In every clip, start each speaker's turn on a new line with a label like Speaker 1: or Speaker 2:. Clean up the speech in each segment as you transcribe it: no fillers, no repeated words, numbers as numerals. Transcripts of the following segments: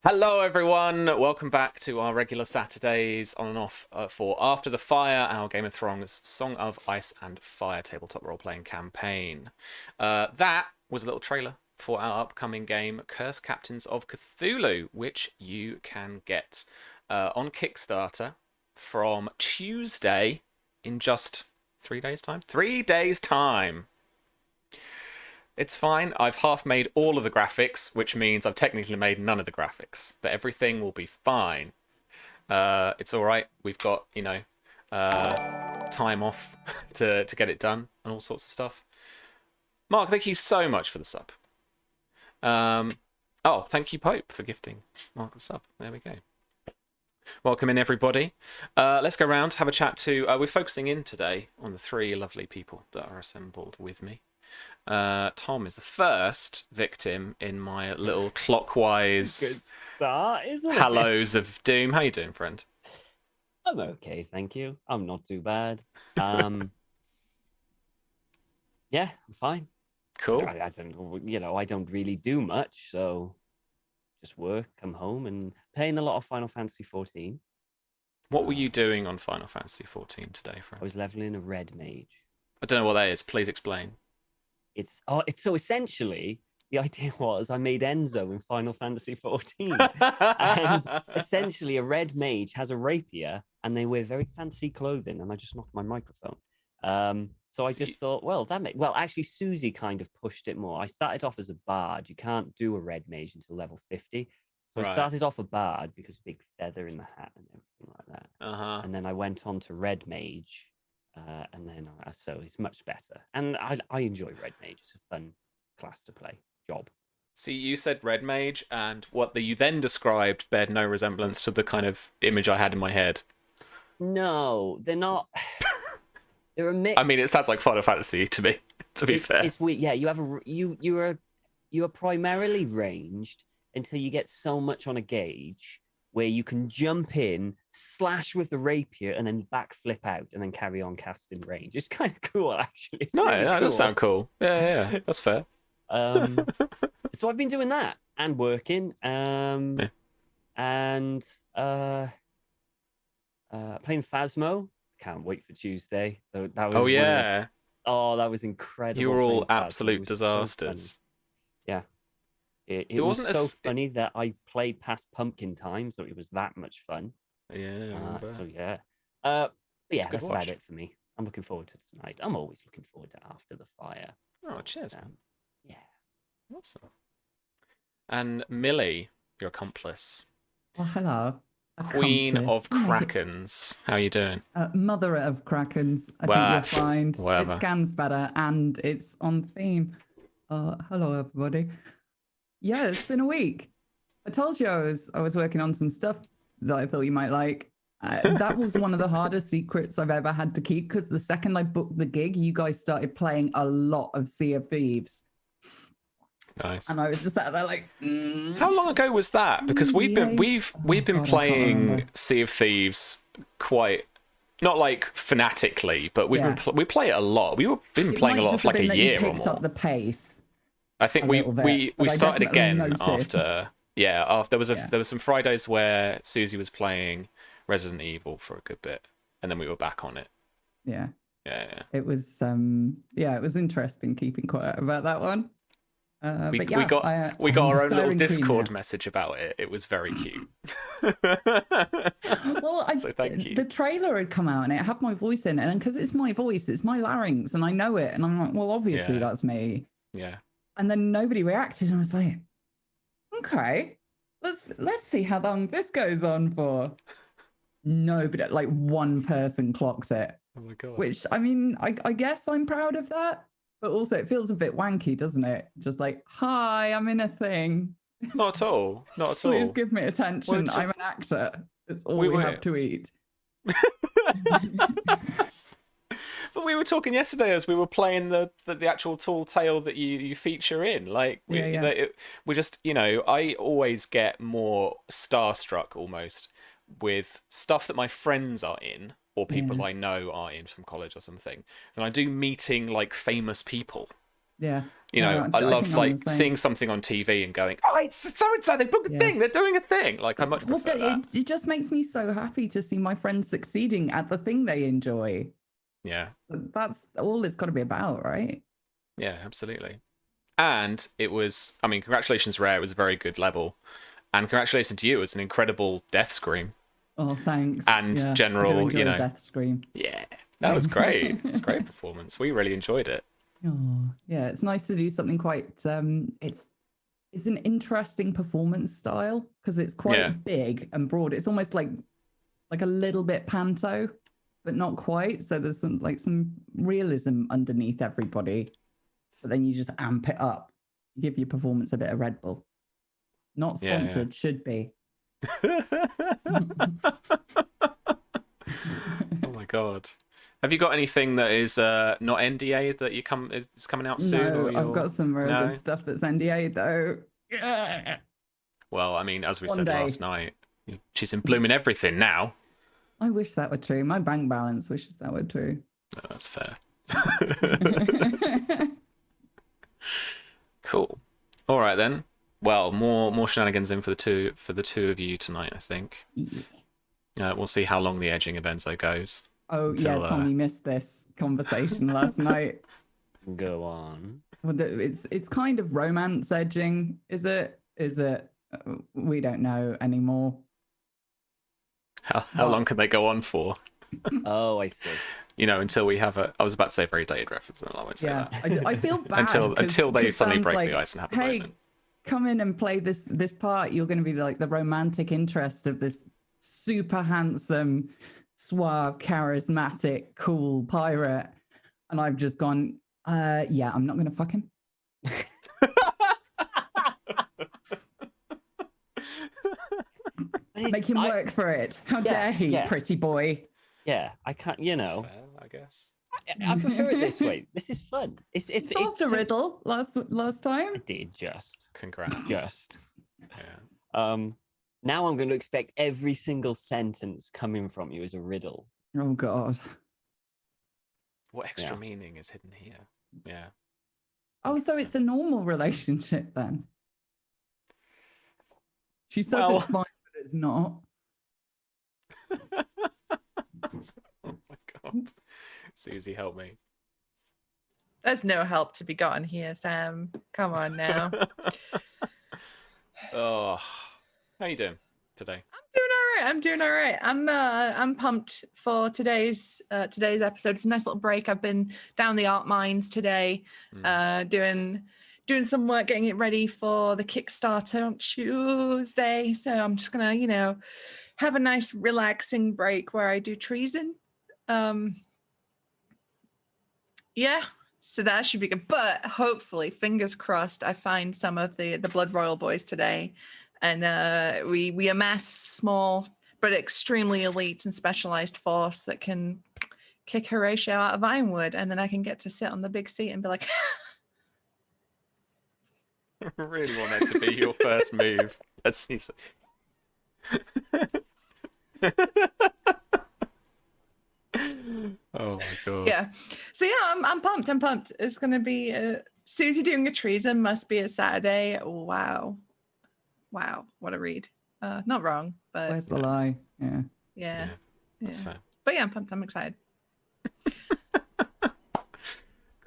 Speaker 1: Hello, everyone. Welcome back to our regular Saturdays on and off for After the Fire, our Game of Thrones Song of Ice and Fire tabletop role-playing campaign. That was a little trailer for our upcoming game, Curse Captains of Cthulhu, which you can get on Kickstarter from Tuesday in just 3 days' time. 3 days' time. It's fine. I've half made all of the graphics, which means I've technically made none of the graphics, but everything will be fine. It's all right. We've got, time off to get it done and all sorts of stuff. Mark, thank you so much for the sub. Thank you, Pope, for gifting Mark the sub. There we go. Welcome in, everybody. Let's go around, have a chat to... we're focusing in today on the three lovely people that are assembled with me. Tom is the first victim in my little clockwise
Speaker 2: Good start, isn't it?
Speaker 1: Hallows of Doom. How you doing, friend?
Speaker 2: I'm okay, thank you. I'm not too bad. Yeah, I'm fine.
Speaker 1: Cool.
Speaker 2: I don't really do much, so just work, come home, and playing a lot of Final Fantasy 14.
Speaker 1: What were you doing on Final Fantasy 14 today, friend?
Speaker 2: I was leveling a red mage.
Speaker 1: I don't know what that is. Please explain.
Speaker 2: It's so essentially the idea was I made Enzo in Final Fantasy 14, and essentially a red mage has a rapier and they wear very fancy clothing, and I just knocked my microphone. So I just thought, well, actually Susie kind of pushed it more. I started off as a bard. You can't do a red mage until level 50. So I started off a bard because big feather in the hat and everything like that. And then I went on to red mage. And then so it's much better, and I enjoy Red Mage. It's a fun class to play.
Speaker 1: See, you said Red Mage, and what you then described bear no resemblance to the kind of image I had in my head.
Speaker 2: No, they're not. They're a mix.
Speaker 1: I mean, it sounds like Final Fantasy to me. To be fair,
Speaker 2: it's weird. Yeah, you are primarily ranged until you get so much on a gauge where you can jump in, slash with the rapier, and then backflip out, and then carry on casting range. It's kind of cool, actually. It's really
Speaker 1: that
Speaker 2: cool.
Speaker 1: does sound cool. Yeah, that's fair.
Speaker 2: So I've been doing that and working, and playing Phasmo. Can't wait for Tuesday. That was that was incredible.
Speaker 1: You were all absolute disasters.
Speaker 2: So yeah. It wasn't so funny that I played past pumpkin time, so it was that much fun.
Speaker 1: Yeah.
Speaker 2: But yeah, that's about it for me. I'm looking forward to tonight. I'm always looking forward to After the Fire.
Speaker 1: Oh, cheers.
Speaker 2: Yeah.
Speaker 1: Awesome. And Millie, your accomplice.
Speaker 3: Oh, hello.
Speaker 1: Queen of Krakens. How are you doing?
Speaker 3: Mother of Krakens. I think you'll find it scans better and it's on theme. Hello, everybody. Yeah, it's been a week. I told you I was working on some stuff that I thought you might like. That was one of the hardest secrets I've ever had to keep, because the second I booked the gig, you guys started playing a lot of Sea of Thieves.
Speaker 1: Nice.
Speaker 3: And I was just out there like,
Speaker 1: How long ago was that? Because we've been playing Sea of Thieves quite, not like fanatically, but we play it a lot. We've been playing a lot for like a year or more.
Speaker 3: Up the pace.
Speaker 1: I think we started again after there was some Fridays where Susie was playing Resident Evil for a good bit, and then we were back on it.
Speaker 3: Yeah. It was it was interesting keeping quiet about that one.
Speaker 1: We got our own little Discord message about it. It was very cute.
Speaker 3: Well,
Speaker 1: so thank you.
Speaker 3: The trailer had come out and it had my voice in it, and because it's my voice, it's my larynx, and I know it, and I'm like, well, obviously that's me.
Speaker 1: Yeah.
Speaker 3: And then nobody reacted, and I was like, okay, let's see how long this goes on for. Nobody, like one person clocks it.
Speaker 1: Oh my god. Which,
Speaker 3: I mean, I guess I'm proud of that, but also it feels a bit wanky, doesn't it? Just like, hi, I'm in a thing.
Speaker 1: Not at all.
Speaker 3: Please give me attention. I'm an actor. It's all we have to eat.
Speaker 1: But we were talking yesterday as we were playing the actual tall tale that you feature in. Like, we just, I always get more starstruck almost with stuff that my friends are in or people I know are in from college or something than I do meeting like famous people.
Speaker 3: Yeah.
Speaker 1: You know, I
Speaker 3: think
Speaker 1: love
Speaker 3: I'm
Speaker 1: like
Speaker 3: the same.
Speaker 1: seeing something on TV and going, oh, it's so and so, they booked a thing, they're doing a thing. Like, I much prefer that.
Speaker 3: It just makes me so happy to see my friends succeeding at the thing they enjoy.
Speaker 1: Yeah.
Speaker 3: That's all it's got to be about, right?
Speaker 1: Yeah, absolutely. And it was, I mean, congratulations, Rare. It was a very good level. And congratulations to you. It was an incredible death scream.
Speaker 3: Oh, thanks.
Speaker 1: And
Speaker 3: I do
Speaker 1: general,
Speaker 3: enjoy
Speaker 1: you
Speaker 3: a
Speaker 1: know.
Speaker 3: death scream.
Speaker 1: Yeah, that was great. It's a great performance. We really enjoyed it.
Speaker 3: Oh, yeah, it's nice to do something quite. It's an interesting performance style because it's quite big and broad. It's almost like a little bit panto, but not quite. So there's some realism underneath everybody, but then you just amp it up. You give your performance a bit of Red Bull. Not sponsored, should be.
Speaker 1: Oh my god. Have you got anything that is not NDA that is coming out soon?
Speaker 3: No, I've got some real good stuff that's NDA though.
Speaker 1: Well, I mean, as we said last night, she's in blooming everything now.
Speaker 3: I wish that were true. My bank balance wishes that were true.
Speaker 1: No, that's fair. Cool. All right then. Well, more shenanigans in for the two of you tonight, I think. Yeah. We'll see how long the edging of Enzo goes.
Speaker 3: Oh yeah, Tom, you missed this conversation last night.
Speaker 2: Go on.
Speaker 3: Well, it's kind of romance edging, is it? Is it? We don't know anymore.
Speaker 1: How long can they go on for?
Speaker 2: Oh, I see.
Speaker 1: You know, until we have I was about to say a very dated reference, and I won't say that.
Speaker 3: I feel bad
Speaker 1: until they suddenly break
Speaker 3: like,
Speaker 1: the ice and have a
Speaker 3: hey,
Speaker 1: moment.
Speaker 3: Come in and play this part. You're going to be like the romantic interest of this super handsome, suave, charismatic, cool pirate. And I've just gone, yeah, I'm not going to fuck him. Make him work for it. How dare he, pretty boy?
Speaker 2: Yeah, I can't, you know.
Speaker 1: Fair, I guess.
Speaker 2: I prefer it this way. This is fun. It's
Speaker 3: solved a riddle last time.
Speaker 2: I did just.
Speaker 1: Congrats.
Speaker 2: Just.
Speaker 1: Yeah.
Speaker 2: Now I'm going to expect every single sentence coming from you as a riddle.
Speaker 3: Oh God.
Speaker 1: What extra meaning is hidden here? Yeah.
Speaker 3: Oh, so it's a normal relationship then? She says it's fine, but it's not.
Speaker 1: Oh my God. Susie, help me.
Speaker 4: There's no help to be gotten here, Sam. Come on now.
Speaker 1: Oh, how you doing today?
Speaker 4: I'm doing all right. I'm pumped for today's episode. It's a nice little break. I've been down the art mines today, doing some work, getting it ready for the Kickstarter on Tuesday. So I'm just gonna, have a nice relaxing break where I do treason. Yeah, so that should be good. But hopefully, fingers crossed, I find some of the Bloodroyal boys today, and we amass a small but extremely elite and specialized force that can kick Horatio out of Ironwood, and then I can get to sit on the big seat and be like.
Speaker 1: I really want that to be your first move. Let's see. Oh my God.
Speaker 4: Yeah. So yeah, I'm pumped. It's gonna be Susie doing a treason must be a Saturday. Wow. What a read. Not wrong, but
Speaker 3: Where's the lie?
Speaker 4: Yeah.
Speaker 1: That's fair.
Speaker 4: But yeah, I'm pumped. I'm excited.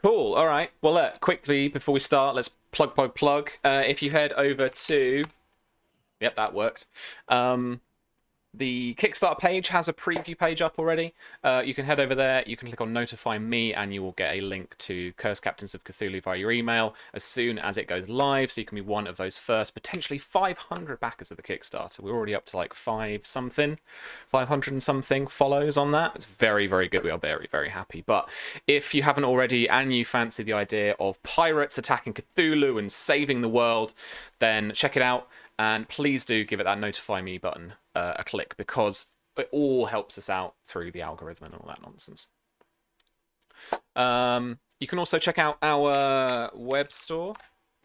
Speaker 1: Cool. All right. Well, quickly before we start, let's plug. If you head over to, yep, that worked. The Kickstarter page has a preview page up already. You can head over there. You can click on Notify Me, and you will get a link to Curse Captains of Cthulhu via your email as soon as it goes live. So you can be one of those first, potentially 500 backers of the Kickstarter. We're already up to like 500 and something follows on that. It's very, very good. We are very, very happy. But if you haven't already and you fancy the idea of pirates attacking Cthulhu and saving the world, then check it out. And please do give it that Notify Me button a click, because it all helps us out through the algorithm and all that nonsense. You can also check out our web store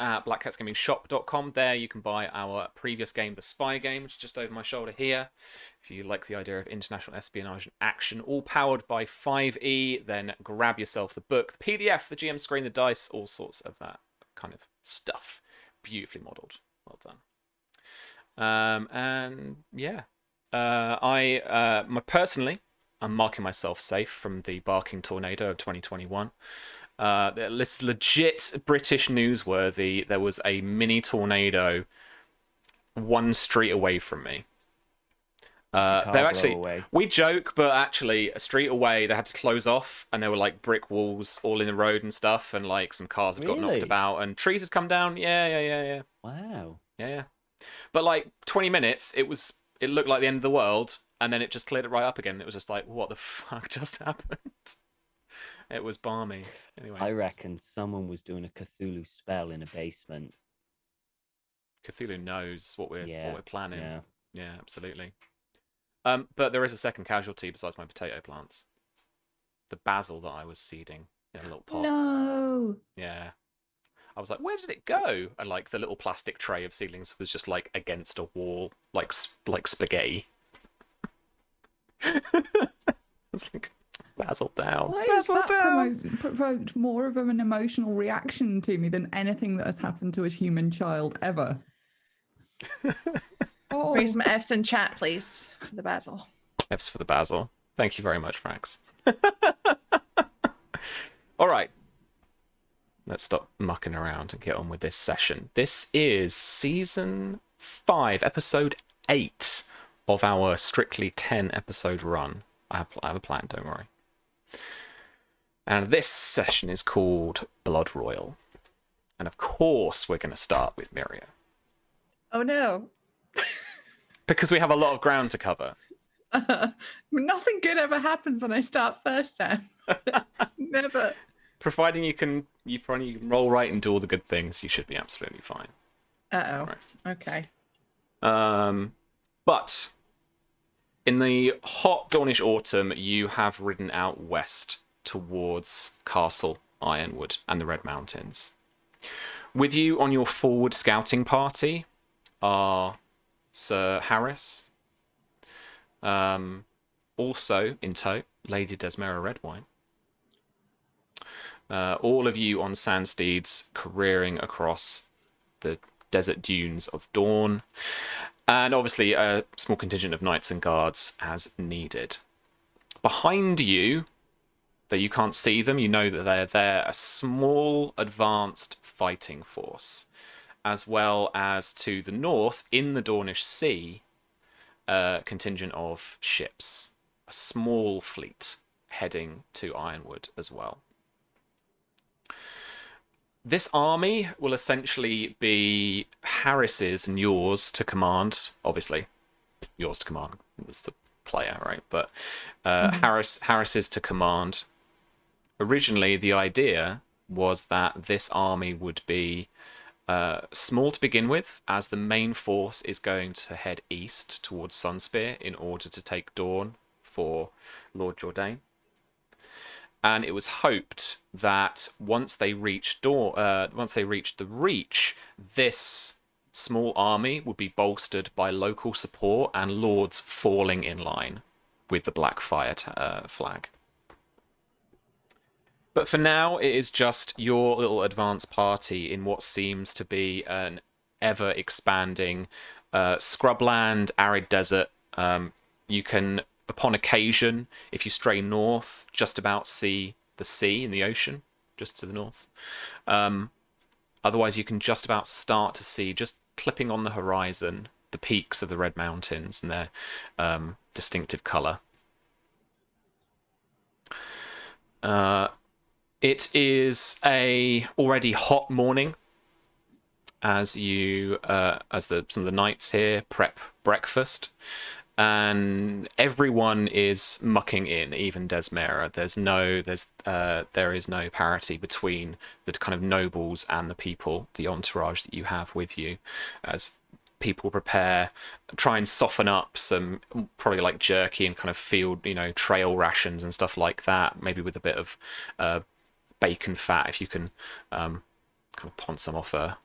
Speaker 1: at blackcatsgamingshop.com. There you can buy our previous game, The Spy Game, which is just over my shoulder here. If you like the idea of international espionage and action, all powered by 5E, then grab yourself the book, the PDF, the GM screen, the dice, all sorts of that kind of stuff. Beautifully modelled. Well done. And yeah, personally, I'm marking myself safe from the barking tornado of 2021. This legit British newsworthy. There was a mini tornado 1 street away from me. They're actually, we joke, but actually a street away they had to close off, and there were like brick walls all in the road and stuff, and like some cars had got knocked about, and trees had come down. Yeah.
Speaker 2: Wow.
Speaker 1: Yeah. But like 20 minutes, it looked like the end of the world, and then it just cleared it right up again. It was just like, what the fuck just happened? It was balmy. Anyway,
Speaker 2: I reckon someone was doing a Cthulhu spell in a basement.
Speaker 1: Cthulhu knows what we're planning. Yeah, absolutely. But there is a second casualty besides my potato plants. The basil that I was seeding in a little pot.
Speaker 3: No.
Speaker 1: Yeah. I was like, where did it go? And like the little plastic tray of seedlings was just like against a wall, like spaghetti. It's like, basil down.
Speaker 3: Why
Speaker 1: basil
Speaker 3: has that
Speaker 1: down.
Speaker 3: provoked more of an emotional reaction to me than anything that has happened to a human child ever?
Speaker 4: Bring some Fs in chat, please, for the basil.
Speaker 1: Fs for the basil. Thank you very much, Frax. All right. Let's stop mucking around and get on with this session. This is season 5, episode 8 of our strictly 10-episode run. I have a plan, don't worry. And this session is called Bloodroyal. And of course, we're going to start with Miria.
Speaker 4: Oh no.
Speaker 1: Because we have a lot of ground to cover.
Speaker 4: Nothing good ever happens when I start first, Sam. Never.
Speaker 1: Providing you can roll right and do all the good things, you should be absolutely fine.
Speaker 4: Uh-oh.
Speaker 1: Right.
Speaker 4: Okay.
Speaker 1: But in the hot Dornish autumn, you have ridden out west towards Castle Ironwood and the Red Mountains. With you on your forward scouting party are Sir Harris. Also in tow, Lady Desmera Redwine. All of you on sandsteeds careering across the desert dunes of Dawn. And obviously a small contingent of knights and guards as needed. Behind you, though you can't see them, you know that they're there, a small advanced fighting force. As well as to the north, in the Dornish Sea, a contingent of ships. A small fleet heading to Ironwood as well. This army will essentially be Harris's and yours to command. Obviously, yours to command was the player, right? But Harris's to command. Originally, the idea was that this army would be small to begin with, as the main force is going to head east towards Sunspear in order to take Dawn for Lord Jourdain. And it was hoped that once they reached the Reach, this small army would be bolstered by local support and lords falling in line with the Blackfyre flag. But for now, it is just your little advance party in what seems to be an ever-expanding scrubland, arid desert. You can, upon occasion, if you stray north, just about see the sea and the ocean, just to the north. Otherwise, you can just about start to see, just clipping on the horizon, the peaks of the Red Mountains and their distinctive colour. It is a already hot morning as some of the knights here prep breakfast, and everyone is mucking in, even Desmera. There is no parity between the kind of nobles and the people, the entourage that you have with you, as people try and soften up some probably like jerky and kind of field, trail rations and stuff like that, maybe with a bit of bacon fat if you can kind of pawn some off a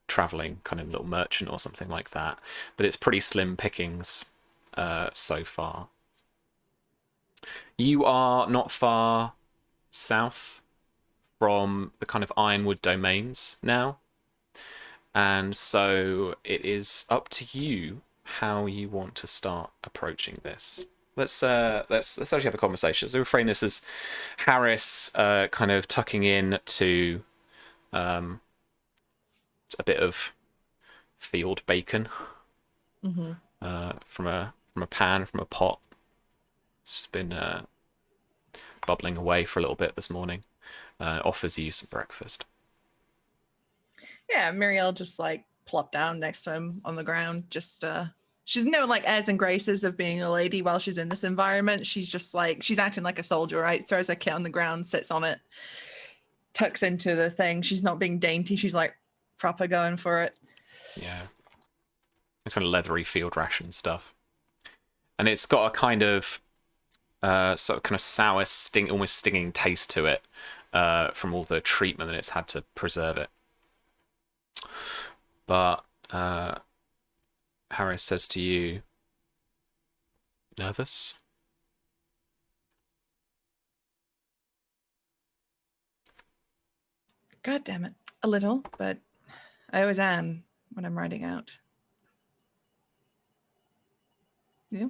Speaker 1: traveling kind of little merchant or something like that. But it's pretty slim pickings so far. You are not far south from the kind of Ironwood domains now. And so it is up to you how you want to start approaching this. Let's actually have a conversation. So we frame this as Harris kind of tucking in to a bit of field bacon from a pan, from a pot. It's been bubbling away for a little bit this morning. Offers you some breakfast.
Speaker 4: Yeah, Muriel just like plopped down next to him on the ground. Just she's no like airs and graces of being a lady while she's in this environment. She's just like, she's acting like a soldier, right? Throws her kit on the ground, sits on it, tucks into the thing. She's not being dainty. She's like proper going for it.
Speaker 1: Yeah. It's kind of leathery field ration stuff. And it's got a kind of sort of kind of sour, almost stinging taste to it from all the treatment that it's had to preserve it. But Harris says to you, nervous?
Speaker 4: God damn it. A little, but I always am when I'm riding out. Yeah.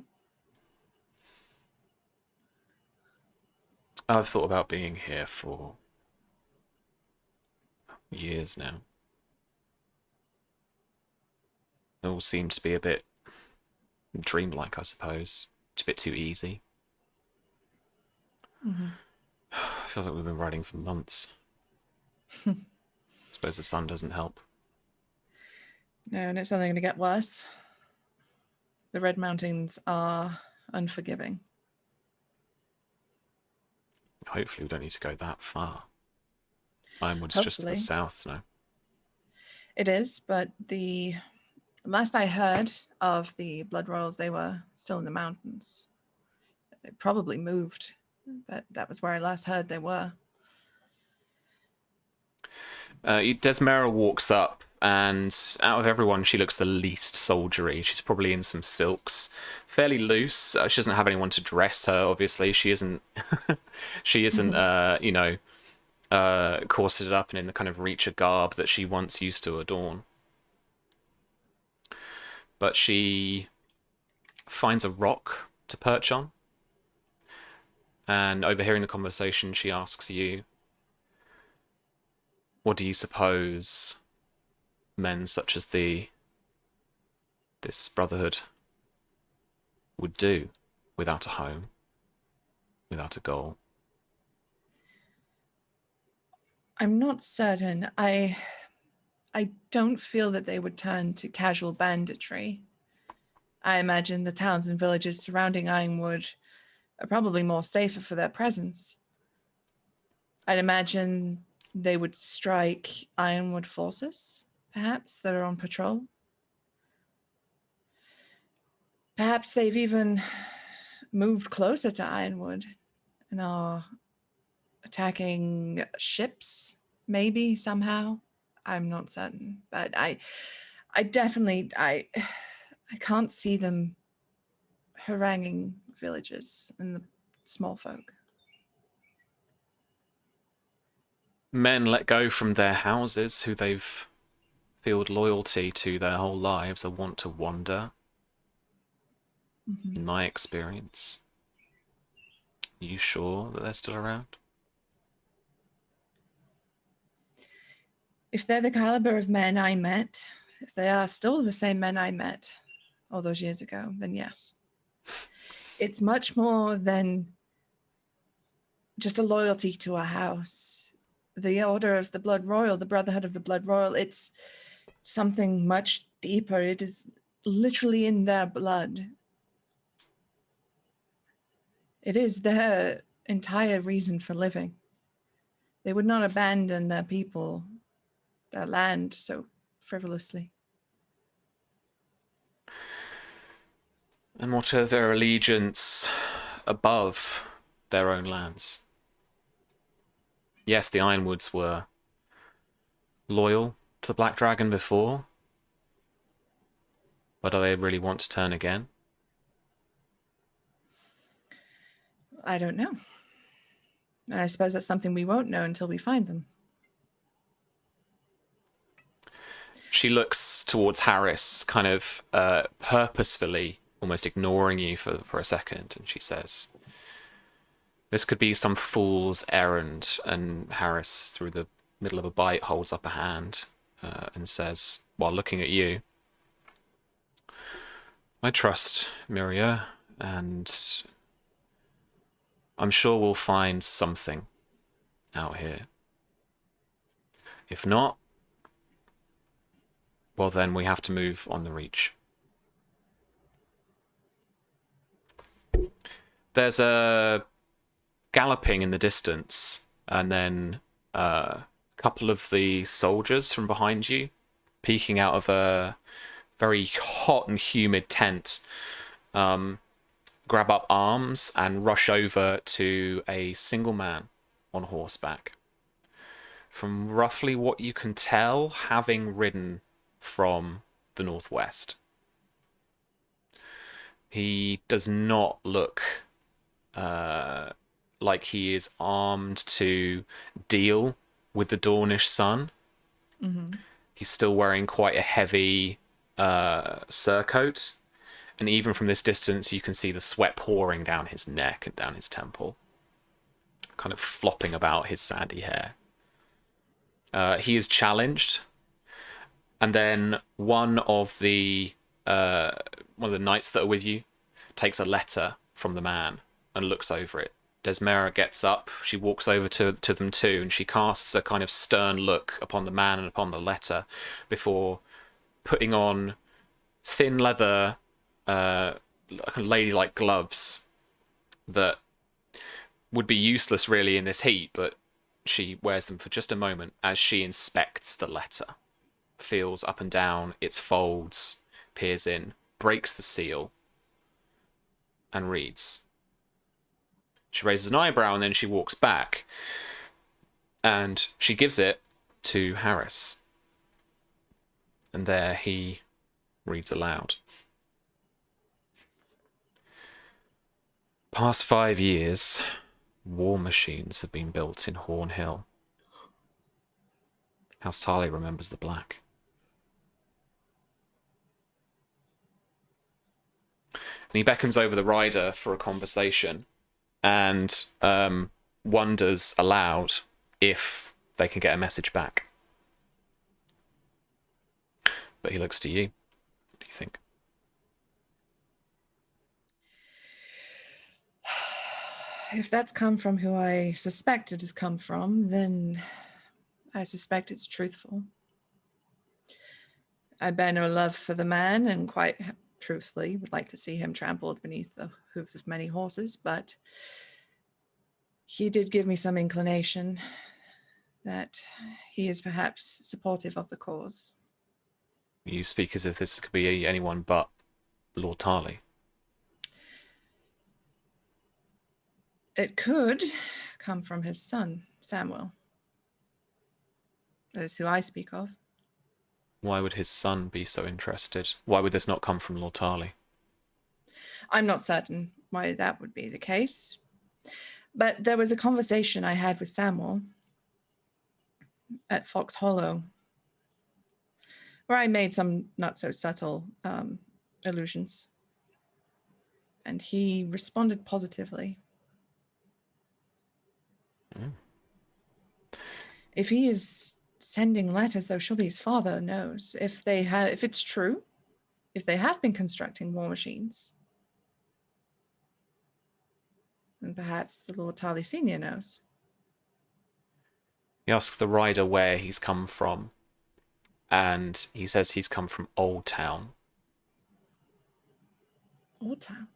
Speaker 1: I've thought about being here for years now. It all seems to be a bit dreamlike, I suppose. It's a bit too easy. Feels like we've been riding for months. I suppose the sun doesn't help.
Speaker 4: No, and it's only going to get worse. The Red Mountains are unforgiving.
Speaker 1: Hopefully we don't need to go that far. Ironwood's just to the south now.
Speaker 4: It is, but the last I heard of the Bloodroyals, they were still in the mountains. They probably moved, but that was where I last heard they were.
Speaker 1: Desmera walks up, and out of everyone, she looks the least soldiery. She's probably in some silks, fairly loose. She doesn't have anyone to dress her. Obviously, she isn't. She isn't. Corseted up and in the kind of Reacher garb that she once used to adorn. But she finds a rock to perch on, and overhearing the conversation, she asks you, what do you suppose men such as this brotherhood would do without a home, without a goal?
Speaker 4: I'm not certain. I don't feel that they would turn to casual banditry. I imagine the towns and villages surrounding Ironwood are probably more safer for their presence. I'd imagine they would strike Ironwood forces, perhaps, that are on patrol. Perhaps they've even moved closer to Ironwood and are attacking ships, maybe, somehow. I'm not certain, but I definitely, I can't see them haranguing villages and the small folk.
Speaker 1: Men let go from their houses who they've felt loyalty to their whole lives are wont to wander. In my experience. Are you sure that they're still around?
Speaker 4: If they're the caliber of men I met, if they are still the same men I met all those years ago, then yes. It's much more than just a loyalty to a house. The Order of the Bloodroyal, the Brotherhood of the Bloodroyal, it's something much deeper. It is literally in their blood. It is their entire reason for living. They would not abandon their people, their land, so frivolously.
Speaker 1: And what are their allegiance above their own lands? Yes, the Ironwoods were loyal to the Black Dragon before, but do they really want to turn again?
Speaker 4: I don't know. And I suppose that's something we won't know until we find them.
Speaker 1: She looks towards Harris, kind of purposefully, almost ignoring you for a second, and she says, "This could be some fool's errand." And Harris, through the middle of a bite, holds up a hand and says, while looking at you, "I trust Miria, and I'm sure we'll find something out here. If not, well, then we have to move on the Reach." There's a galloping in the distance, and then a couple of the soldiers from behind you, peeking out of a very hot and humid tent, grab up arms and rush over to a single man on horseback. From roughly what you can tell, having ridden from the northwest. He does not look like he is armed to deal with the Dornish sun.
Speaker 4: Mm-hmm.
Speaker 1: He's still wearing quite a heavy surcoat, and even from this distance you can see the sweat pouring down his neck and down his temple, kind of flopping about his sandy hair. He is challenged, and then one of the knights that are with you takes a letter from the man and looks over it. Desmera gets up, she walks over to them too, and she casts a kind of stern look upon the man and upon the letter before putting on thin leather, ladylike gloves that would be useless really in this heat, but she wears them for just a moment as she inspects the letter, feels up and down its folds, peers in, breaks the seal, and reads. She raises an eyebrow and then she walks back, and she gives it to Harris. And there he reads aloud. "Past 5 years, war machines have been built in Horn Hill. House Tarly remembers the black. And he beckons over the rider for a conversation and wonders aloud if they can get a message back. But he looks to you. What do you think?
Speaker 4: If that's come from who I suspect it has come from, then I suspect it's truthful. I bear no love for the man, and quite truthfully would like to see him trampled beneath the hooves of many horses, but he did give me some inclination that he is perhaps supportive of the cause.
Speaker 1: You speak as if this could be anyone but Lord Tarly.
Speaker 4: It could come from his son, Samuel. That is who I speak of.
Speaker 1: Why would his son be so interested? Why would this not come from Lord Tarly?
Speaker 4: I'm not certain why that would be the case. But there was a conversation I had with Samuel at Fox Hollow where I made some not so subtle allusions. And he responded positively.
Speaker 1: Mm.
Speaker 4: If he is sending letters, though, surely his father knows. If it's true, if they have been constructing war machines, then perhaps the Lord Tarly Senior knows.
Speaker 1: He asks the rider where he's come from, and he says he's come from Old Town.
Speaker 4: Old Town?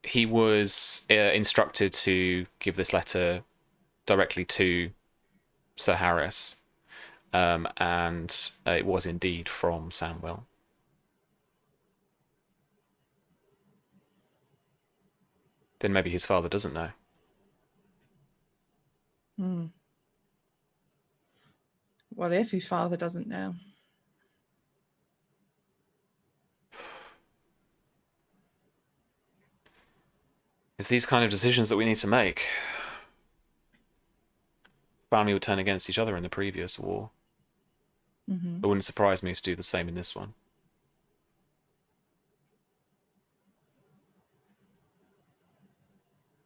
Speaker 1: He was instructed to give this letter directly to Sir Harris, and it was indeed from Samuel. Then maybe his father doesn't know.
Speaker 4: What if his father doesn't know?
Speaker 1: It's these kind of decisions that we need to make. Family would turn against each other in the previous war. It wouldn't surprise me to do the same in this one.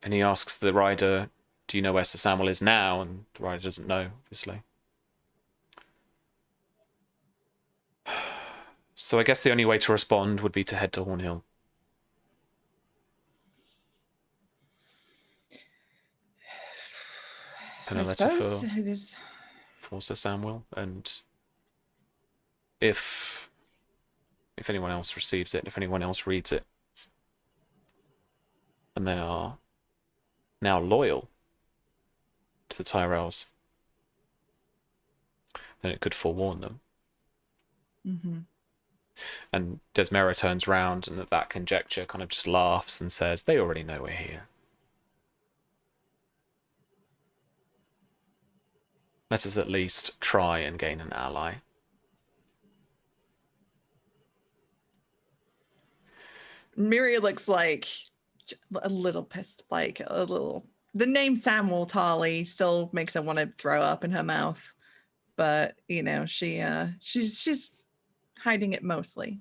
Speaker 1: And he asks the rider, do you know where Sir Samuel is now? And the rider doesn't know, obviously. So I guess the only way to respond would be to head to Hornhill. Pen a letter for Sir Samuel, and if anyone else receives it, if anyone else reads it, and they are now loyal to the Tyrells, then it could forewarn them. And Desmera turns round, and at that conjecture kind of just laughs and says, they already know we're here. Let us at least try and gain an ally.
Speaker 4: Miri looks like a little pissed, like a little. The name Samuel Tarly still makes her want to throw up in her mouth, but you know she's hiding it mostly.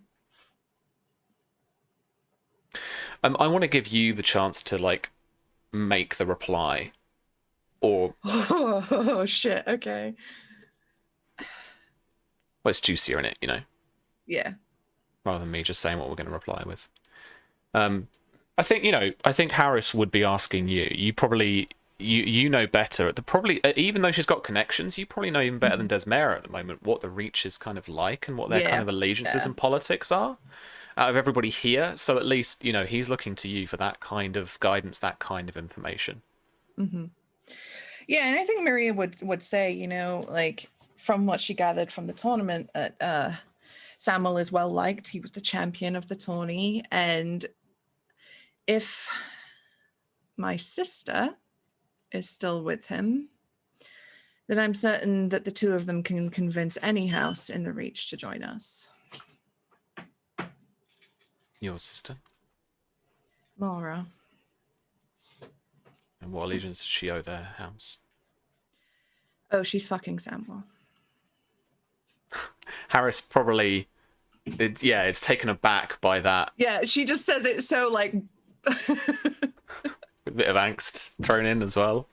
Speaker 1: I want to give you the chance to like make the reply, or
Speaker 4: oh shit. Okay.
Speaker 1: Well, it's juicier in it, you know.
Speaker 4: Yeah.
Speaker 1: Rather than me just saying what we're going to reply with. I think Harris would be asking you. You probably you know better. Even though she's got connections, you probably know even better than Desmera at the moment what the Reach is kind of like and what their kind of allegiances and politics are out of everybody here. So at least, you know, he's looking to you for that kind of guidance, that kind of information.
Speaker 4: Yeah, and I think Maria would say, you know, like from what she gathered from the tournament, that Samuel is well liked. He was the champion of the tourney, and if my sister is still with him, then I'm certain that the two of them can convince any house in the Reach to join us.
Speaker 1: Your sister?
Speaker 4: Laura.
Speaker 1: And what allegiance does she owe their house?
Speaker 4: Oh, she's fucking Samuel.
Speaker 1: Harris probably, it's taken aback by that.
Speaker 4: Yeah, she just says it so like...
Speaker 1: A bit of angst thrown in as well.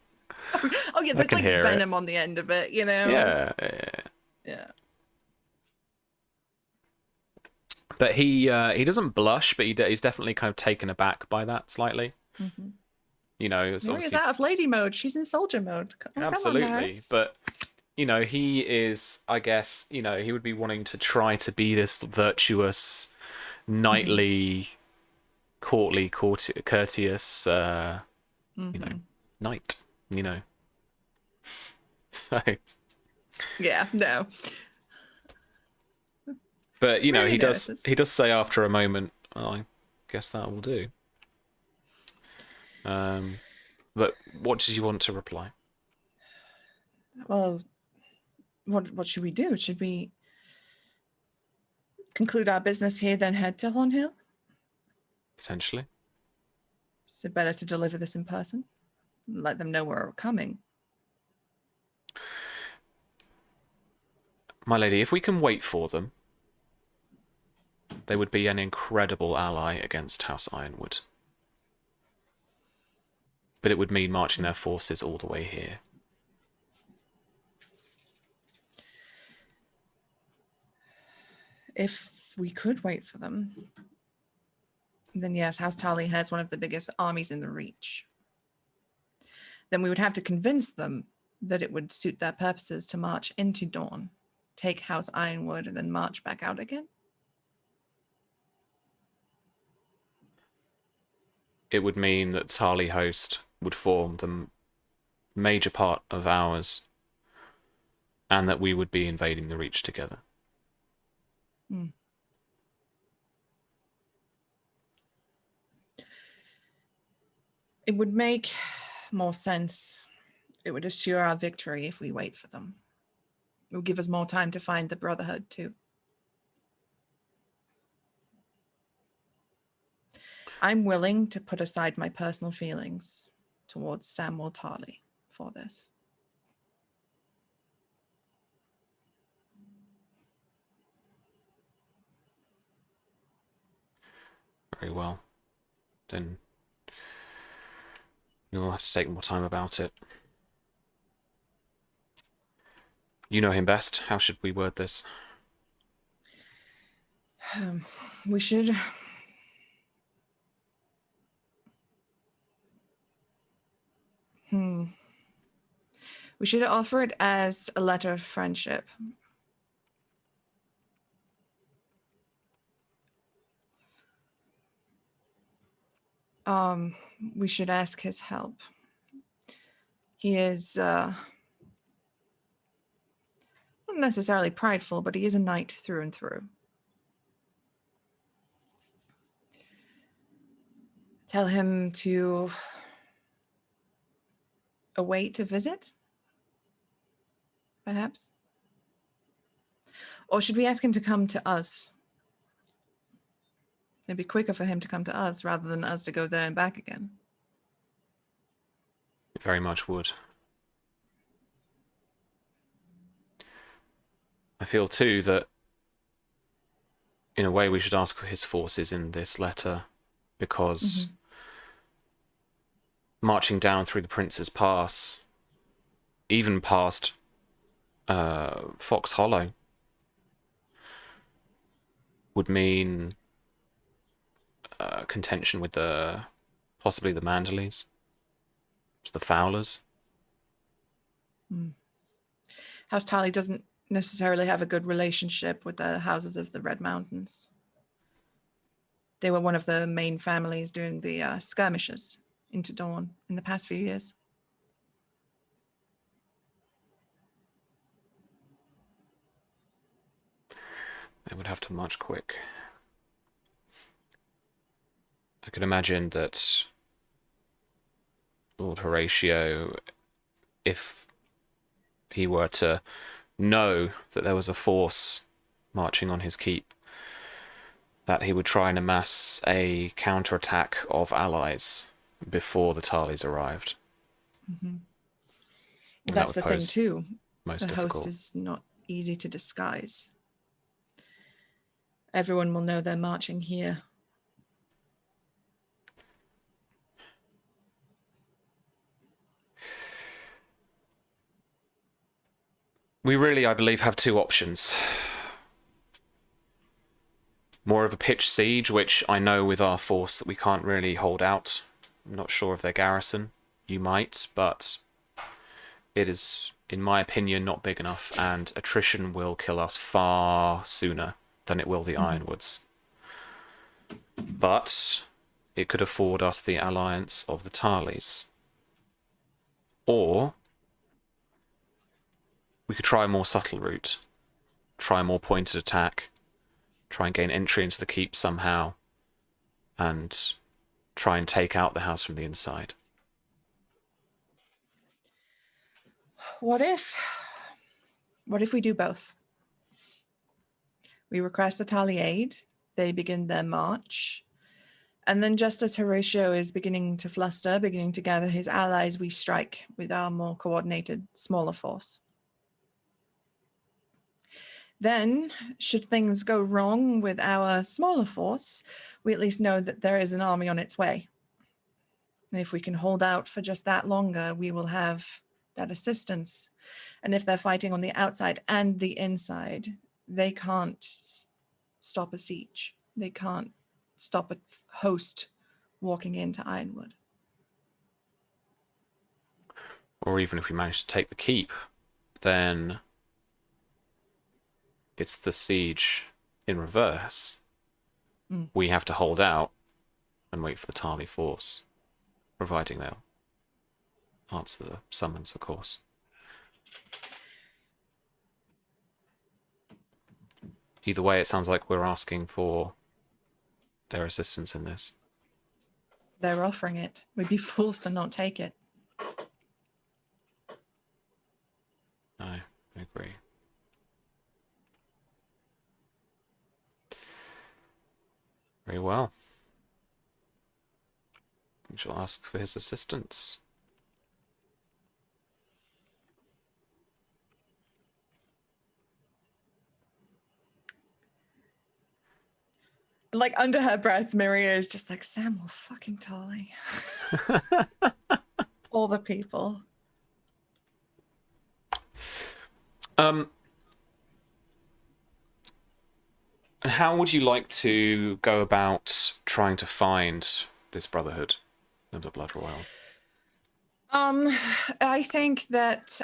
Speaker 4: Oh yeah, there's like venom on the end of it, you know? Yeah.
Speaker 1: But he doesn't blush, but he's definitely kind of taken aback by that slightly. You know, it's
Speaker 4: Maria's out of lady mode. She's in soldier mode.
Speaker 1: Absolutely, but you know, he is. I guess you know he would be wanting to try to be this virtuous, knightly, courtly, courteous, you know, knight. You know. So.
Speaker 4: Yeah. No.
Speaker 1: But you know, he does say after a moment, oh, I guess that will do. But what does you want to reply?
Speaker 4: Well, what should we do? Should we conclude our business here, then head to Hornhill?
Speaker 1: Potentially.
Speaker 4: Is it better to deliver this in person? Let them know we're coming.
Speaker 1: My lady, if we can wait for them, they would be an incredible ally against House Ironwood. But it would mean marching their forces all the way here.
Speaker 4: If we could wait for them, then yes, House Tarly has one of the biggest armies in the Reach. Then we would have to convince them that it would suit their purposes to march into Dawn, take House Ironwood, and then march back out again.
Speaker 1: It would mean that Tarly Host would form the major part of ours, and that we would be invading the Reach together.
Speaker 4: It would make more sense. It would assure our victory if we wait for them. It will give us more time to find the Brotherhood too. I'm willing to put aside my personal feelings towards Samuel Tarly for this.
Speaker 1: Very well. Then you'll have to take more time about it. You know him best. How should we word this?
Speaker 4: We should... We should offer it as a letter of friendship. We should ask his help. He is not necessarily prideful, but he is a knight through and through. Tell him to await a visit, perhaps? Or should we ask him to come to us? It'd be quicker for him to come to us rather than us to go there and back again.
Speaker 1: It very much would. I feel too that in a way we should ask for his forces in this letter, because marching down through the Prince's Pass, even past Fox Hollow, would mean contention with possibly the Manderleys, the Fowlers.
Speaker 4: House Tarly doesn't necessarily have a good relationship with the houses of the Red Mountains. They were one of the main families during the skirmishes into Dawn in the past few years.
Speaker 1: They would have to march quick. I could imagine that Lord Horatio, if he were to know that there was a force marching on his keep, that he would try and amass a counterattack of allies before the Tarleys arrived.
Speaker 4: That's the thing too.
Speaker 1: Most
Speaker 4: the
Speaker 1: difficult.
Speaker 4: host is not easy to disguise. Everyone will know they're marching here.
Speaker 1: We really, I believe, have two options. More of a pitched siege, which I know with our force that we can't really hold out. I'm not sure of their garrison. You might, but it is, in my opinion, not big enough, and attrition will kill us far sooner than it will the Ironwoods. But it could afford us the alliance of the Tarleys. Or we could try a more subtle route, try a more pointed attack, try and gain entry into the keep somehow, and try and take out the house from the inside.
Speaker 4: What if we do both? We request the Tarly aid, they begin their march, and then just as Horatio is beginning to fluster, beginning to gather his allies, we strike with our more coordinated, smaller force. Then, should things go wrong with our smaller force, we at least know that there is an army on its way. And if we can hold out for just that longer, we will have that assistance. And if they're fighting on the outside and the inside, they can't stop a siege. They can't stop a host walking into Ironwood.
Speaker 1: Or even if we manage to take the keep, then it's the siege in reverse. We have to hold out and wait for the Tarly force, providing they'll answer the summons, of course. Either way, it sounds like we're asking for their assistance in this.
Speaker 4: They're offering it. We'd be fools to not take it.
Speaker 1: I agree. Very well. And she'll ask for his assistance.
Speaker 4: Like under her breath, Miria is just like, Samuel fucking Tully. All the people.
Speaker 1: And how would you like to go about trying to find this Brotherhood of the Bloodroyal?
Speaker 4: I think that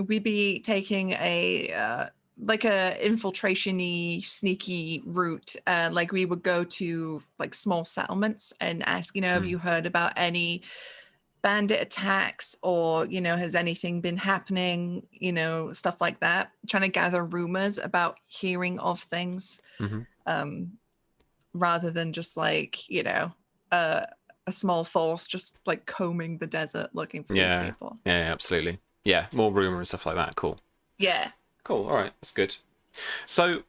Speaker 4: we'd be taking a like a infiltration-y, sneaky route. Like we would go to like small settlements and ask, have you heard about any bandit attacks, or has anything been happening, stuff like that, trying to gather rumors about hearing of things, rather than just like a small force just like combing the desert looking for these people.
Speaker 1: Yeah, absolutely. Yeah, more rumor and stuff like that. Cool.
Speaker 4: Yeah,
Speaker 1: cool. All right, that's good. So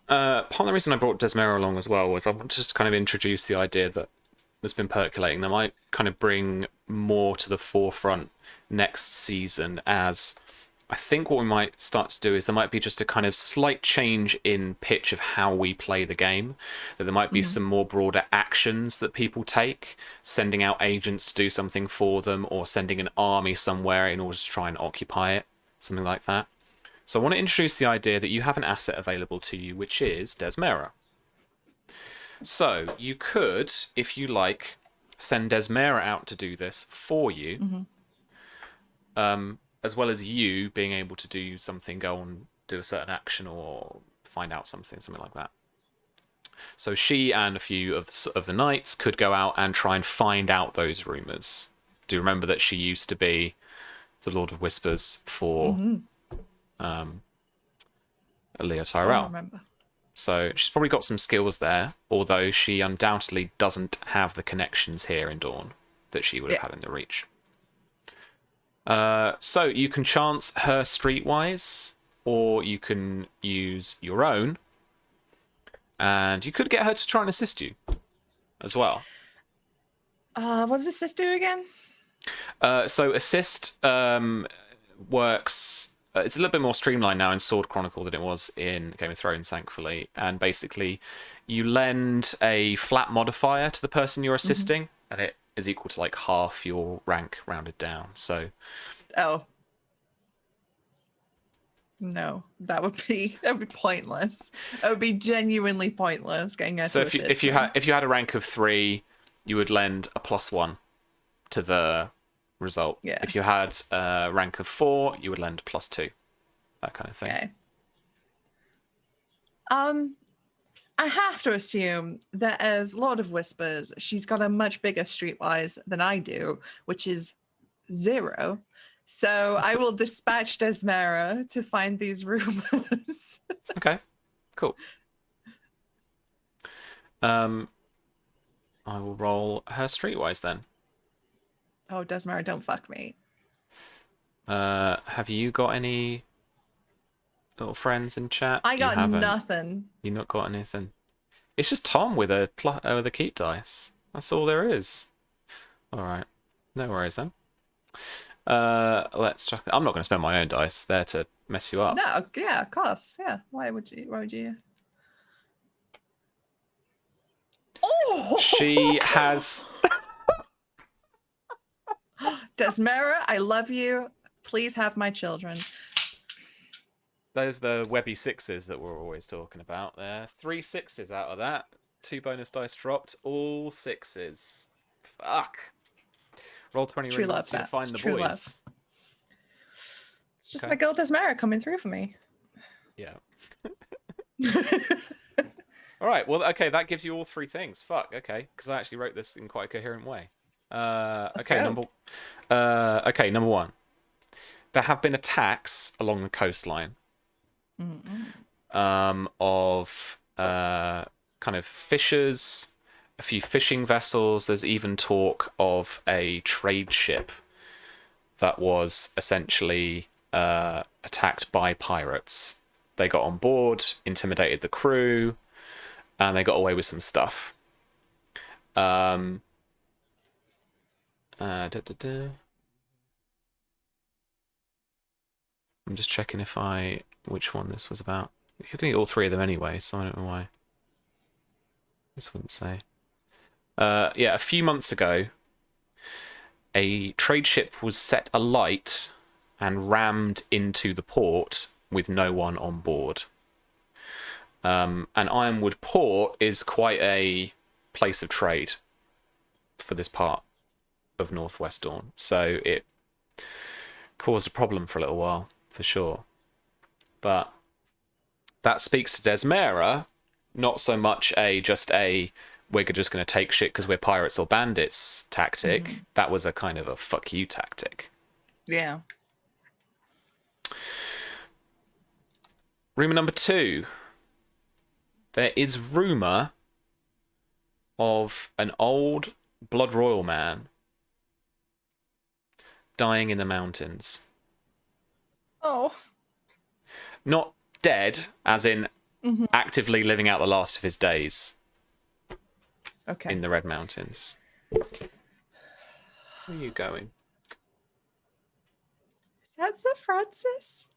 Speaker 1: part of the reason I brought Desmera along as well was I wanted to just kind of introduce the idea that that's been percolating that might kind of bring more to the forefront next season, as I think what we might start to do is there might be just a kind of slight change in pitch of how we play the game, that there might be some more broader actions that people take, sending out agents to do something for them, or sending an army somewhere in order to try and occupy it, something like that. So I want to introduce the idea that you have an asset available to you, which is Desmera. So you could, if you like, send Desmera out to do this for you, as well as you being able to do something, go and do a certain action or find out something like that. So she and a few of the knights could go out and try and find out those rumours. Do remember that she used to be the Lord of Whispers for Leo Tyrell.
Speaker 4: I remember.
Speaker 1: So she's probably got some skills there, although she undoubtedly doesn't have the connections here in Dawn that she would have had in the Reach. So you can chance her streetwise, or you can use your own, and you could get her to try and assist you as well.
Speaker 4: What does assist do again?
Speaker 1: So assist works. It's a little bit more streamlined now in Sword Chronicle than it was in Game of Thrones, thankfully. And basically, you lend a flat modifier to the person you're assisting, and it is equal to like half your rank rounded down. So,
Speaker 4: no, that would be pointless. That would be genuinely pointless getting her
Speaker 1: so
Speaker 4: to
Speaker 1: if
Speaker 4: assist
Speaker 1: you
Speaker 4: me.
Speaker 1: if you had a rank of 3, you would lend a +1 to the result.
Speaker 4: Yeah.
Speaker 1: If you had a rank of 4, you would lend +2. That kind of thing.
Speaker 4: Okay. I have to assume that as Lord of Whispers, she's got a much bigger streetwise than I do, which is 0. So I will dispatch Desmera to find these rumors.
Speaker 1: Okay, cool. I will roll her streetwise then.
Speaker 4: Oh, Desmera, don't fuck me.
Speaker 1: Have you got any little friends in chat?
Speaker 4: I got nothing.
Speaker 1: You not got anything? It's just Tom with a keep dice. That's all there is. All right, no worries then. Let's check. I'm not going to spend my own dice there to mess you up.
Speaker 4: No, yeah, of course, yeah. Why would you? Oh,
Speaker 1: she has.
Speaker 4: Desmera, I love you. Please have my children.
Speaker 1: Those the webby 6s that we're always talking about there. 3 6s out of that. 2 bonus dice dropped. All 6s. Fuck. Roll 20
Speaker 4: It's true love,
Speaker 1: to find the
Speaker 4: true
Speaker 1: boys.
Speaker 4: love. It's just my girl Desmera coming through for me.
Speaker 1: Yeah. All right. Well, okay. That gives you all 3 things. Fuck. Okay. Because I actually wrote this in quite a coherent way. Okay. Number 1. There have been attacks along the coastline. Of kind of fishers, a few fishing vessels. There's even talk of a trade ship that was essentially attacked by pirates. They got on board, intimidated the crew, and they got away with some stuff. Da, da, da. I'm just checking which one this was about. You're going to get all three of them anyway, so I don't know why. This wouldn't say. Yeah, a few months ago, a trade ship was set alight and rammed into the port with no one on board. And Ironwood Port is quite a place of trade for this part of Northwest Dawn, so it caused a problem for a little while, for sure. But that speaks to Desmera, not so much we're just going to take shit because we're pirates or bandits tactic. Mm-hmm. That was a kind of a fuck you tactic.
Speaker 4: Yeah.
Speaker 1: Rumour number 2. There is rumour of an old Bloodroyal man dying in the mountains.
Speaker 4: Oh.
Speaker 1: Not dead, as in actively living out the last of his days.
Speaker 4: Okay.
Speaker 1: In the Red Mountains. Where are you going?
Speaker 4: Is that Sir Francis?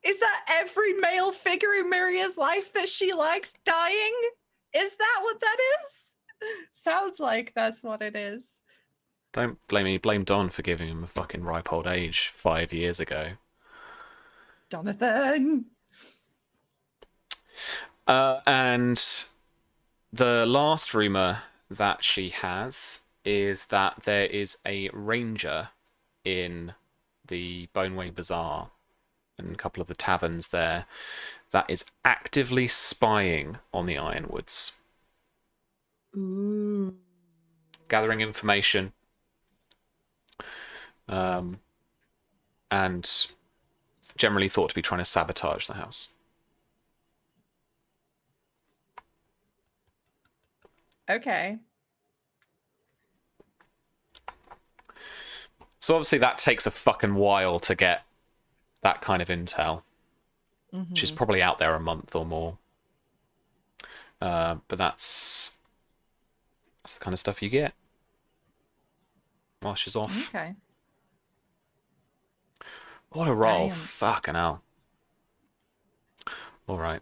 Speaker 4: Is that every male figure in Miria's life that she likes dying? Is that what that is? Sounds like that's what it is.
Speaker 1: Don't blame me. Blame Don for giving him a fucking ripe old age 5 years ago.
Speaker 4: Jonathan.
Speaker 1: And the last rumour that she has is that there is a ranger in the Boneway Bazaar and a couple of the taverns there that is actively spying on the Ironwoods.
Speaker 4: Ooh.
Speaker 1: Gathering information. And generally thought to be trying to sabotage the house.
Speaker 4: Okay.
Speaker 1: So obviously that takes a fucking while to get that kind of intel. Mm-hmm. She's probably out there a month or more. But that's the kind of stuff you get while she's off.
Speaker 4: Okay.
Speaker 1: What a roll.
Speaker 4: Damn.
Speaker 1: Fucking hell. All right.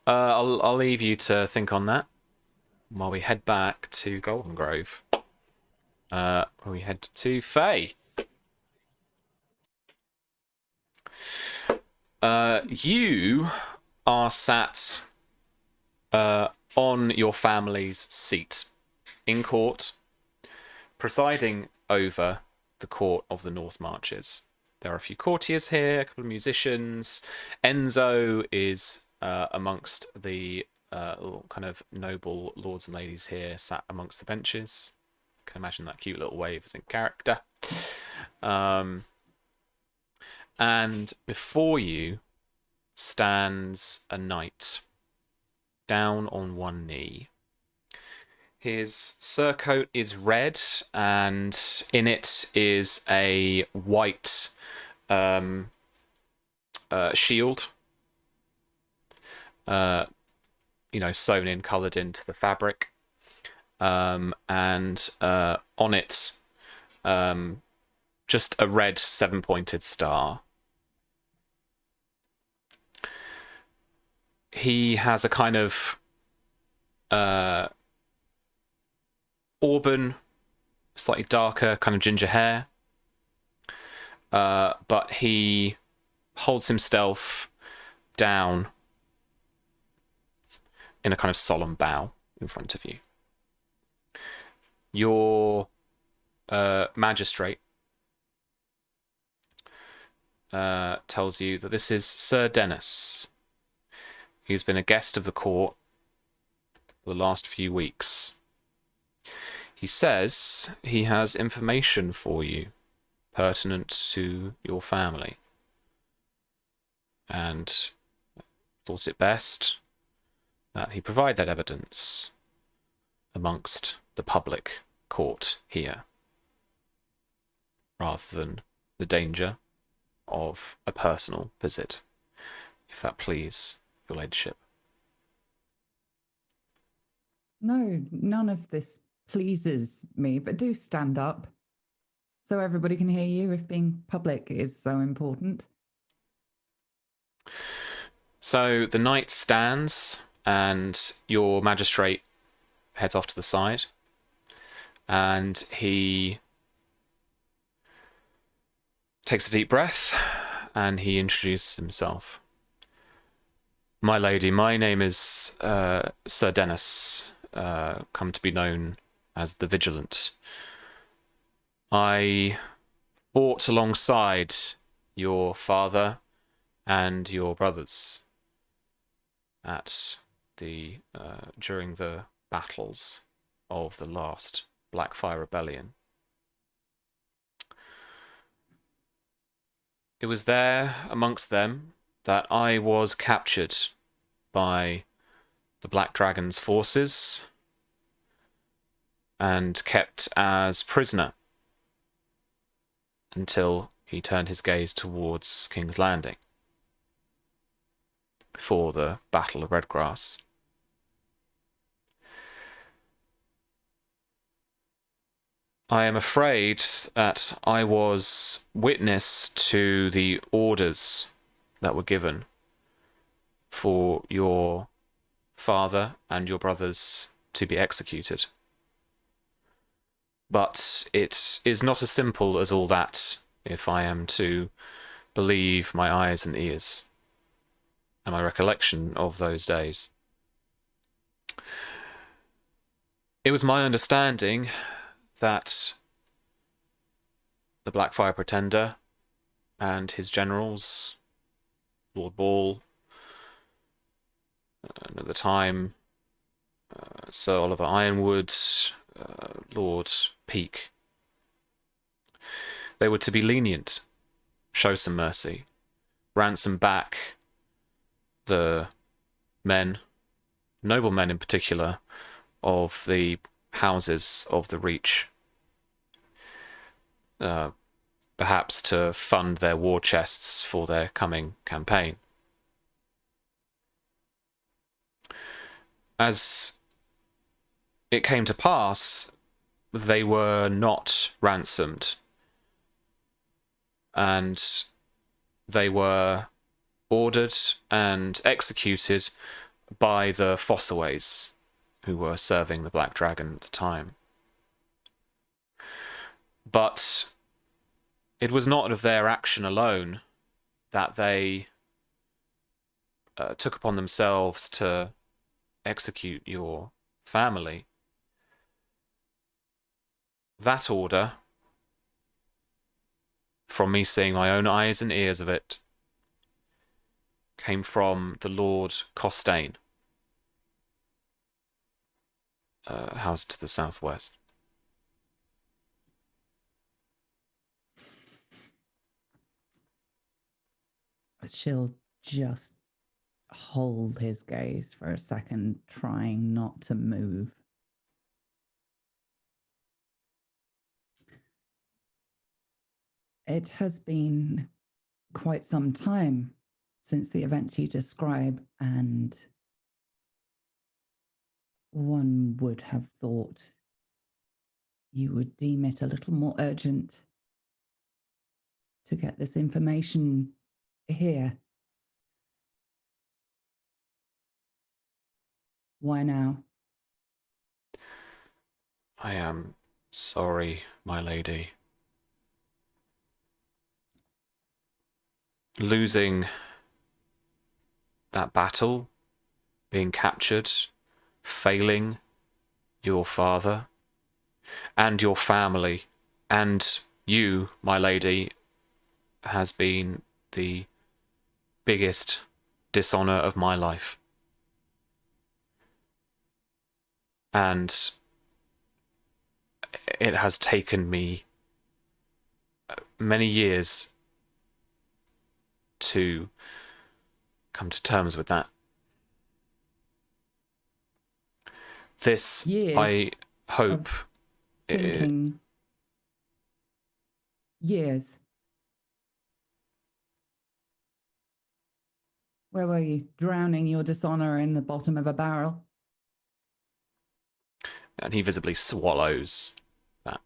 Speaker 1: I'll leave you to think on that while we head back to Golden Grove. Where we head to Faye. You are sat on your family's seat in court, presiding over the court of the North Marches. There are a few courtiers here, a couple of musicians. Enzo is amongst the kind of noble lords and ladies here, sat amongst the benches. I can imagine that cute little wave is in character. And before you stands a knight, down on one knee. His surcoat is red, and in it is a white shield, sewn in, coloured into the fabric, and on it, just a red 7-pointed star. He has a kind of auburn, slightly darker, kind of ginger hair, but he holds himself down in a kind of solemn bow in front of you. Your magistrate tells you that this is Sir Dennis. He's been a guest of the court for the last few weeks. He says he has information for you pertinent to your family, and thought it best that he provide that evidence amongst the public court here, rather than the danger of a personal visit, if that please your ladyship.
Speaker 3: No, none of this pleases me, but do stand up so everybody can hear you if being public is so important.
Speaker 1: So the knight stands and your magistrate heads off to the side, and he takes a deep breath and he introduces himself. My lady, my name is Sir Dennis, come to be known as the Vigilant. I fought alongside your father and your brothers at the during the battles of the last Blackfyre rebellion. It was there amongst them that I was captured by the Black Dragon's forces and kept as prisoner until he turned his gaze towards King's Landing before the Battle of Redgrass. I am afraid that I was witness to the orders that were given for your father and your brothers to be executed. But it is not as simple as all that, if I am to believe my eyes and ears and my recollection of those days. It was my understanding that the Blackfyre Pretender and his generals, Lord Ball, and at the time Sir Oliver Ironwood, Lord Peake, they were to be lenient, show some mercy, ransom back the men, noblemen in particular, of the houses of the Reach, perhaps to fund their war chests for their coming campaign. As it came to pass, they were not ransomed, and they were ordered and executed by the Fossaways, who were serving the Black Dragon at the time. But it was not of their action alone that they took upon themselves to execute your family. That order, from me seeing my own eyes and ears of it, came from the Lord Costain, housed to the southwest.
Speaker 3: She'll just hold his gaze for a second, trying not to move. It has been quite some time since the events you describe, and one would have thought you would deem it a little more urgent to get this information here. Why now?
Speaker 1: I am sorry, my lady. Losing that battle, being captured, failing your father and your family and you, my lady, has been the biggest dishonor of my life. And it has taken me many years to come to terms with that. This,
Speaker 3: Years
Speaker 1: I hope,
Speaker 3: thinking. Years. Where were you? Drowning your dishonor in the bottom of a barrel?
Speaker 1: And he visibly swallows that.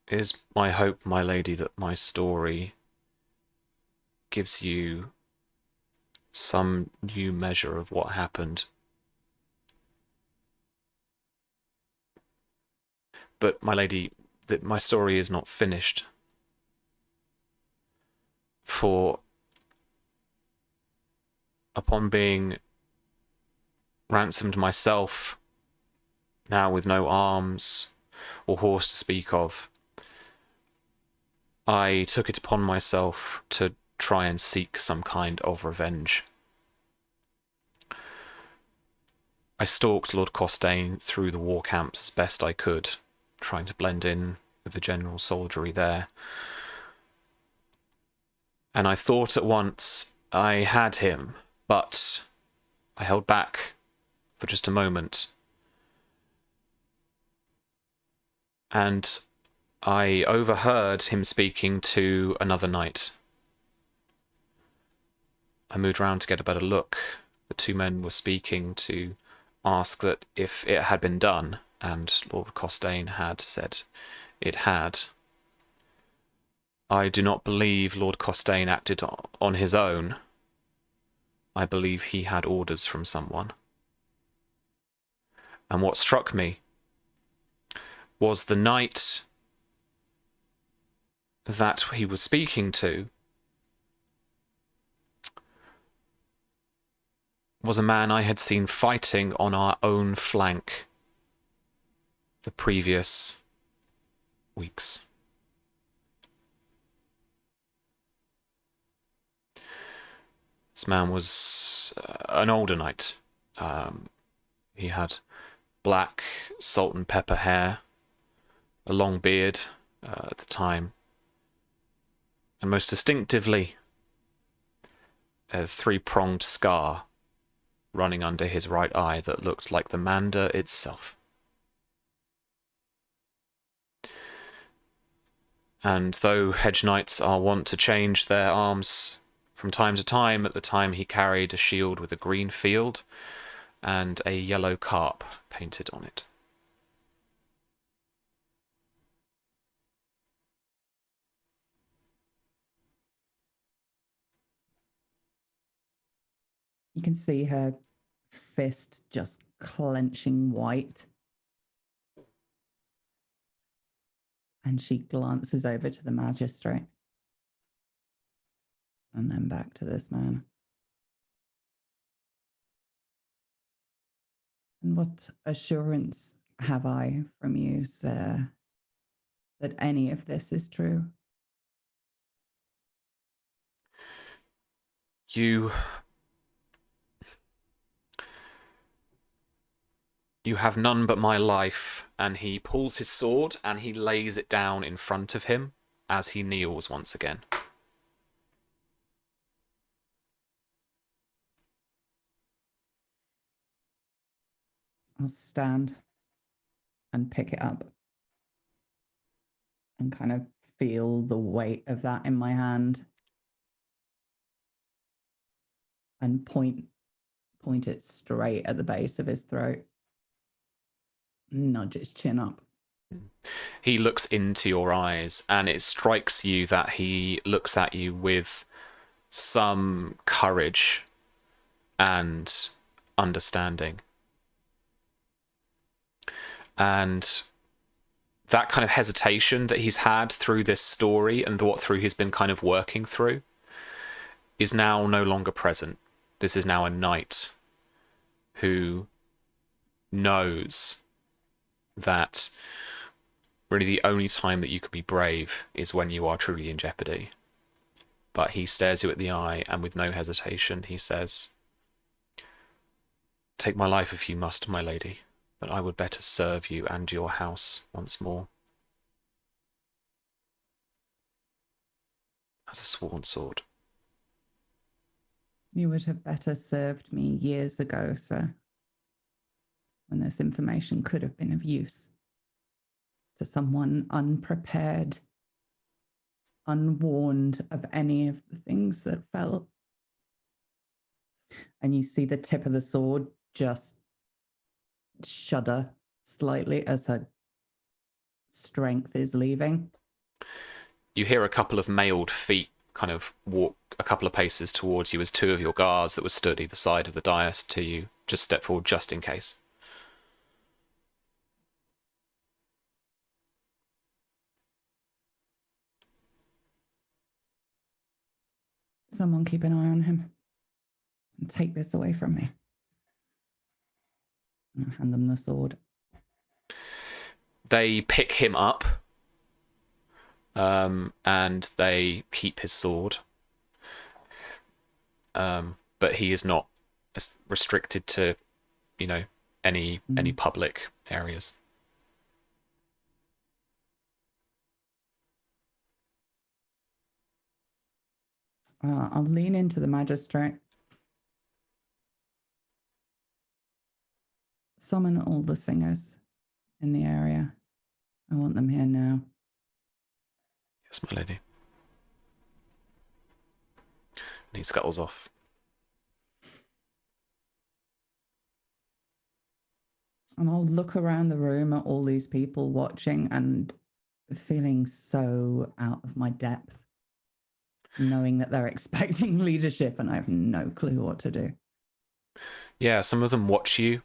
Speaker 1: It is my hope, my lady, that my story gives you some new measure of what happened. But, my lady, that my story is not finished. For upon being ransomed myself, now with no arms or horse to speak of, I took it upon myself to try and seek some kind of revenge. I stalked Lord Costain through the war camps as best I could, trying to blend in with the general soldiery there. And I thought at once I had him, but I held back for just a moment. And I overheard him speaking to another knight. I moved round to get a better look. The two men were speaking to ask that if it had been done, and Lord Costain had said it had. I do not believe Lord Costain acted on his own. I believe he had orders from someone. And what struck me was the knight that he was speaking to was a man I had seen fighting on our own flank the previous weeks. This man was an older knight. He had black salt and pepper hair, a long beard at the time, and most distinctively, a three-pronged scar running under his right eye that looked like the Mander itself. And though hedge knights are wont to change their arms from time to time, at the time he carried a shield with a green field and a yellow carp painted on it.
Speaker 3: You can see her fist just clenching white. And she glances over to the magistrate. And then back to this man. And what assurance have I from you, sir, that any of this is true?
Speaker 1: You have none but my life. And he pulls his sword and he lays it down in front of him as he kneels once again.
Speaker 3: I'll stand and pick it up and kind of feel the weight of that in my hand and point it straight at the base of his throat. Nudge his chin up.
Speaker 1: He looks into your eyes, and it strikes you that he looks at you with some courage and understanding. And that kind of hesitation that he's had through this story and what through he's been kind of working through is now no longer present. This is now a knight who knows that really the only time that you can be brave is when you are truly in jeopardy. But he stares you at the eye, and with no hesitation he says, "Take my life if you must, my lady, but I would better serve you and your house once more. As a sworn sword."
Speaker 3: You would have better served me years ago, sir, when this information could have been of use to someone unprepared, unwarned of any of the things that fell And you see the tip of the sword just shudder slightly as her strength is leaving.
Speaker 1: You hear a couple of mailed feet kind of walk a couple of paces towards you as two of your guards that were stood either side of the dais to you just step forward just in case.
Speaker 3: Someone keep an eye on him and take this away from me. And I hand them the sword.
Speaker 1: They pick him up, and they keep his sword. But he is not restricted to, any public areas.
Speaker 3: I'll lean into the magistrate. Summon all the singers in the area. I want them here now.
Speaker 1: Yes, my lady. And he scuttles off.
Speaker 3: And I'll look around the room at all these people watching and feeling so out of my depth, knowing that they're expecting leadership and I have no clue what to do.
Speaker 1: Yeah, some of them watch you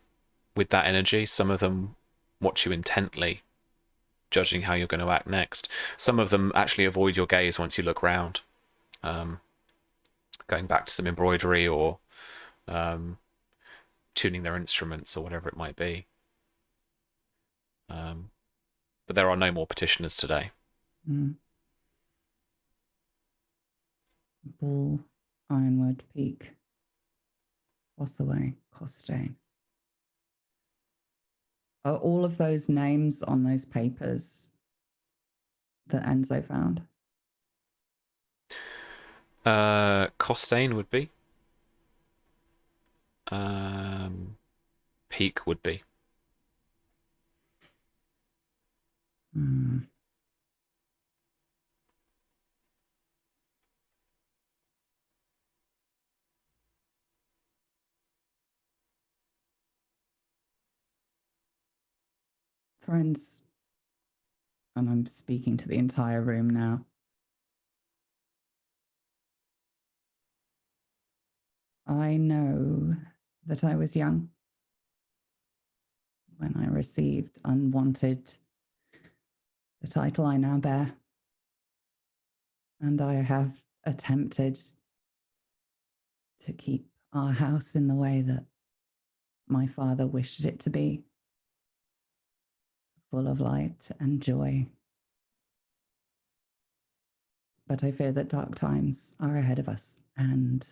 Speaker 1: with that energy. Some of them watch you intently, judging how you're going to act next. Some of them actually avoid your gaze once you look round, going back to some embroidery or tuning their instruments or whatever it might be. But there are no more petitioners today.
Speaker 3: Ball, Ironwood, Peak, Bossaway, Costain. Are all of those names on those papers that Enzo found?
Speaker 1: Costain would be. Peak would be.
Speaker 3: Friends, and I'm speaking to the entire room now. I know that I was young when I received unwanted the title I now bear. And I have attempted to keep our house in the way that my father wished it to be, full of light and joy. But I fear that dark times are ahead of us and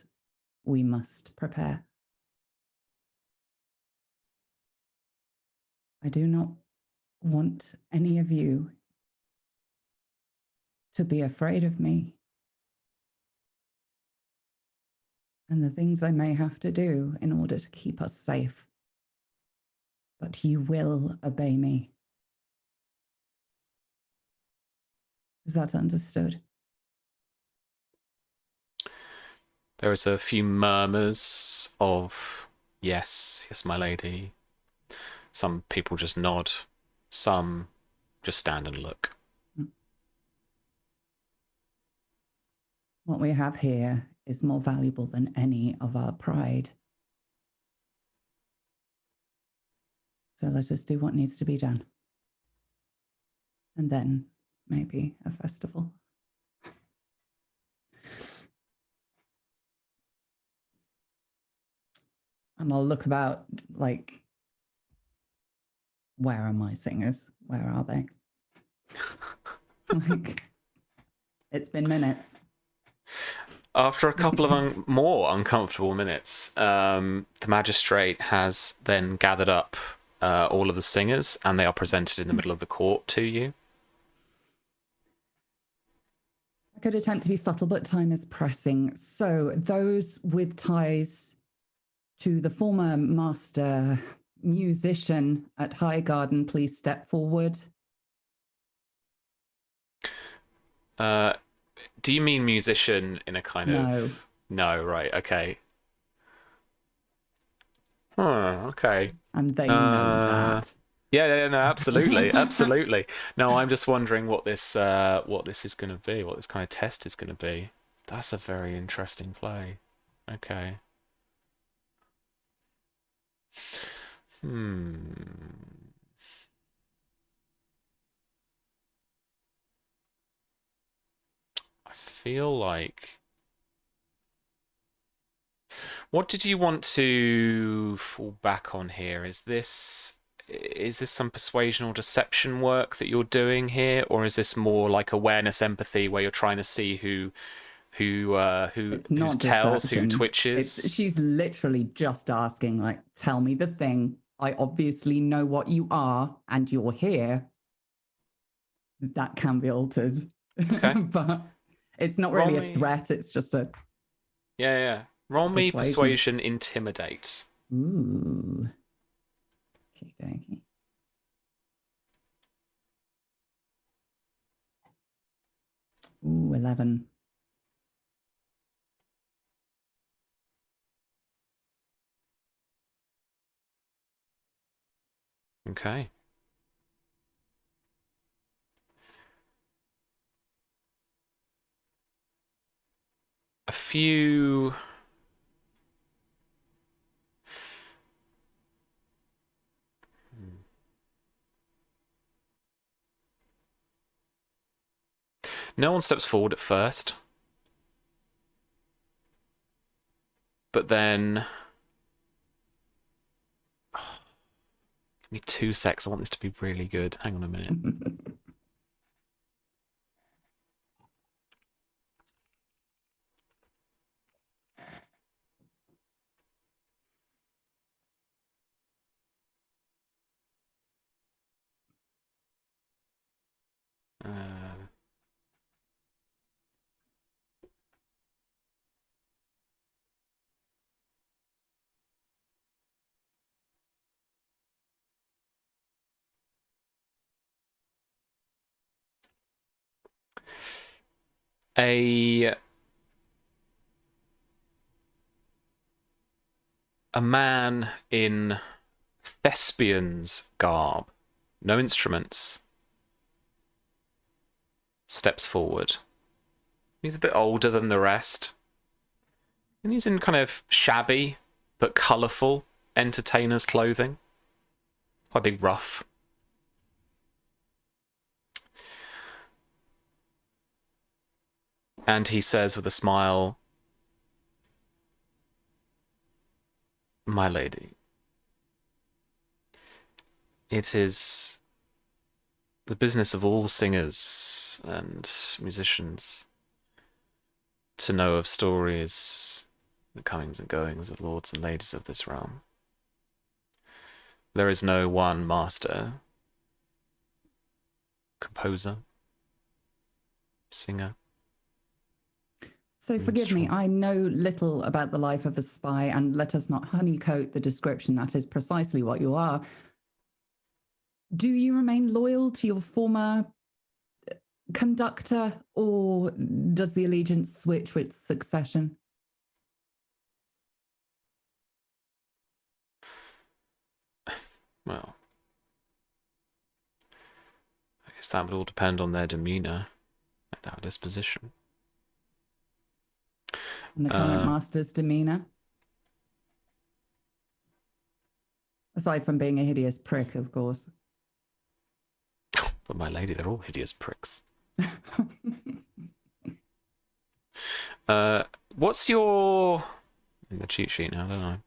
Speaker 3: we must prepare. I do not want any of you to be afraid of me and the things I may have to do in order to keep us safe. But you will obey me. Is that understood?
Speaker 1: There is a few murmurs of yes, my lady. Some people just nod. Some just stand and look.
Speaker 3: What we have here is more valuable than any of our pride. So let us do what needs to be done. And then maybe a festival. And I'll look about, like, where are my singers? Where are they? Like, it's been minutes.
Speaker 1: After a couple of more uncomfortable minutes, the magistrate has then gathered up all of the singers, and they are presented in the middle of the court to you.
Speaker 3: I could attempt to be subtle, but time is pressing. So those with ties to the former master musician at Highgarden, please step forward.
Speaker 1: Do you mean musician in a kind of... No, right, okay. Huh, okay.
Speaker 3: And they know that.
Speaker 1: Yeah, no, absolutely, absolutely. No, I'm just wondering what this is going to be, what this kind of test is going to be. That's a very interesting play. Okay. I feel like... What did you want to fall back on here? Is this some persuasion or deception work that you're doing here, or is this more like awareness, empathy, where you're trying to see
Speaker 3: It's not
Speaker 1: tells, who
Speaker 3: deception.
Speaker 1: twitches?
Speaker 3: She's literally just asking, like, tell me the thing. I obviously know what you are, and you're here. That can be altered.
Speaker 1: Okay.
Speaker 3: But it's not really a threat. It's just a...
Speaker 1: Yeah. Roll me persuasion, intimidate.
Speaker 3: Ooh. Okay. Ooh, 11.
Speaker 1: Okay. A few... No one steps forward at first. But then... Give me 2 secs. I want this to be really good. Hang on a minute. A man in thespian's garb, no instruments, steps forward. He's a bit older than the rest. And he's in kind of shabby but colourful entertainer's clothing. Quite a big ruff. And he says with a smile, "My lady, it is the business of all singers and musicians to know of stories, the comings and goings of lords and ladies of this realm. There is no one master, composer, singer."
Speaker 3: So forgive me, I know little about the life of a spy, and let us not honeycoat the description. That is precisely what you are. Do you remain loyal to your former conductor, or does the allegiance switch with succession?
Speaker 1: Well, I guess that would all depend on their demeanour and our disposition.
Speaker 3: And the current master's demeanour? Aside from being a hideous prick, of course.
Speaker 1: But my lady, they're all hideous pricks. What's your... in the cheat sheet now, don't I?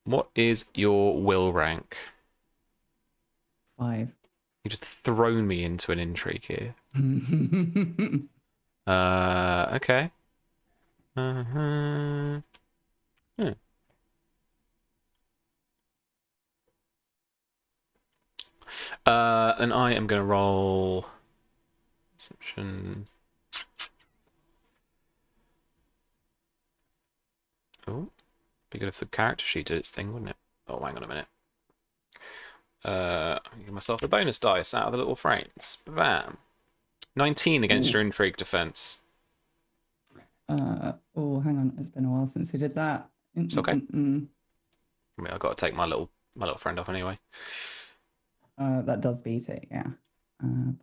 Speaker 1: What is your will rank?
Speaker 3: 5.
Speaker 1: You just thrown me into an intrigue here. Okay. Yeah. And I am going to roll... Deception. Oh, be good if the character sheet did its thing, wouldn't it? Oh, hang on a minute. Give myself a bonus dice out of the little frames. Bam. 19 against your intrigue defense.
Speaker 3: Oh, hang on. It's been a while since we did that.
Speaker 1: It's okay. I mean, I've got to take my little friend off anyway.
Speaker 3: That does beat it, yeah.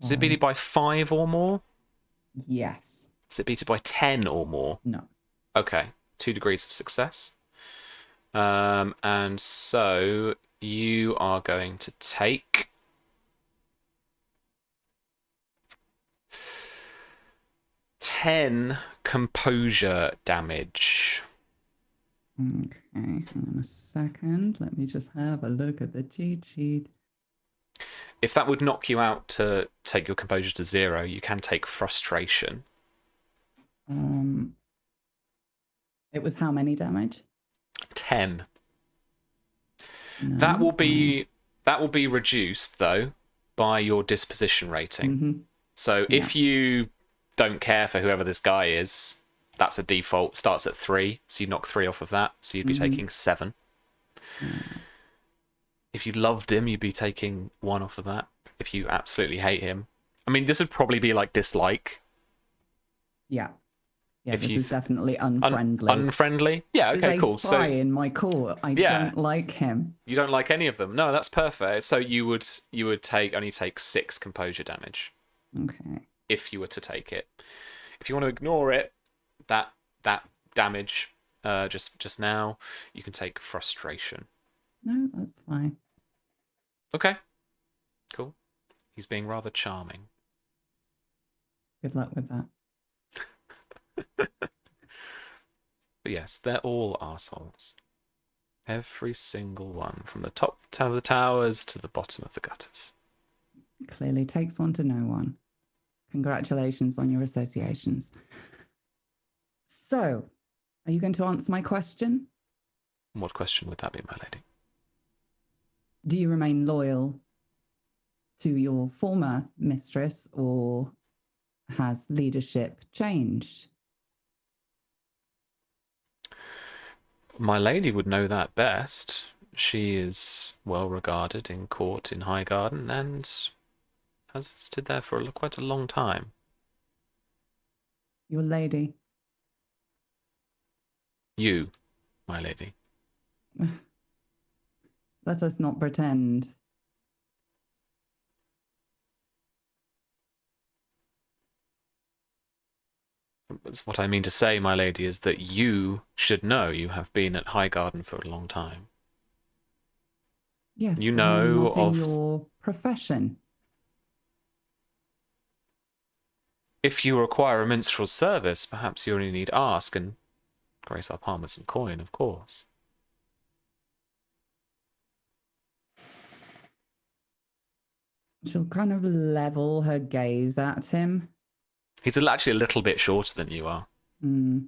Speaker 1: Is it beat it by 5 or more?
Speaker 3: Yes.
Speaker 1: Is it beat it by 10 or more?
Speaker 3: No.
Speaker 1: Okay. 2 degrees of success. And so you are going to take 10 composure damage.
Speaker 3: Okay, hang on a second. Let me just have a look at the cheat sheet.
Speaker 1: If that would knock you out to take your composure to 0, you can take frustration.
Speaker 3: It was how many damage?
Speaker 1: 10.
Speaker 3: No,
Speaker 1: That will be reduced though by your disposition rating.
Speaker 3: Mm-hmm.
Speaker 1: So if you don't care for whoever this guy is, that's a default. Starts at 3, so you knock 3 off of that. So you'd be taking 7. If you loved him, you'd be taking 1 off of that. If you absolutely hate him, I mean, this would probably be like dislike.
Speaker 3: Yeah. Yeah,
Speaker 1: If
Speaker 3: this
Speaker 1: you
Speaker 3: is definitely unfriendly.
Speaker 1: Unfriendly? Yeah, okay,
Speaker 3: There's
Speaker 1: cool.
Speaker 3: a spy
Speaker 1: So
Speaker 3: in my court. I don't like him.
Speaker 1: you don't like any of them. No, that's perfect. So you would only take 6 composure damage.
Speaker 3: Okay.
Speaker 1: If you were to take it. If you want to ignore it, that damage just now, you can take frustration.
Speaker 3: No, that's fine.
Speaker 1: Okay. Cool. He's being rather charming.
Speaker 3: Good luck with that.
Speaker 1: But yes, they're all arseholes. Every single one, from the top of the towers to the bottom of the gutters.
Speaker 3: Clearly takes one to know one. Congratulations on your associations. So, are you going to answer my question?
Speaker 1: What question would that be, my lady?
Speaker 3: Do you remain loyal to your former mistress, or has leadership changed?
Speaker 1: My lady would know that best. She is well regarded in court in Highgarden and has visited there for quite a long time.
Speaker 3: Your lady.
Speaker 1: You, my lady.
Speaker 3: Let us not pretend.
Speaker 1: What I mean to say, my lady, is that you should know you have been at Highgarden for a long time.
Speaker 3: Yes,
Speaker 1: you
Speaker 3: but
Speaker 1: know
Speaker 3: I'm not
Speaker 1: of
Speaker 3: in your profession.
Speaker 1: If you require a minstrel's service, perhaps you only need ask and grace our palm with some coin, of course.
Speaker 3: She'll kind of level her gaze at him.
Speaker 1: He's actually a little bit shorter than you are.
Speaker 3: Do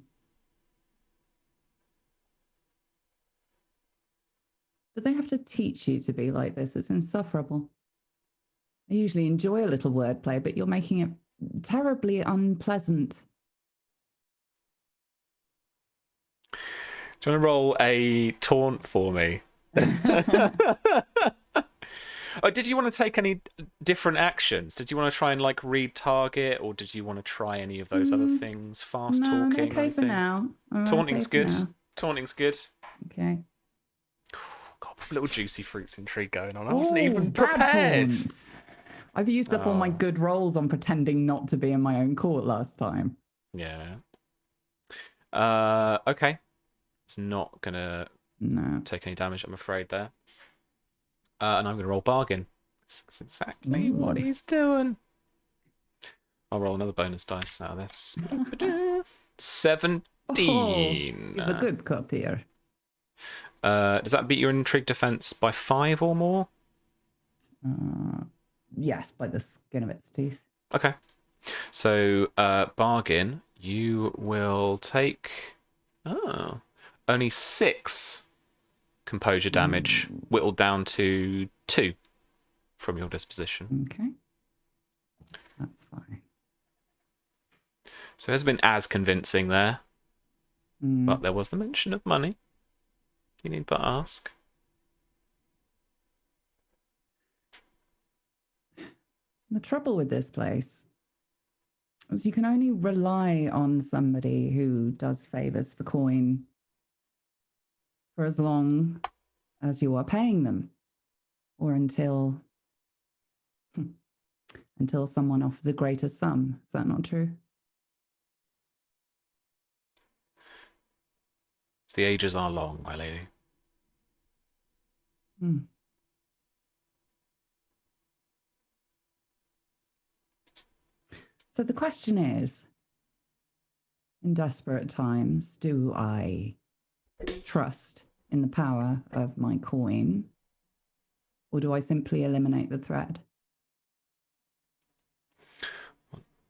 Speaker 3: they have to teach you to be like this? It's insufferable. I usually enjoy a little wordplay, but you're making it terribly unpleasant.
Speaker 1: Do you want to roll a taunt for me? Oh, did you want to take any different actions? Did you want to try and like read target, or did you want to try any of those other things? Fast talking.
Speaker 3: I'm okay for now.
Speaker 1: Taunting's good. Taunting's good.
Speaker 3: Okay.
Speaker 1: Got a little juicy fruits intrigue going on. I wasn't even prepared.
Speaker 3: I've used up all my good rolls on pretending not to be in my own court last time.
Speaker 1: Yeah. Okay. It's not gonna take any damage, I'm afraid, there. And I'm going to roll bargain. That's exactly what he's doing. I'll roll another bonus dice out of this. 17.
Speaker 3: He's a good courtier.
Speaker 1: Does that beat your intrigue defense by 5 or more?
Speaker 3: Yes, by the skin of its teeth.
Speaker 1: Okay. So, bargain, you will take only 6 composure damage, whittled down to 2 from your disposition.
Speaker 3: Okay. That's fine.
Speaker 1: So it hasn't been as convincing there. But there was the mention of money. You need but ask.
Speaker 3: The trouble with this place So you can only rely on somebody who does favors for coin for as long as you are paying them, or until someone offers a greater sum. Is that not true?
Speaker 1: The ages are long, my lady.
Speaker 3: So the question is, in desperate times, do I trust in the power of my coin, or do I simply eliminate the threat?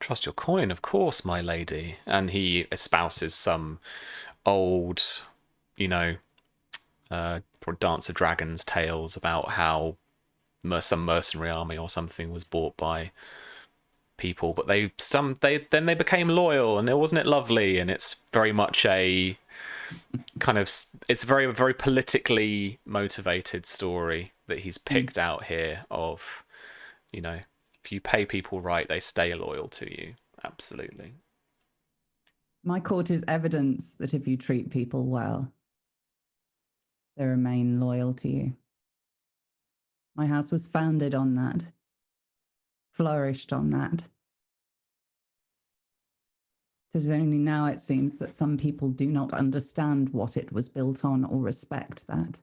Speaker 1: Trust your coin, of course, my lady. And he espouses some old, Dance of Dragons tales about how some mercenary army or something was bought by people, but they became loyal, and wasn't it lovely? And it's very much a kind of, it's very, very politically motivated story that he's picked out here of, if you pay people right, they stay loyal to you. Absolutely.
Speaker 3: My court is evidence that if you treat people well, they remain loyal to you. My house was founded on that, flourished on that. It is only now, it seems, that some people do not understand what it was built on or respect that.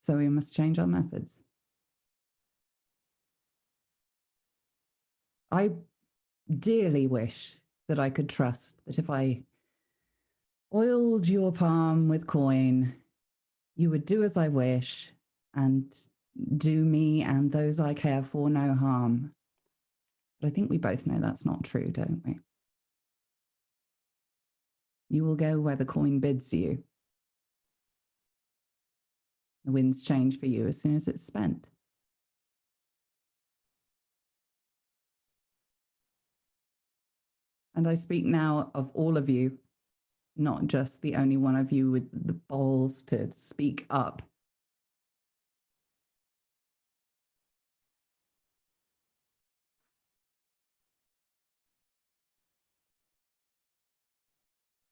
Speaker 3: So we must change our methods. I dearly wish that I could trust that if I oiled your palm with coin, you would do as I wish and do me and those I care for no harm. But I think we both know that's not true, don't we? You will go where the coin bids you. The winds change for you as soon as it's spent. And I speak now of all of you, not just the only one of you with the balls to speak up.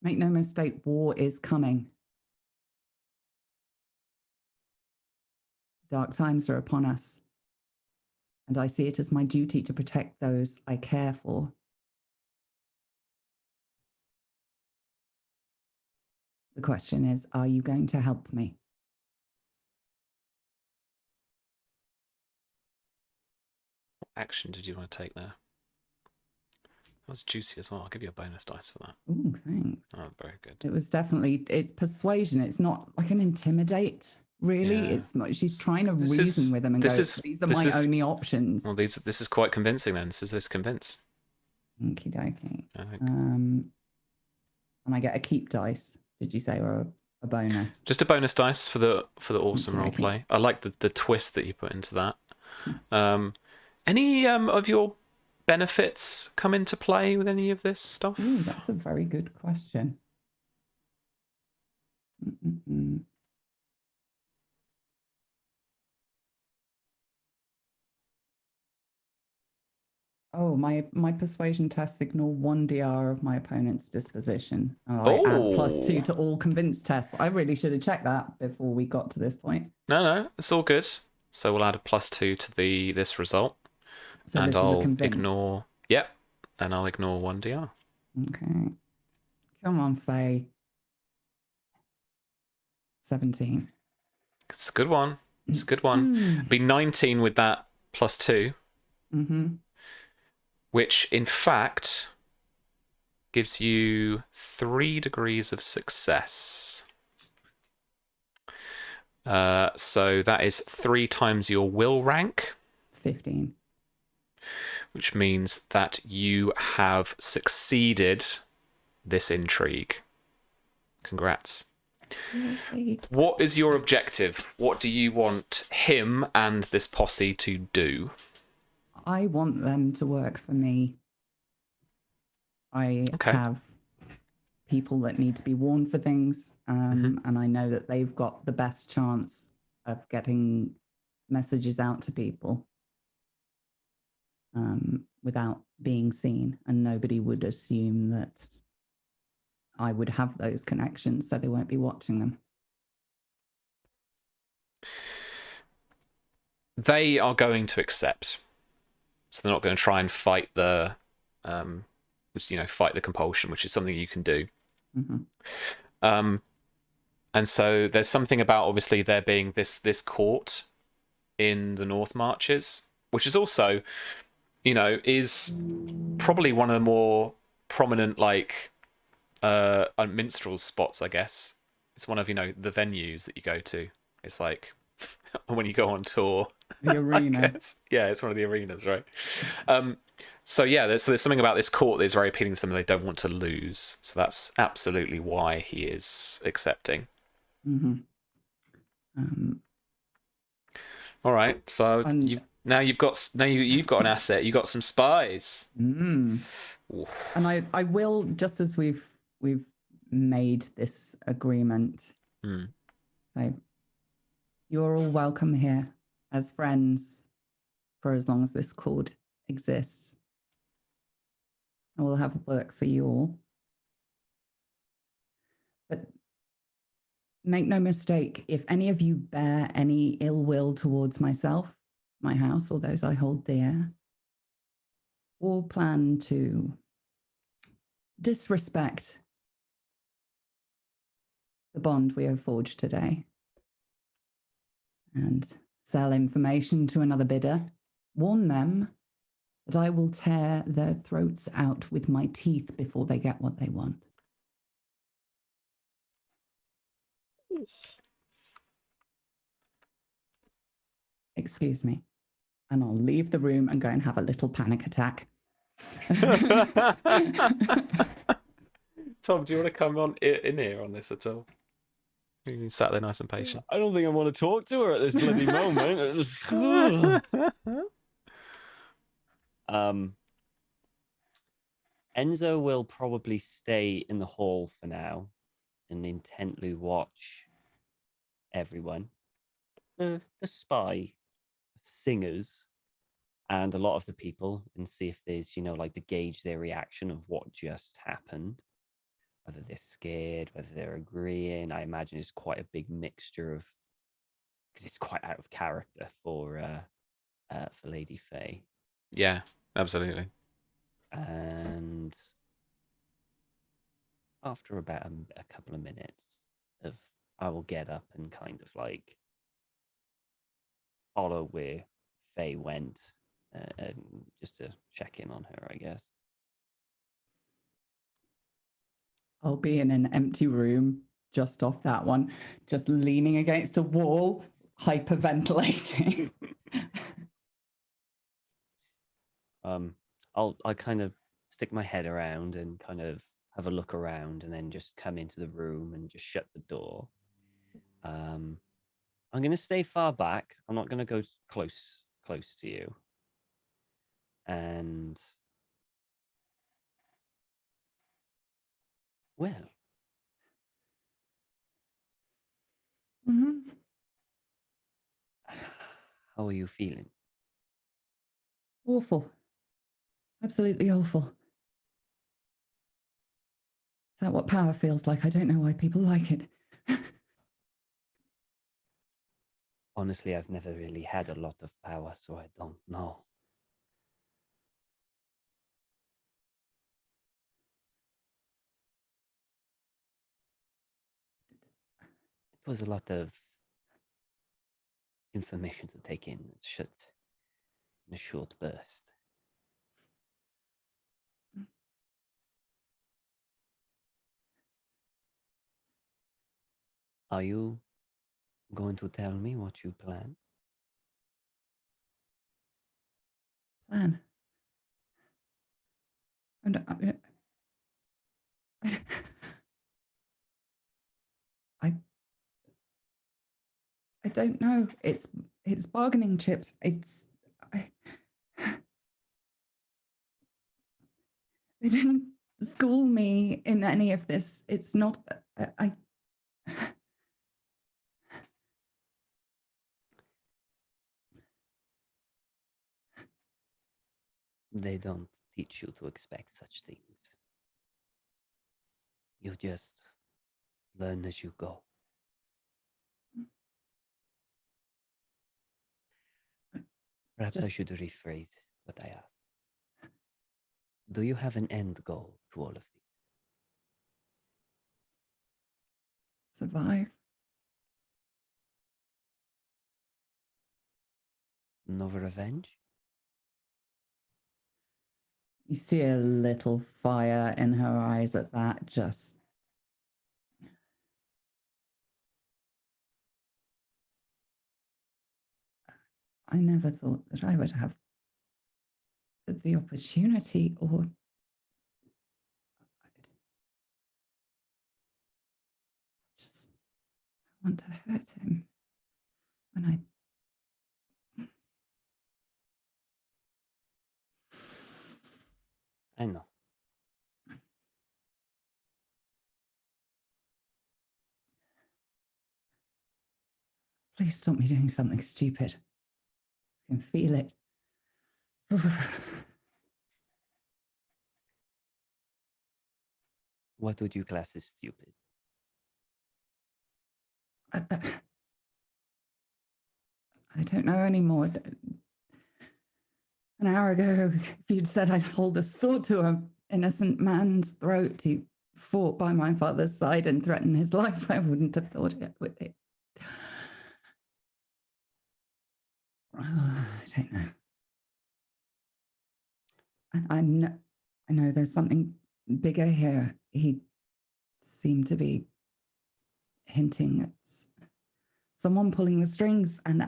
Speaker 3: Make no mistake, war is coming. Dark times are upon us, and I see it as my duty to protect those I care for. The question is, are you going to help me?
Speaker 1: What action did you want to take there? That was juicy as well. I'll give you a bonus dice for that.
Speaker 3: Ooh, thanks.
Speaker 1: Oh, very good.
Speaker 3: It was definitely, it's persuasion. It's not like an intimidate, really.
Speaker 1: Yeah.
Speaker 3: It's she's trying to reason with them and go, these are my only options.
Speaker 1: Well, this is quite convincing then. This is convince.
Speaker 3: Okie dokie.
Speaker 1: I think.
Speaker 3: And I get a keep dice, did you say, or a bonus?
Speaker 1: Just a bonus dice for the awesome role play. I like the twist that you put into that. Any of your benefits come into play with any of this stuff?
Speaker 3: Ooh, that's a very good question. Oh, my persuasion tests ignore 1 DR of my opponent's disposition. I add +2 to all convince tests. I really should have checked that before we got to this point.
Speaker 1: No, it's all good. So we'll add a +2 to this result.
Speaker 3: So
Speaker 1: and
Speaker 3: this
Speaker 1: I'll
Speaker 3: is a convince.
Speaker 1: ignore. Yep, and I'll ignore 1 DR.
Speaker 3: Okay. Come on, Faye. 17.
Speaker 1: It's a good one. It's a good one. Be 19 with that +2. Which, in fact, gives you 3 degrees of success. So that is 3 times your will rank.
Speaker 3: 15.
Speaker 1: Which means that you have succeeded this intrigue. Congrats. What is your objective? What do you want him and this posse to do?
Speaker 3: I want them to work for me. I have people that need to be warned for things, and I know that they've got the best chance of getting messages out to people. without being seen, and nobody would assume that I would have those connections, so they won't be watching them.
Speaker 1: They are going to accept, so they're not going to try and fight the, fight the compulsion, which is something you can do.
Speaker 3: Mm-hmm.
Speaker 1: And so there's something about obviously there being this court in the North Marches, which is also, is probably one of the more prominent minstrel spots, I guess. It's one of the venues that you go to. It's like when you go on tour.
Speaker 3: The arena.
Speaker 1: Yeah, it's one of the arenas, right? So yeah, there's something about this court that is very appealing to them. They don't want to lose, so that's absolutely why he is accepting.
Speaker 3: Mm-hmm.
Speaker 1: All right, so you've got an asset. You've got some spies.
Speaker 3: And I will, just as we've made this agreement, so you're all welcome here as friends for as long as this court exists. I will have work for you all. But make no mistake, if any of you bear any ill will towards myself, my house, or those I hold dear, or plan to disrespect the bond we have forged today and sell information to another bidder, warn them that I will tear their throats out with my teeth before they get what they want. Excuse me. And I'll leave the room and go and have a little panic attack.
Speaker 1: Tom, do you want to come on in here on this at all? You sat there nice and patient.
Speaker 2: I don't think I want to talk to her at this bloody moment. Enzo will probably stay in the hall for now and intently watch everyone. The spy, singers, and a lot of the people, and see if there's, to gauge their reaction of what just happened. Whether they're scared, whether they're agreeing. I imagine it's quite a big mixture of, because it's quite out of character for Lady Faye.
Speaker 1: Yeah, absolutely.
Speaker 2: And after about a couple of minutes I will get up and kind of follow where Faye went, just to check in on her, I guess.
Speaker 3: I'll be in an empty room just off that one, just leaning against a wall, hyperventilating.
Speaker 2: I'll kind of stick my head around and kind of have a look around, and then just come into the room and just shut the door. I'm going to stay far back. I'm not going to go close to you. And well, how are you feeling?
Speaker 3: Awful. Absolutely awful. Is that what power feels like? I don't know why people like it.
Speaker 2: Honestly, I've never really had a lot of power, so I don't know. It was a lot of information to take in in a short burst. Are you going to tell me what you plan?
Speaker 3: Plan? I don't know. It's bargaining chips. They didn't school me in any of this. It's not.
Speaker 2: They don't teach you to expect such things. You just learn as you go. Perhaps I should rephrase what I asked. Do you have an end goal to all of this?
Speaker 3: Survive.
Speaker 2: No revenge?
Speaker 3: You see a little fire in her eyes at that, just. I never thought that I would have the opportunity or just want to hurt him when
Speaker 2: I know.
Speaker 3: Please stop me doing something stupid. I can feel it.
Speaker 2: What would you class as stupid?
Speaker 3: I don't know anymore. An hour ago, if you'd said I'd hold a sword to an innocent man's throat who fought by my father's side and threatened his life, I wouldn't have thought it would. I don't know. I know there's something bigger here. He seemed to be hinting at someone pulling the strings, and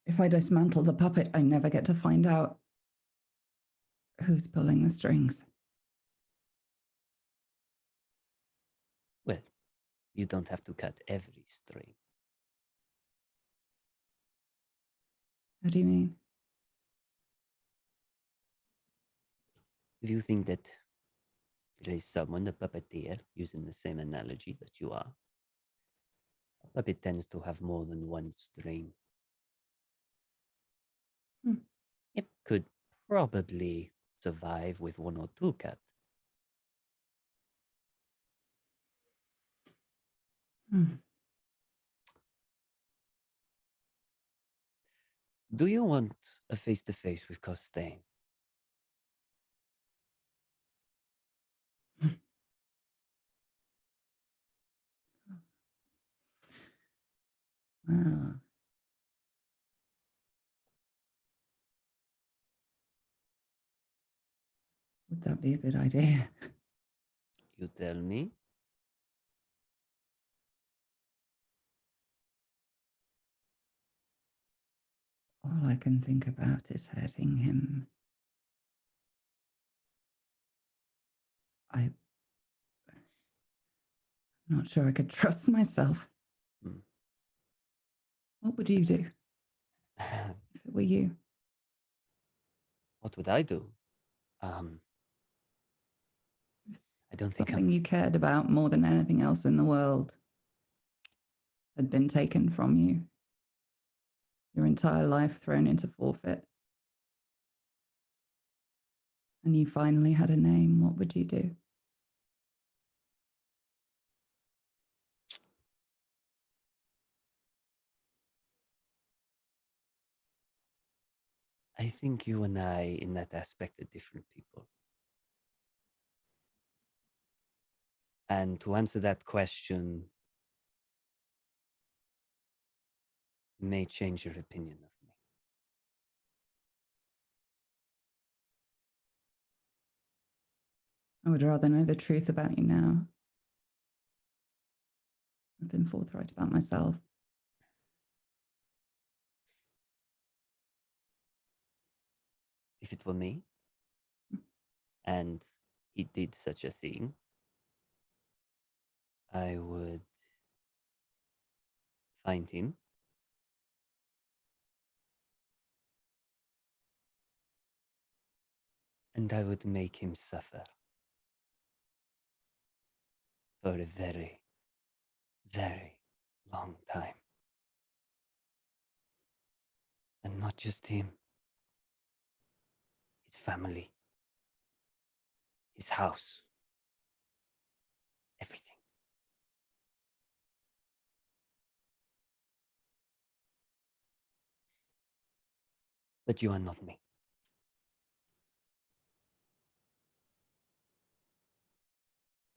Speaker 3: if I dismantle the puppet, I never get to find out who's pulling the strings.
Speaker 2: Well, you don't have to cut every string.
Speaker 3: What do you mean?
Speaker 2: If you think that there is someone, a puppeteer, using the same analogy that you are, a puppet tends to have more than one string. It could probably survive with one or two cut. Do you want a face-to-face with Costain?
Speaker 3: Well, would that be a good idea?
Speaker 2: You tell me.
Speaker 3: All I can think about is hurting him. I'm not sure I could trust myself. What would you do if it were you?
Speaker 2: What would I do? I don't think
Speaker 3: Something you cared about more than anything else in the world had been taken from you. Your entire life thrown into forfeit. And you finally had a name. What would you do?
Speaker 2: I think you and I, in that aspect, are different people. And to answer that question may change your opinion of me.
Speaker 3: I would rather know the truth about you now. I've been forthright about myself.
Speaker 2: If it were me, and he did such a thing, I would find him, and I would make him suffer for a very, very long time. not just him. His family. His house. Everything. But you are not me.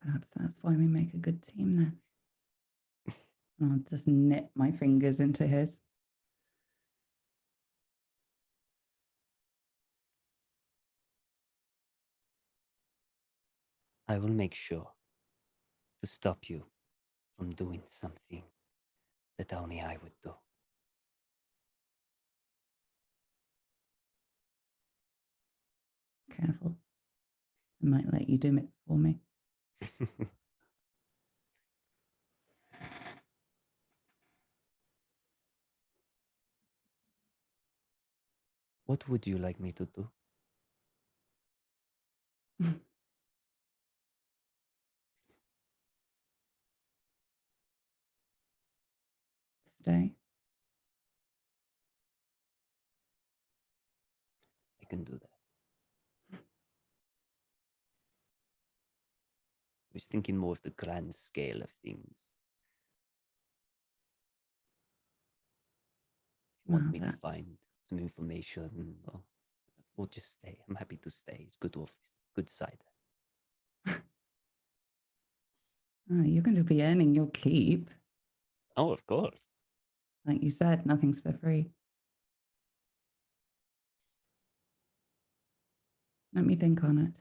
Speaker 3: Perhaps that's why we make a good team then. And I'll just knit my fingers into his.
Speaker 2: I will make sure to stop you from doing something that only I would do.
Speaker 3: Careful. I might let you do it for me.
Speaker 2: What would you like me to do?
Speaker 3: Stay.
Speaker 2: I can do that. I was thinking more of the grand scale of things. If you want
Speaker 3: Well,
Speaker 2: me to
Speaker 3: that's-
Speaker 2: find some information, we'll just stay. I'm happy to stay. It's good office, good side.
Speaker 3: Oh, you're going to be earning your keep.
Speaker 2: Oh, of course.
Speaker 3: Like you said, nothing's for free. Let me think on it.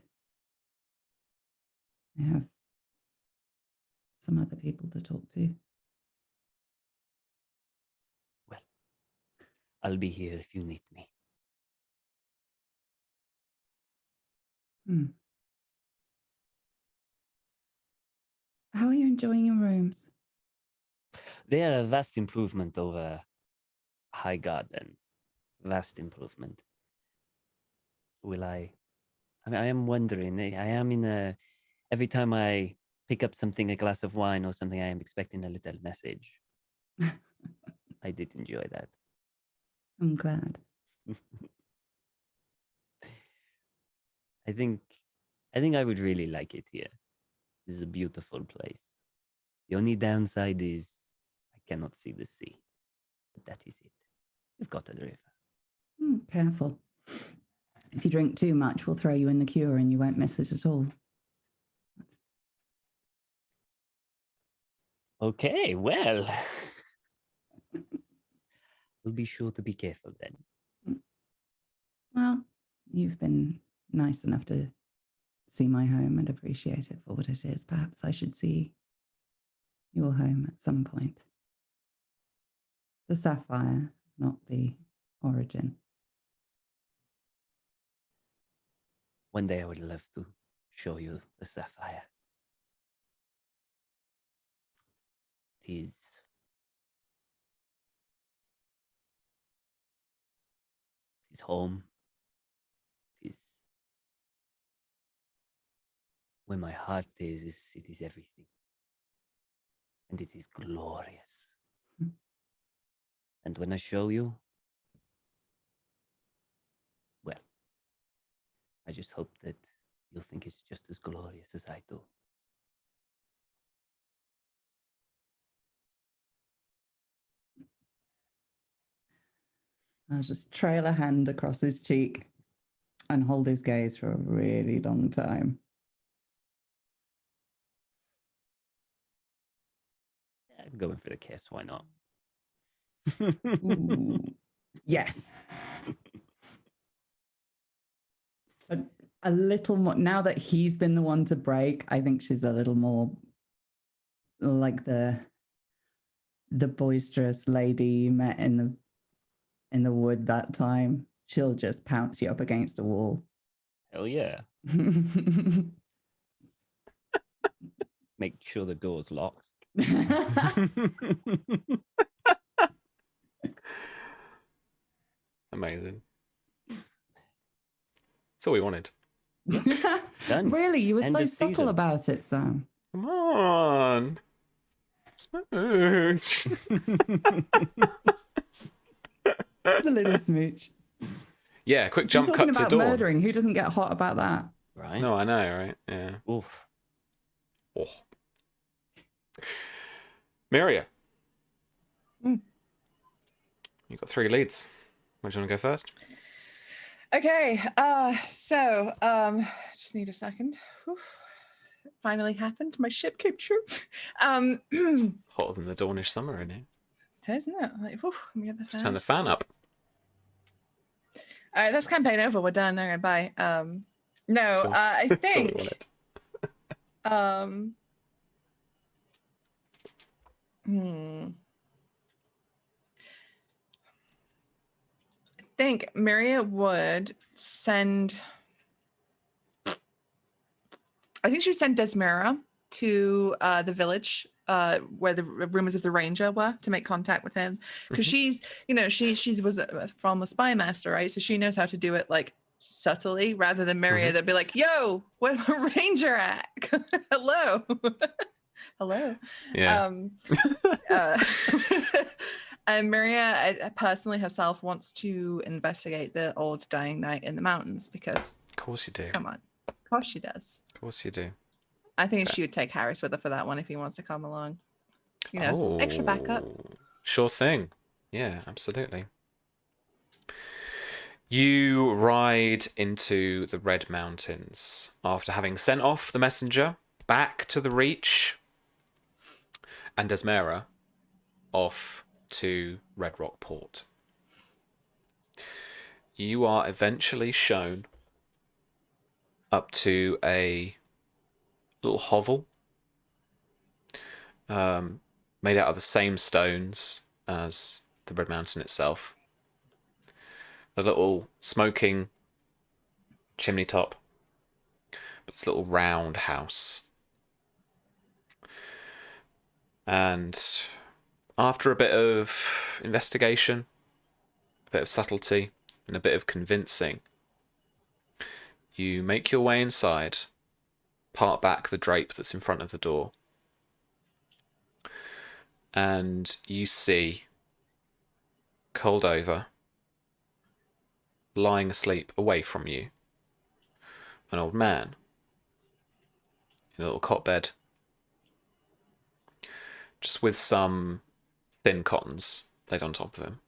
Speaker 3: I have some other people to talk to.
Speaker 2: Well, I'll be here if you need me.
Speaker 3: How are you enjoying your rooms?
Speaker 2: They are a vast improvement over High Garden. Vast improvement. Will I mean, I am wondering. I am in a. Every time I pick up something, a glass of wine or something, I am expecting a little message. I did enjoy that.
Speaker 3: I'm glad.
Speaker 2: I think I would really like it here. This is a beautiful place. The only downside is I cannot see the sea. But that is it. We've got a river.
Speaker 3: Careful. If you drink too much, we'll throw you in the cure and you won't miss it at all.
Speaker 2: Okay, well. We'll be sure to be careful then.
Speaker 3: Well, you've been nice enough to see my home and appreciate it for what it is. Perhaps I should see your home at some point. The sapphire, not the origin.
Speaker 2: One day I would love to show you the sapphire. It is home. It is where my heart is, it is everything. And it is glorious. And when I show you, well, I just hope that you'll think it's just as glorious as I do.
Speaker 3: I'll just trail a hand across his cheek and hold his gaze for a really long time.
Speaker 2: I'm going for the kiss, why not?
Speaker 3: Ooh, yes. But a little more, now that he's been the one to break, I think she's a little more like the boisterous lady you met in the wood that time. She'll just pounce you up against a wall.
Speaker 2: Hell yeah. Make sure the door's locked.
Speaker 1: Amazing. That's all we wanted.
Speaker 2: Done.
Speaker 3: Really? You were
Speaker 2: End
Speaker 3: so
Speaker 2: of
Speaker 3: subtle
Speaker 2: season.
Speaker 3: about it, Sam.
Speaker 1: Come on. Smooch.
Speaker 3: Just a little smooch.
Speaker 1: Yeah, quick
Speaker 3: We're
Speaker 1: jump
Speaker 3: talking
Speaker 1: cut to
Speaker 3: about
Speaker 1: Dawn.
Speaker 3: murdering. Who doesn't get hot about that?
Speaker 2: Right.
Speaker 1: No, I know, right? Yeah.
Speaker 2: Oof.
Speaker 1: Oh. Miria.
Speaker 4: Mm.
Speaker 1: You've got 3 leads. Where do you want to go first?
Speaker 4: Okay, so just need a second. Whew. It finally happened. My ship came true.
Speaker 1: Hotter than the Dawnish summer in here.
Speaker 4: It is, isn't it? Like, whew, let me get the
Speaker 1: Just
Speaker 4: fan.
Speaker 1: turn the fan up.
Speaker 4: All right, that's campaign over. We're done. All right, bye. No,
Speaker 1: So-
Speaker 4: I
Speaker 1: That's all we
Speaker 4: think.
Speaker 1: wanted.
Speaker 4: I think Miria would send. I think she would send Desmira to the village where the rumors of the ranger were, to make contact with him, because she's, she was from a spy master, right? So she knows how to do it like subtly, rather than Miria that'd be like, "Yo, where's my ranger at? Hello." Hello.
Speaker 1: Yeah.
Speaker 4: And Miria personally herself wants to investigate the old dying knight in the mountains, because
Speaker 1: Of course you do.
Speaker 4: come on, of course she does.
Speaker 1: Of course you do.
Speaker 4: I think she would take Harris with her for that one if he wants to come along. Some extra backup.
Speaker 1: Sure thing. Yeah, absolutely. You ride into the Red Mountains after having sent off the messenger back to the Reach and Desmera off to Red Rock Port. You are eventually shown up to a little hovel made out of the same stones as the Red Mountain itself. A little smoking chimney top, but it's a little round house. And after a bit of investigation, a bit of subtlety, and a bit of convincing, you make your way inside, part back the drape that's in front of the door, and you see, curled over, lying asleep away from you, an old man in a little cot bed, just with some thin cottons laid on top of him.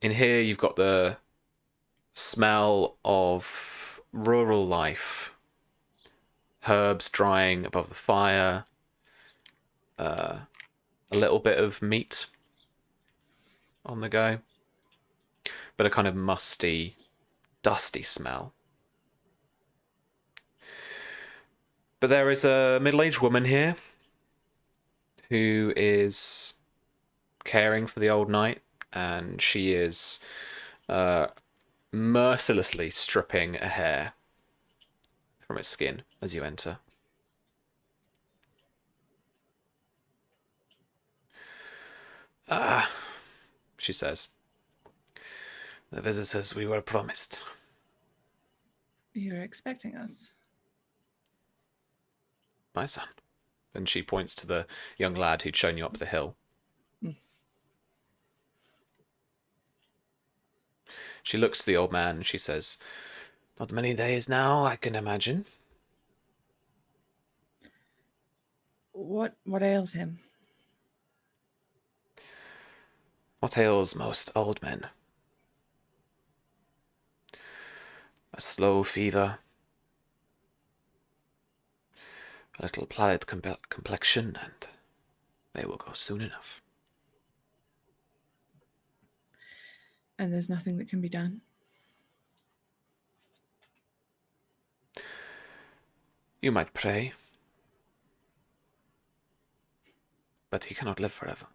Speaker 1: In here, you've got the smell of rural life, herbs drying above the fire, a little bit of meat on the go, but a kind of musty, dusty smell. But there is a middle-aged woman here who is caring for the old knight, and she is mercilessly stripping a hair from its skin as you enter. "Ah," she says, "the visitors we were promised."
Speaker 4: You're expecting us.
Speaker 1: "My son." And she points to the young lad who'd shown you up the hill. She looks to the old man and she says, "Not many days now, I can imagine."
Speaker 4: What ails him?
Speaker 1: What ails most old men? A slow fever, a little pallid complexion, and they will go soon enough.
Speaker 4: And there's nothing that can be done?
Speaker 1: You might pray, but he cannot live forever.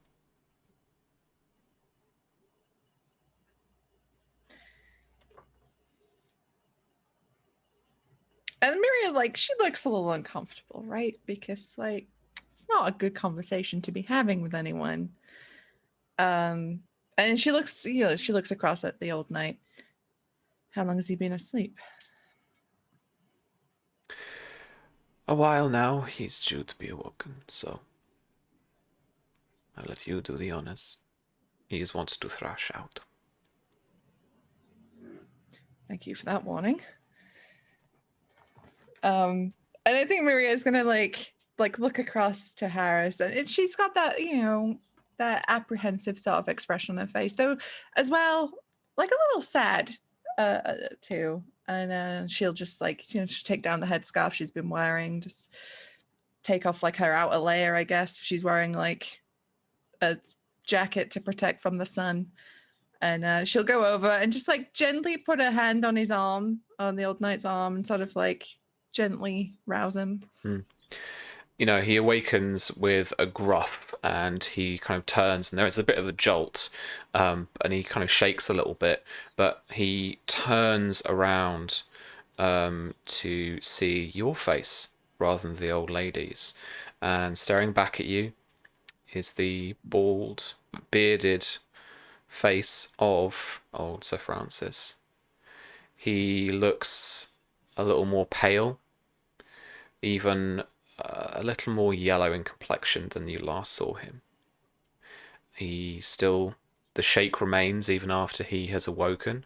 Speaker 4: And Miria, she looks a little uncomfortable, right? Because, it's not a good conversation to be having with anyone. And she looks, she looks across at the old knight. How long has he been asleep?
Speaker 1: A while now, he's due to be awoken, so I'll let you do the honors. He is wont to thrash out.
Speaker 4: Thank you for that warning. And I think Maria is gonna like look across to Harris, and she's got that, that apprehensive sort of expression on her face, though, as well, like a little sad, too. And she'll just just take down the headscarf she's been wearing, just take off like her outer layer, I guess. She's wearing like a jacket to protect from the sun. And she'll go over and just like gently put her hand on his arm, on the old knight's arm, and sort of like gently rouse him.
Speaker 1: He awakens with a gruff, and he kind of turns, and there is a bit of a jolt, and he kind of shakes a little bit, but he turns around to see your face rather than the old lady's, and staring back at you is the bald, bearded face of old Sir Francis. He looks a little more pale, even a little more yellow in complexion than you last saw him. The shake remains even after he has awoken,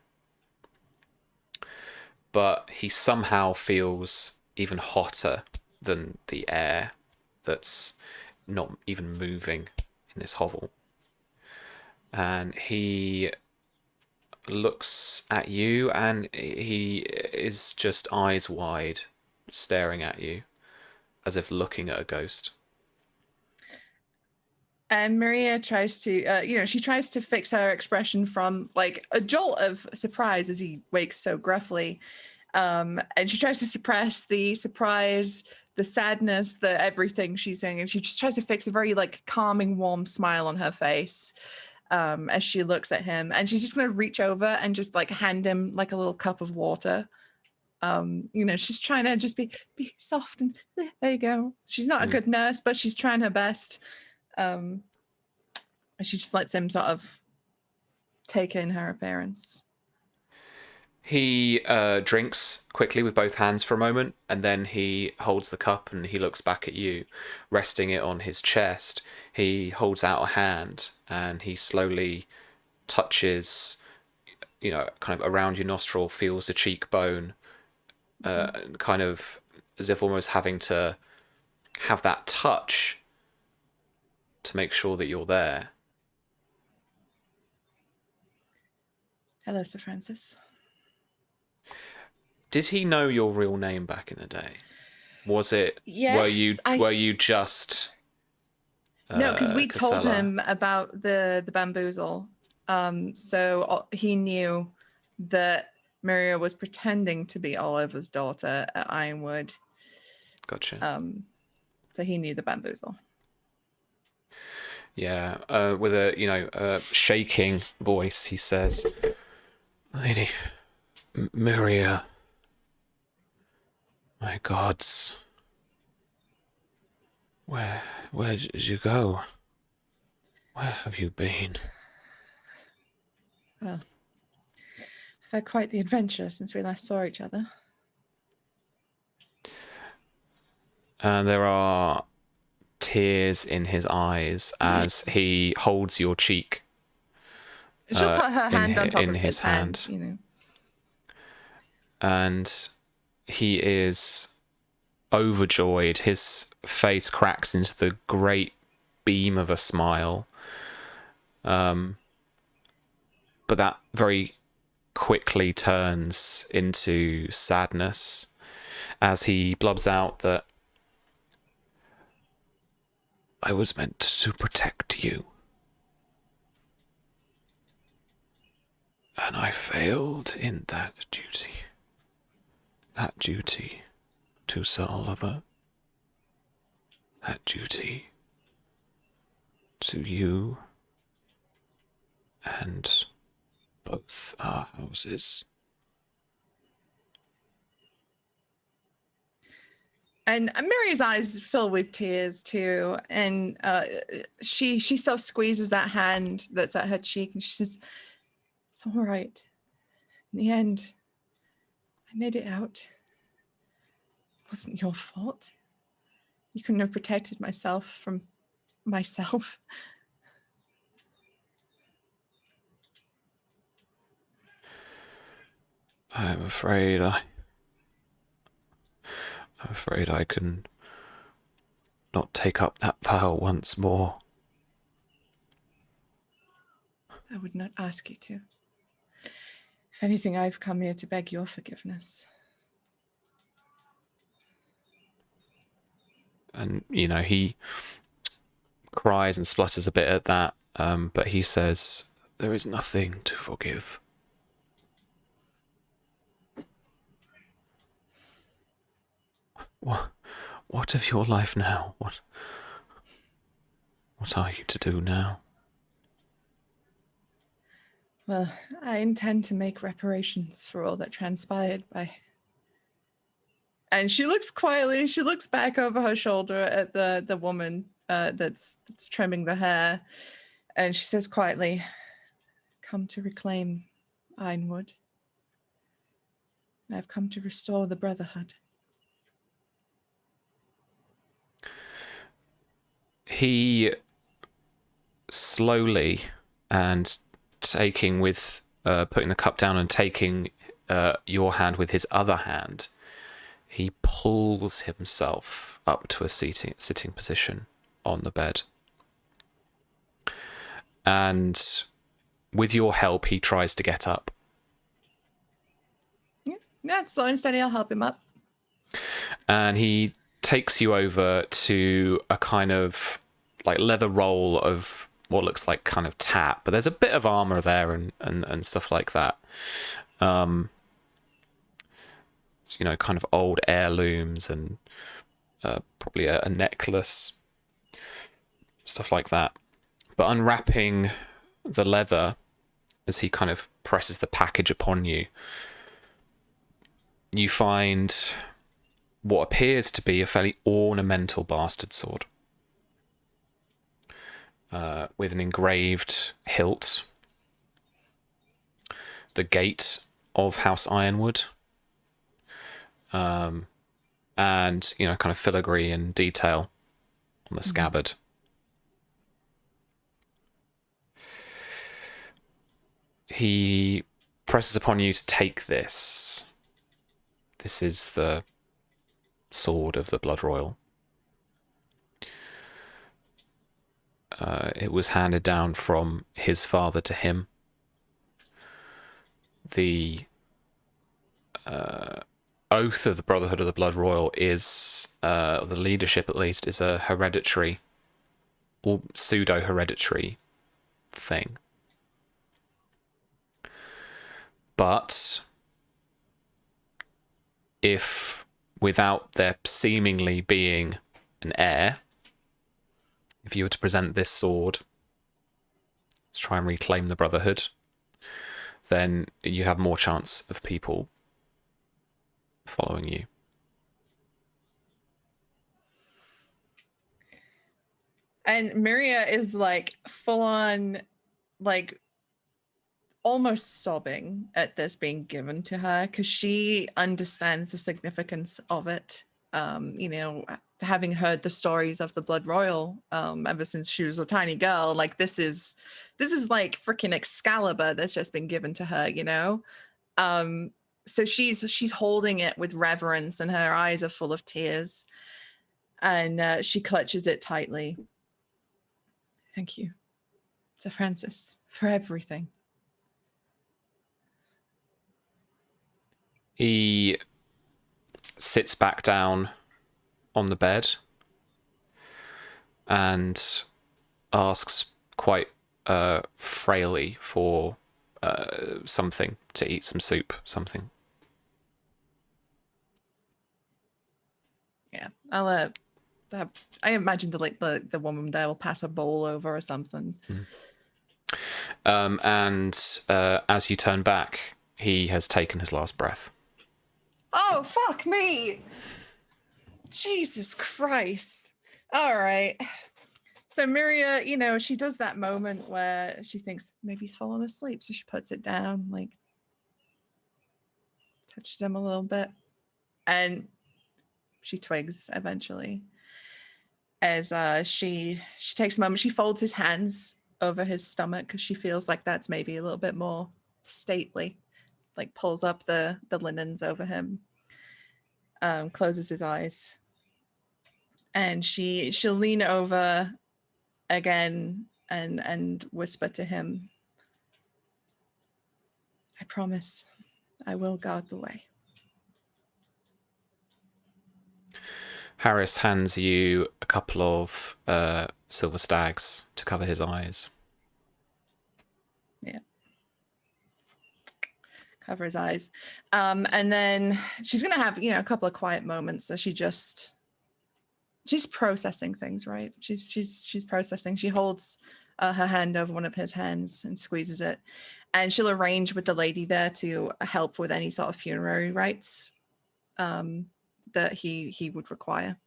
Speaker 1: but he somehow feels even hotter than the air that's not even moving in this hovel. And he looks at you, and he is just eyes wide, staring at you, as if looking at a ghost.
Speaker 4: And Maria tries to, she tries to fix her expression from like a jolt of surprise as he wakes so gruffly. And she tries to suppress the surprise, the sadness, the everything she's saying. And she just tries to fix a very like calming, warm smile on her face as she looks at him. And she's just going to reach over and just like hand him like a little cup of water. She's trying to just be soft and there you go. She's not a good nurse, but she's trying her best. And she just lets him sort of take in her appearance.
Speaker 1: He drinks quickly with both hands for a moment, and then he holds the cup and he looks back at you, resting it on his chest. He holds out a hand and he slowly touches, kind of around your nostril, feels the cheekbone, kind of as if almost having to have that touch to make sure that you're there.
Speaker 4: Hello, Sir Francis.
Speaker 1: Did he know your real name back in the day? Was it?
Speaker 4: Yes.
Speaker 1: Were you just?
Speaker 4: No, because we told
Speaker 1: Casella?
Speaker 4: him about the bamboozle. So he knew that Maria was pretending to be Oliver's daughter at Ironwood.
Speaker 1: Gotcha.
Speaker 4: So he knew the bamboozle.
Speaker 1: Yeah, with a shaking voice, he says, "Lady Maria, my gods, where did you go? Where have you been?"
Speaker 4: Well, I've had quite the adventure since we last saw each other.
Speaker 1: And there are tears in his eyes as he holds your cheek.
Speaker 4: She'll put her hand on top
Speaker 1: in
Speaker 4: of his hand.
Speaker 1: And he is overjoyed. His face cracks into the great beam of a smile. But that very quickly turns into sadness as he blubs out that I was meant to protect you. And I failed in that duty. That duty to Sir Oliver. That duty to you and both our houses.
Speaker 4: And Mary's eyes fill with tears too, and she sort of squeezes that hand that's at her cheek, and she says, "It's all right. In the end, I made it out. It wasn't your fault. You couldn't have protected myself from myself.
Speaker 1: I'm afraid I can not take up that vow once more.
Speaker 4: I would not ask you to. If anything, I've come here to beg your forgiveness.
Speaker 1: And, he cries and splutters a bit at that, but he says, there is nothing to forgive. What of your life now? What are you to do now?
Speaker 4: Well, I intend to make reparations for all that transpired by... And she looks quietly, she looks back over her shoulder at the woman that's trimming the hair, and she says quietly, come to reclaim Ironwood. I've come to restore the Brotherhood.
Speaker 1: He slowly and taking with putting the cup down and taking your hand with his other hand, he pulls himself up to a sitting position on the bed, and with your help he tries to get up.
Speaker 4: Yeah, slow and steady, I'll help him up.
Speaker 1: And he takes you over to a kind of like leather roll of what looks like kind of tap, but there's a bit of armor there and stuff like that. Kind of old heirlooms and probably a necklace, stuff like that. But unwrapping the leather as he kind of presses the package upon you, you find what appears to be a fairly ornamental bastard sword with an engraved hilt, the gate of House Ironwood, and kind of filigree and detail on the scabbard. He presses upon you to take this. This is the sword of the Bloodroyal. It was handed down from his father to him. The oath of the Brotherhood of the Bloodroyal is, the leadership at least, is a hereditary or pseudo-hereditary thing. But if, without there seemingly being an heir, if you were to present this sword to try and reclaim the Brotherhood, then you have more chance of people following you.
Speaker 4: And Miria is like full on, like almost sobbing at this being given to her because she understands the significance of it. Having heard the stories of the Bloodroyal ever since she was a tiny girl, like this is like freaking Excalibur that's just been given to her, so she's holding it with reverence and her eyes are full of tears, and she clutches it tightly. Thank you, Sir Francis, for everything.
Speaker 1: He sits back down on the bed and asks quite frailly for something to eat, some soup, something.
Speaker 4: Yeah, I'll I imagine the woman there will pass a bowl over or something.
Speaker 1: And as you turn back, he has taken his last breath.
Speaker 4: Oh, fuck me! Jesus Christ. All right. So Miria, she does that moment where she thinks maybe he's fallen asleep. So she puts it down, like touches him a little bit. And she twigs eventually. As she takes a moment, she folds his hands over his stomach because she feels like that's maybe a little bit more stately like pulls up the linens over him, closes his eyes, and she'll lean over again and whisper to him, I promise I will guard the way.
Speaker 1: Harris hands you a couple of silver stags to cover his eyes.
Speaker 4: Yeah. Cover his eyes. And then she's going to have, a couple of quiet moments. So she's processing things, right? She's processing. She holds her hand over one of his hands and squeezes it. And she'll arrange with the lady there to help with any sort of funerary rites that he would require.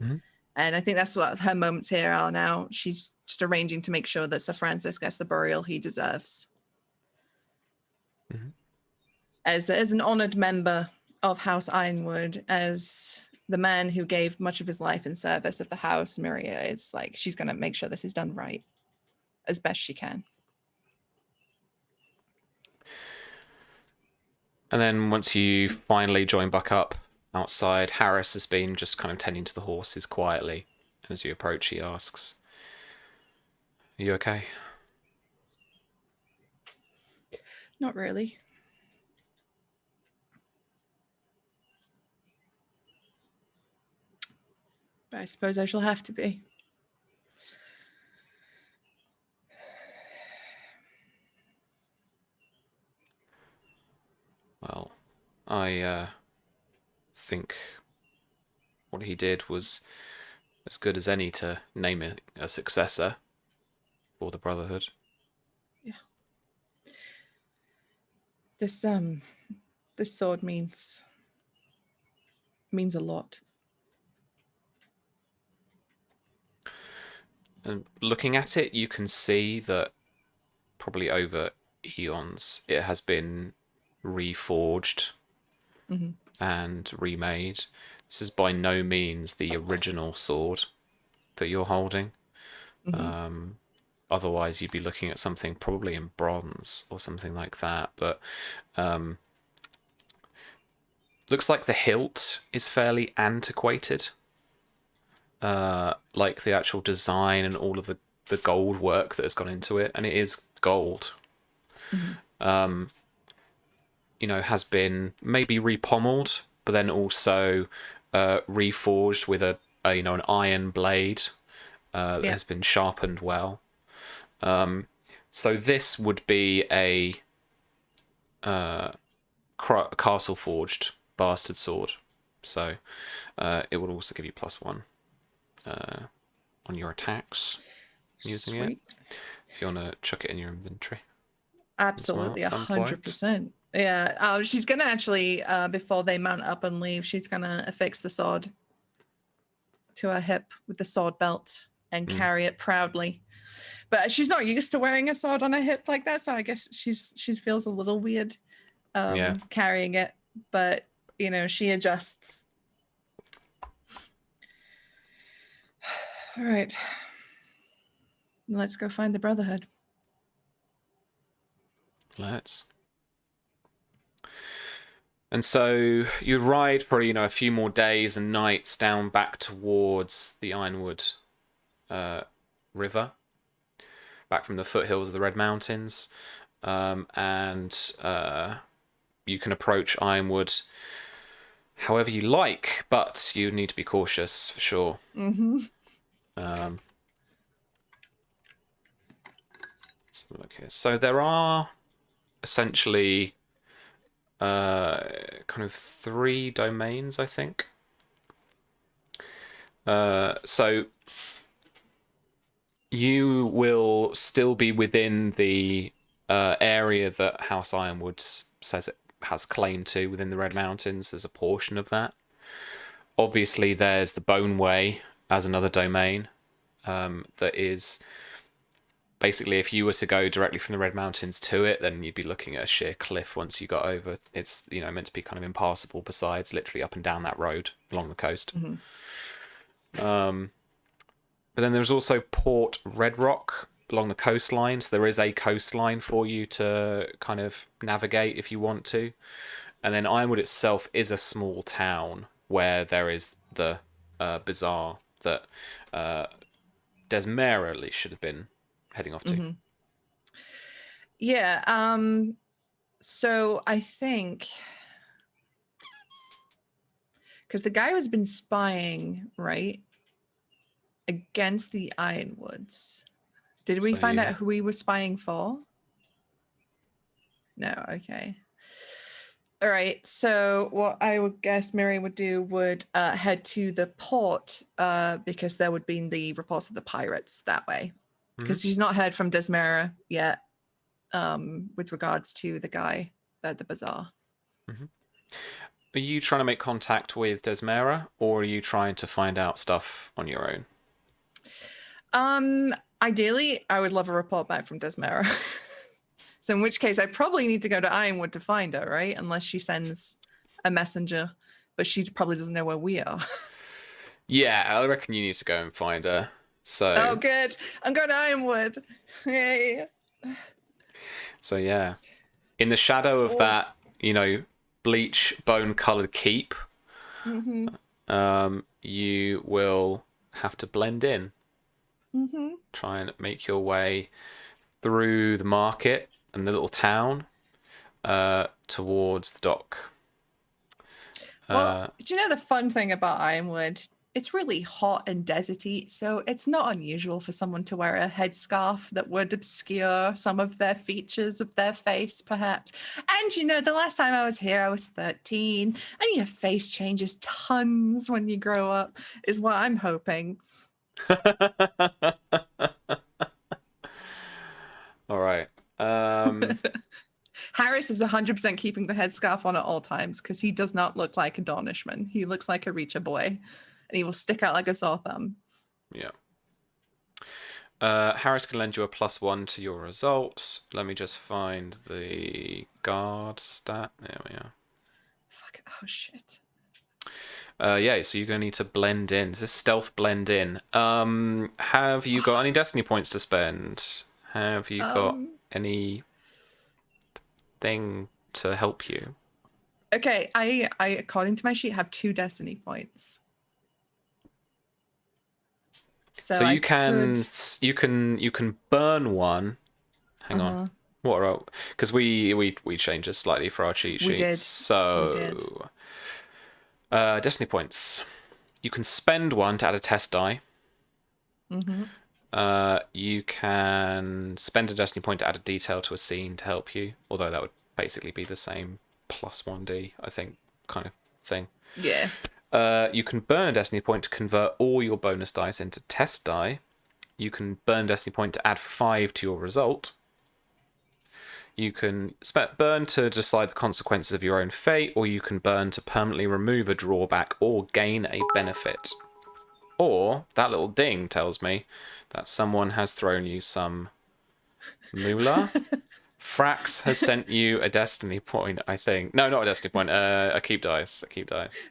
Speaker 1: Mm-hmm.
Speaker 4: And I think that's what her moments here are now. She's just arranging to make sure that Sir Francis gets the burial he deserves.
Speaker 1: Mm-hmm.
Speaker 4: As an honored member of House Ironwood, as the man who gave much of his life in service of the house, Miria is like, she's going to make sure this is done right as best she can.
Speaker 1: And then once you finally join back up outside, Harris has been just kind of tending to the horses quietly. And as you approach, he asks, are you okay?
Speaker 4: Not really. But I suppose I shall have to be.
Speaker 1: Well, I think what he did was as good as any to name a successor for the Brotherhood.
Speaker 4: Yeah. This sword means a lot.
Speaker 1: And looking at it, you can see that probably over eons it has been reforged and remade. This is by no means the original sword that you're holding. Otherwise you'd be looking at something probably in bronze or something like that, but looks like the hilt is fairly antiquated, like the actual design and all of the gold work that has gone into it, and it is gold. Has been maybe repommeled, but then also reforged with an iron blade that has been sharpened well. So this would be a castle forged bastard sword. So it would also give you +1 on your attacks using
Speaker 4: Sweet.
Speaker 1: it. If you want to chuck it in your inventory.
Speaker 4: Absolutely, 100%. Yeah, she's gonna actually, before they mount up and leave, she's gonna affix the sword to her hip with the sword belt and carry it proudly. But she's not used to wearing a sword on her hip like that, so I guess she feels a little weird carrying it. But she adjusts. All right, let's go find the Brotherhood.
Speaker 1: Let's. And so you ride probably a few more days and nights down back towards the Ironwood River, back from the foothills of the Red Mountains, and you can approach Ironwood however you like, but you need to be cautious for sure. So there are essentially kind of 3 domains, I think. So you will still be within the area that House Ironwood says it has claim to within the Red Mountains. There's a portion of that. Obviously, there's the Bone Way as another domain that is... Basically, if you were to go directly from the Red Mountains to it, then you'd be looking at a sheer cliff once you got over. It's meant to be kind of impassable, besides literally up and down that road along the coast. But then there's also Port Red Rock, along the coastline. So there is a coastline for you to kind of navigate if you want to. And then Ironwood itself is a small town where there is the bazaar that Desmera at least should have been heading off to.
Speaker 4: Yeah. So I think because the guy has been spying, right, against the Ironwoods. Did we find out who he was spying for? No. Okay. All right. So what I would guess Mary would do would head to the port because there would be the reports of the pirates that way. Because she's not heard from Desmera yet with regards to the guy at the bazaar.
Speaker 1: Are you trying to make contact with Desmera, or are you trying to find out stuff on your own?
Speaker 4: Ideally, I would love a report back from Desmera. So in which case, I probably need to go to Ironwood to find her, right? Unless she sends a messenger, but she probably doesn't know where we are.
Speaker 1: Yeah, I reckon you need to go and find her. So.
Speaker 4: Oh, good. I'm going to Ironwood. Yay.
Speaker 1: So yeah, in the shadow of that, bleach bone-colored keep, you will have to blend in. Try and make your way through the market and the little town towards the dock.
Speaker 4: Well, do you know the fun thing about Ironwood? It's really hot and deserty, so it's not unusual for someone to wear a headscarf that would obscure some of their features of their face, perhaps. And the last time I was here, I was 13, and your face changes tons when you grow up, is what I'm hoping.
Speaker 1: All right.
Speaker 4: Harris is 100% keeping the headscarf on at all times because he does not look like a Dornishman. He looks like a Reacher boy. And he will stick out like a sore thumb.
Speaker 1: Yeah. Harris can lend you a +1 to your results. Let me just find the guard stat. There we are.
Speaker 4: Fuck. Oh, shit.
Speaker 1: Yeah, so you're going to need to blend in. Is this stealth blend in? Have you got any destiny points to spend? Have you got any thing to help you?
Speaker 4: Okay, I according to my sheet have 2 destiny points.
Speaker 1: So you can burn one. Hang on. What are because we changed this slightly for our cheat sheet.
Speaker 4: We did.
Speaker 1: So destiny points. You can spend one to add a test die. You can spend a destiny point to add a detail to a scene to help you, although that would basically be the same +1d, I think, kind of thing.
Speaker 4: Yeah.
Speaker 1: You can burn a destiny point to convert all your bonus dice into test die. You can burn a destiny point to add 5 to your result. You can burn to decide the consequences of your own fate, or you can burn to permanently remove a drawback or gain a benefit. Or, that little ding tells me that someone has thrown you some moolah. Frax has sent you a destiny point, I think. No, not a destiny point. A keep dice.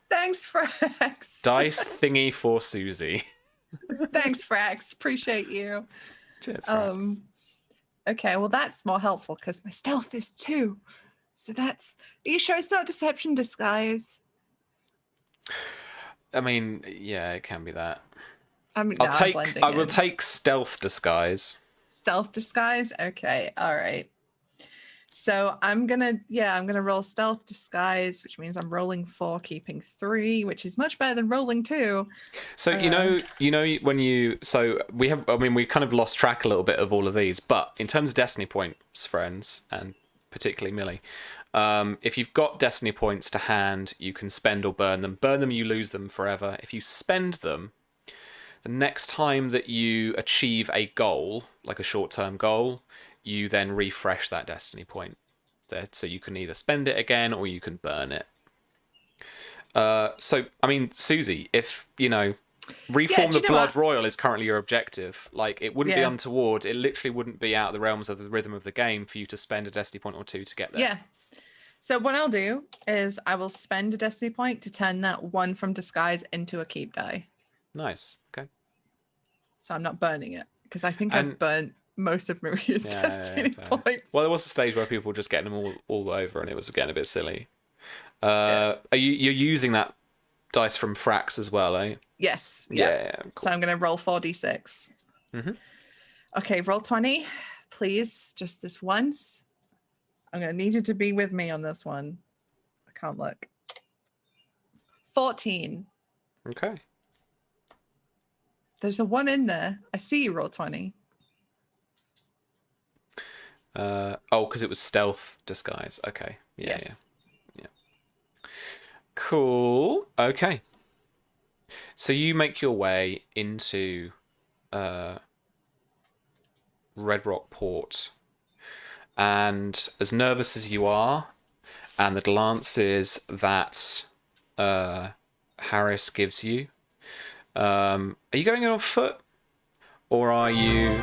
Speaker 4: Thanks, Frax.
Speaker 1: Dice thingy for Susie.
Speaker 4: Thanks, Frax. Appreciate you.
Speaker 1: Cheers, Frax.
Speaker 4: Okay, well that's more helpful because my stealth is 2. So that's. Are you sure it's not deception disguise?
Speaker 1: I mean, yeah, it can be that.
Speaker 4: I will
Speaker 1: take stealth disguise.
Speaker 4: Stealth disguise? Okay, all right. So I'm gonna roll stealth disguise, which means I'm rolling 4, keeping 3, which is much better than rolling 2.
Speaker 1: So we kind of lost track a little bit of all of these, but in terms of destiny points, friends, and particularly Millie, if you've got destiny points to hand, you can spend or burn them. Burn them, you lose them forever. If you spend them, the next time that you achieve a goal, like a short-term goal, you then refresh that destiny point. So you can either spend it again or you can burn it. So, I mean, Susie, if, reform the Bloodroyal is currently your objective, like, it wouldn't be untoward. It literally wouldn't be out of the realms of the rhythm of the game for you to spend a destiny point or 2 to get there.
Speaker 4: Yeah. So what I'll do is I will spend a destiny point to turn that 1 from disguise into a keep die.
Speaker 1: Nice. Okay.
Speaker 4: So I'm not burning it because I think I've burnt most of Maria's destiny points.
Speaker 1: Well, there was a stage where people were just getting them all over, and it was getting a bit silly. You're using that dice from Frax as well, eh?
Speaker 4: Yes.
Speaker 1: Yeah. Cool.
Speaker 4: So I'm going to roll 4d6.
Speaker 1: Mm-hmm.
Speaker 4: Okay, roll 20, please. Just this once. I'm going to need you to be with me on this one. I can't look. 14.
Speaker 1: Okay.
Speaker 4: There's a 1 in there. I see you roll 20.
Speaker 1: Because it was stealth disguise. Okay. Yeah.
Speaker 4: Yes.
Speaker 1: Yeah. Cool. Okay. So you make your way into Red Rock Port, and as nervous as you are, and the glances that Harris gives you, are you going in on foot, or are you?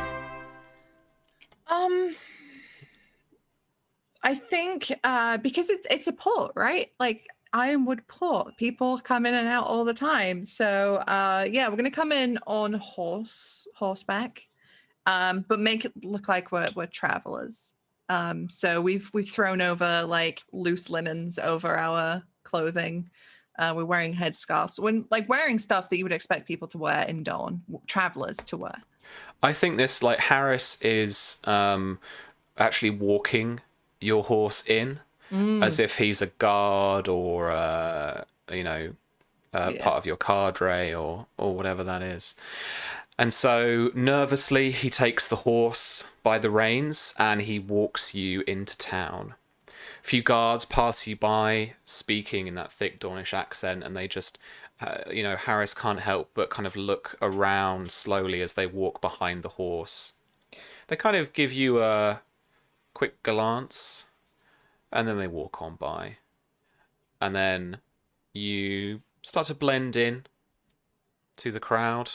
Speaker 4: I think because it's a port, right? Like Ironwood Port, people come in and out all the time. So we're gonna come in on horseback, but make it look like we're travelers. So we've thrown over like loose linens over our clothing. We're wearing headscarves. When like wearing stuff that you would expect people to wear in Dawn, travelers to wear.
Speaker 1: I think this like Harris is actually walking your horse in as if he's a guard or part of your cadre or whatever that is. And so nervously he takes the horse by the reins and he walks you into town. A few guards pass you by speaking in that thick Dornish accent, and they just Harris can't help but kind of look around slowly as they walk behind the horse. They kind of give you a quick glance, and then they walk on by. And then you start to blend in to the crowd.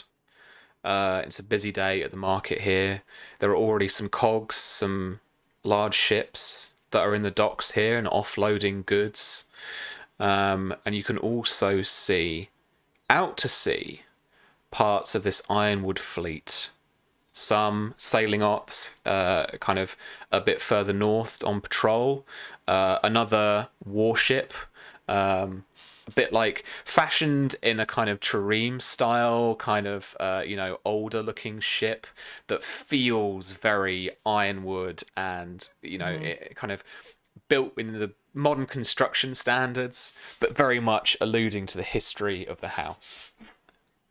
Speaker 1: It's a busy day at the market here. There are already some cogs, some large ships that are in the docks here and offloading goods. And you can also see, out to sea, parts of this Ironwood fleet. Some sailing up kind of a bit further north on patrol. Another warship, a bit like fashioned in a kind of trireme style, kind of, older looking ship that feels very Ironwood and, it kind of built in the modern construction standards, but very much alluding to the history of the house.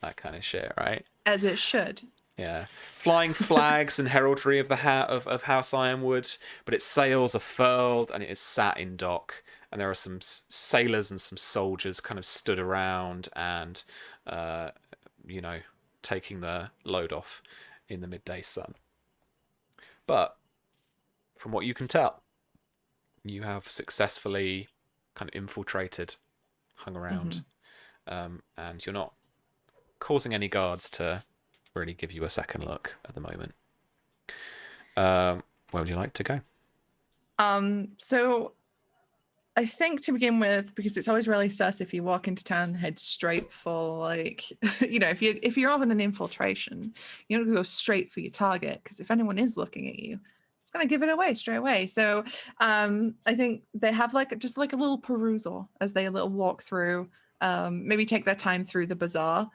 Speaker 1: That kind of shit, right?
Speaker 4: As it should.
Speaker 1: Yeah, flying flags and heraldry of the of House Ironwood, but its sails are furled and it is sat in dock, and there are some sailors and some soldiers kind of stood around and, taking the load off in the midday sun. But from what you can tell, you have successfully kind of infiltrated, hung around, and you're not causing any guards to really give you a second look at the moment. Where would you like to go?
Speaker 4: So I think to begin with, because it's always really sus if you walk into town and head straight for like, if you're on an infiltration, you don't go straight for your target, because if anyone is looking at you, it's going to give it away straight away. So I think they have just a little perusal as they walk through, maybe take their time through the bazaar.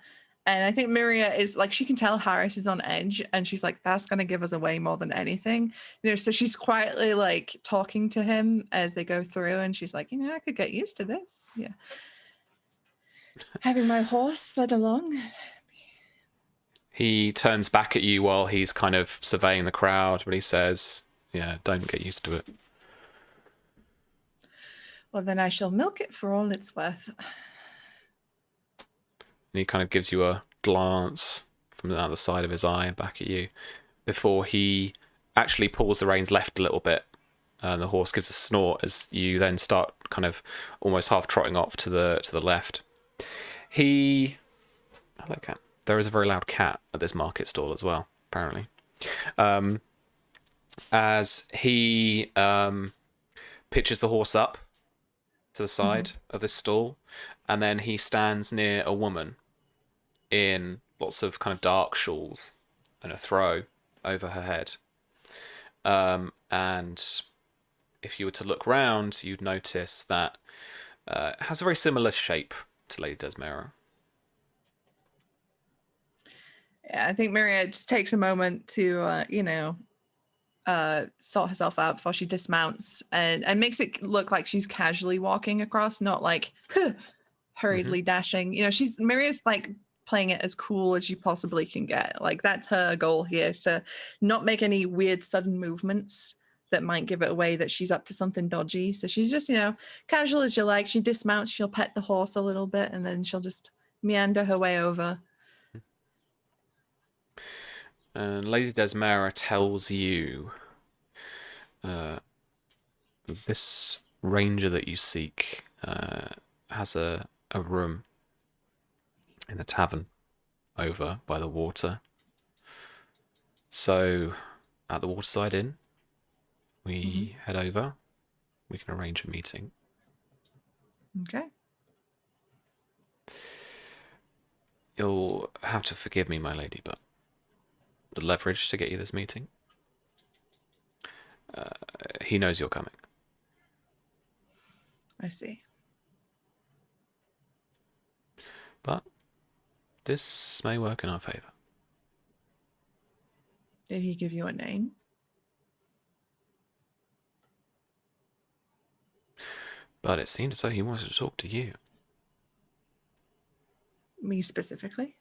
Speaker 4: And I think Miria is like, she can tell Harris is on edge, and she's like, that's going to give us away more than anything. So she's quietly like talking to him as they go through, and she's like, I could get used to this. Yeah. Having my horse led along.
Speaker 1: He turns back at you while he's kind of surveying the crowd, but he says, yeah, don't get used to it.
Speaker 4: Well, then I shall milk it for all it's worth.
Speaker 1: And he kind of gives you a glance from the other side of his eye back at you before he actually pulls the reins left a little bit. The horse gives a snort as you then start kind of almost half trotting off to the left. Hello, cat. There is a very loud cat at this market stall as well, apparently. As he pitches the horse up to the side of this stall, and then he stands near a woman in lots of kind of dark shawls and a throw over her head. and if you were to look round, you'd notice that it has a very similar shape to Lady Desmera.
Speaker 4: Yeah, I think Myria just takes a moment to, sort herself out before she dismounts and makes it look like she's casually walking across, not like hurriedly dashing. Myria's like playing it as cool as you possibly can get. Like that's her goal here, is to not make any weird sudden movements that might give it away that she's up to something dodgy. So she's just, casual as you like. She dismounts, she'll pet the horse a little bit, and then she'll just meander her way over.
Speaker 1: And Lady Desmera tells you this ranger that you seek has a room in a tavern over by the water. So at the Waterside Inn, we head over. We can arrange a meeting.
Speaker 4: Okay.
Speaker 1: You'll have to forgive me, my lady, but the leverage to get you this meeting, he knows you're coming.
Speaker 4: I see.
Speaker 1: But this may work in our favor.
Speaker 4: Did he give you a name?
Speaker 1: But it seemed as though he wanted to talk to you.
Speaker 4: Me specifically?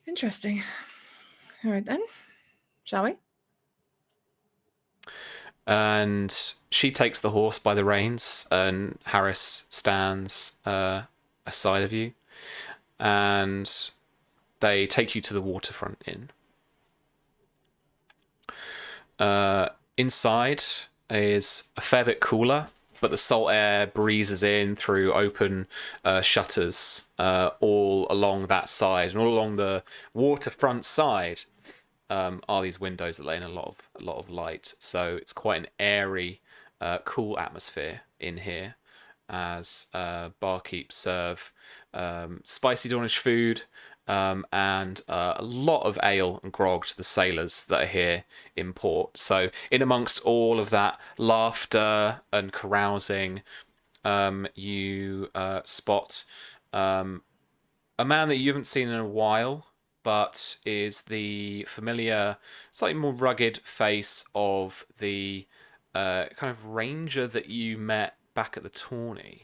Speaker 4: Interesting. All right then. Shall we?
Speaker 1: And she takes the horse by the reins, and Harris stands aside of you, and they take you to the waterfront inn. Inside is a fair bit cooler, but the salt air breezes in through open shutters all along that side, and all along the waterfront side are these windows that let in a lot of light. So it's quite an airy, cool atmosphere in here, as barkeeps serve spicy Dornish food and a lot of ale and grog to the sailors that are here in port. So in amongst all of that laughter and carousing, you spot a man that you haven't seen in a while, but is the familiar, slightly more rugged face of the kind of ranger that you met back at the tourney,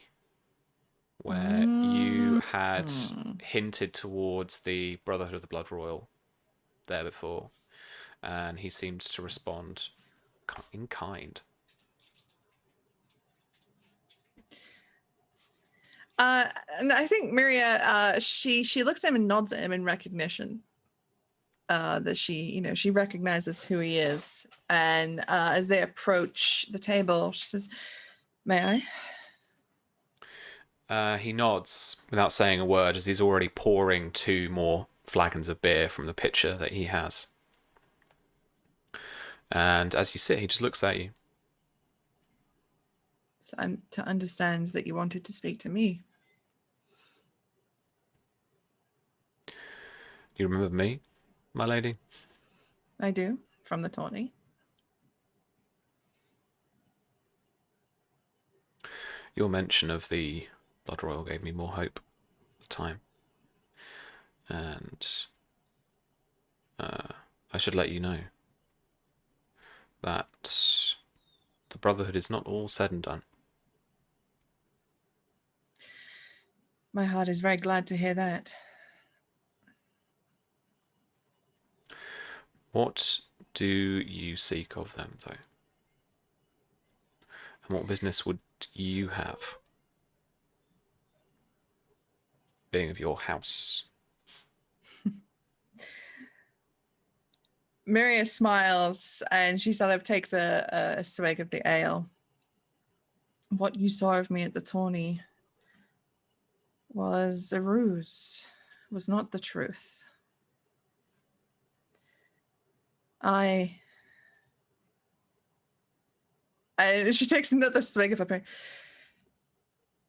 Speaker 1: where you had hinted towards the Brotherhood of the Bloodroyal there before, and he seemed to respond in kind.
Speaker 4: And I think Myria, she looks at him and nods at him in recognition. That she recognizes who he is, and as they approach the table, she says, "May
Speaker 1: I?" He nods without saying a word, as he's already pouring 2 more flagons of beer from the pitcher that he has. And as you sit, he just looks at you.
Speaker 4: So I'm to understand that you wanted to speak to me.
Speaker 1: You remember me, my lady?
Speaker 4: I do, from the tourney.
Speaker 1: Your mention of the Bloodroyal gave me more hope at the time. And I should let you know that the Brotherhood is not all said and done.
Speaker 4: My heart is very glad to hear that.
Speaker 1: What do you seek of them, though? And what business would you have, being of your house?
Speaker 4: Myria smiles and she sort of takes a swig of the ale. What you saw of me at the tourney was a ruse, was not the truth. And she takes another swig of her beer.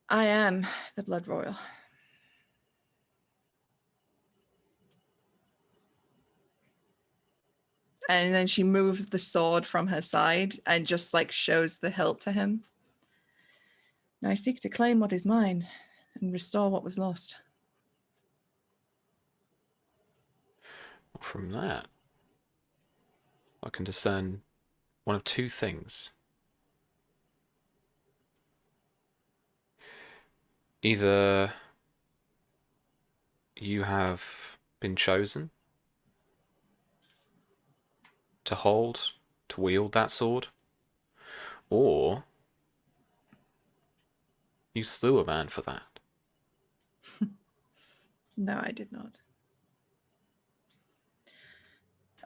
Speaker 4: I am the Bloodroyal. And then she moves the sword from her side and just like shows the hilt to him. Now I seek to claim what is mine and restore what was lost.
Speaker 1: From that, I can discern one of two things. Either you have been chosen to hold, to wield that sword, or you slew a man for that.
Speaker 4: No, I did not.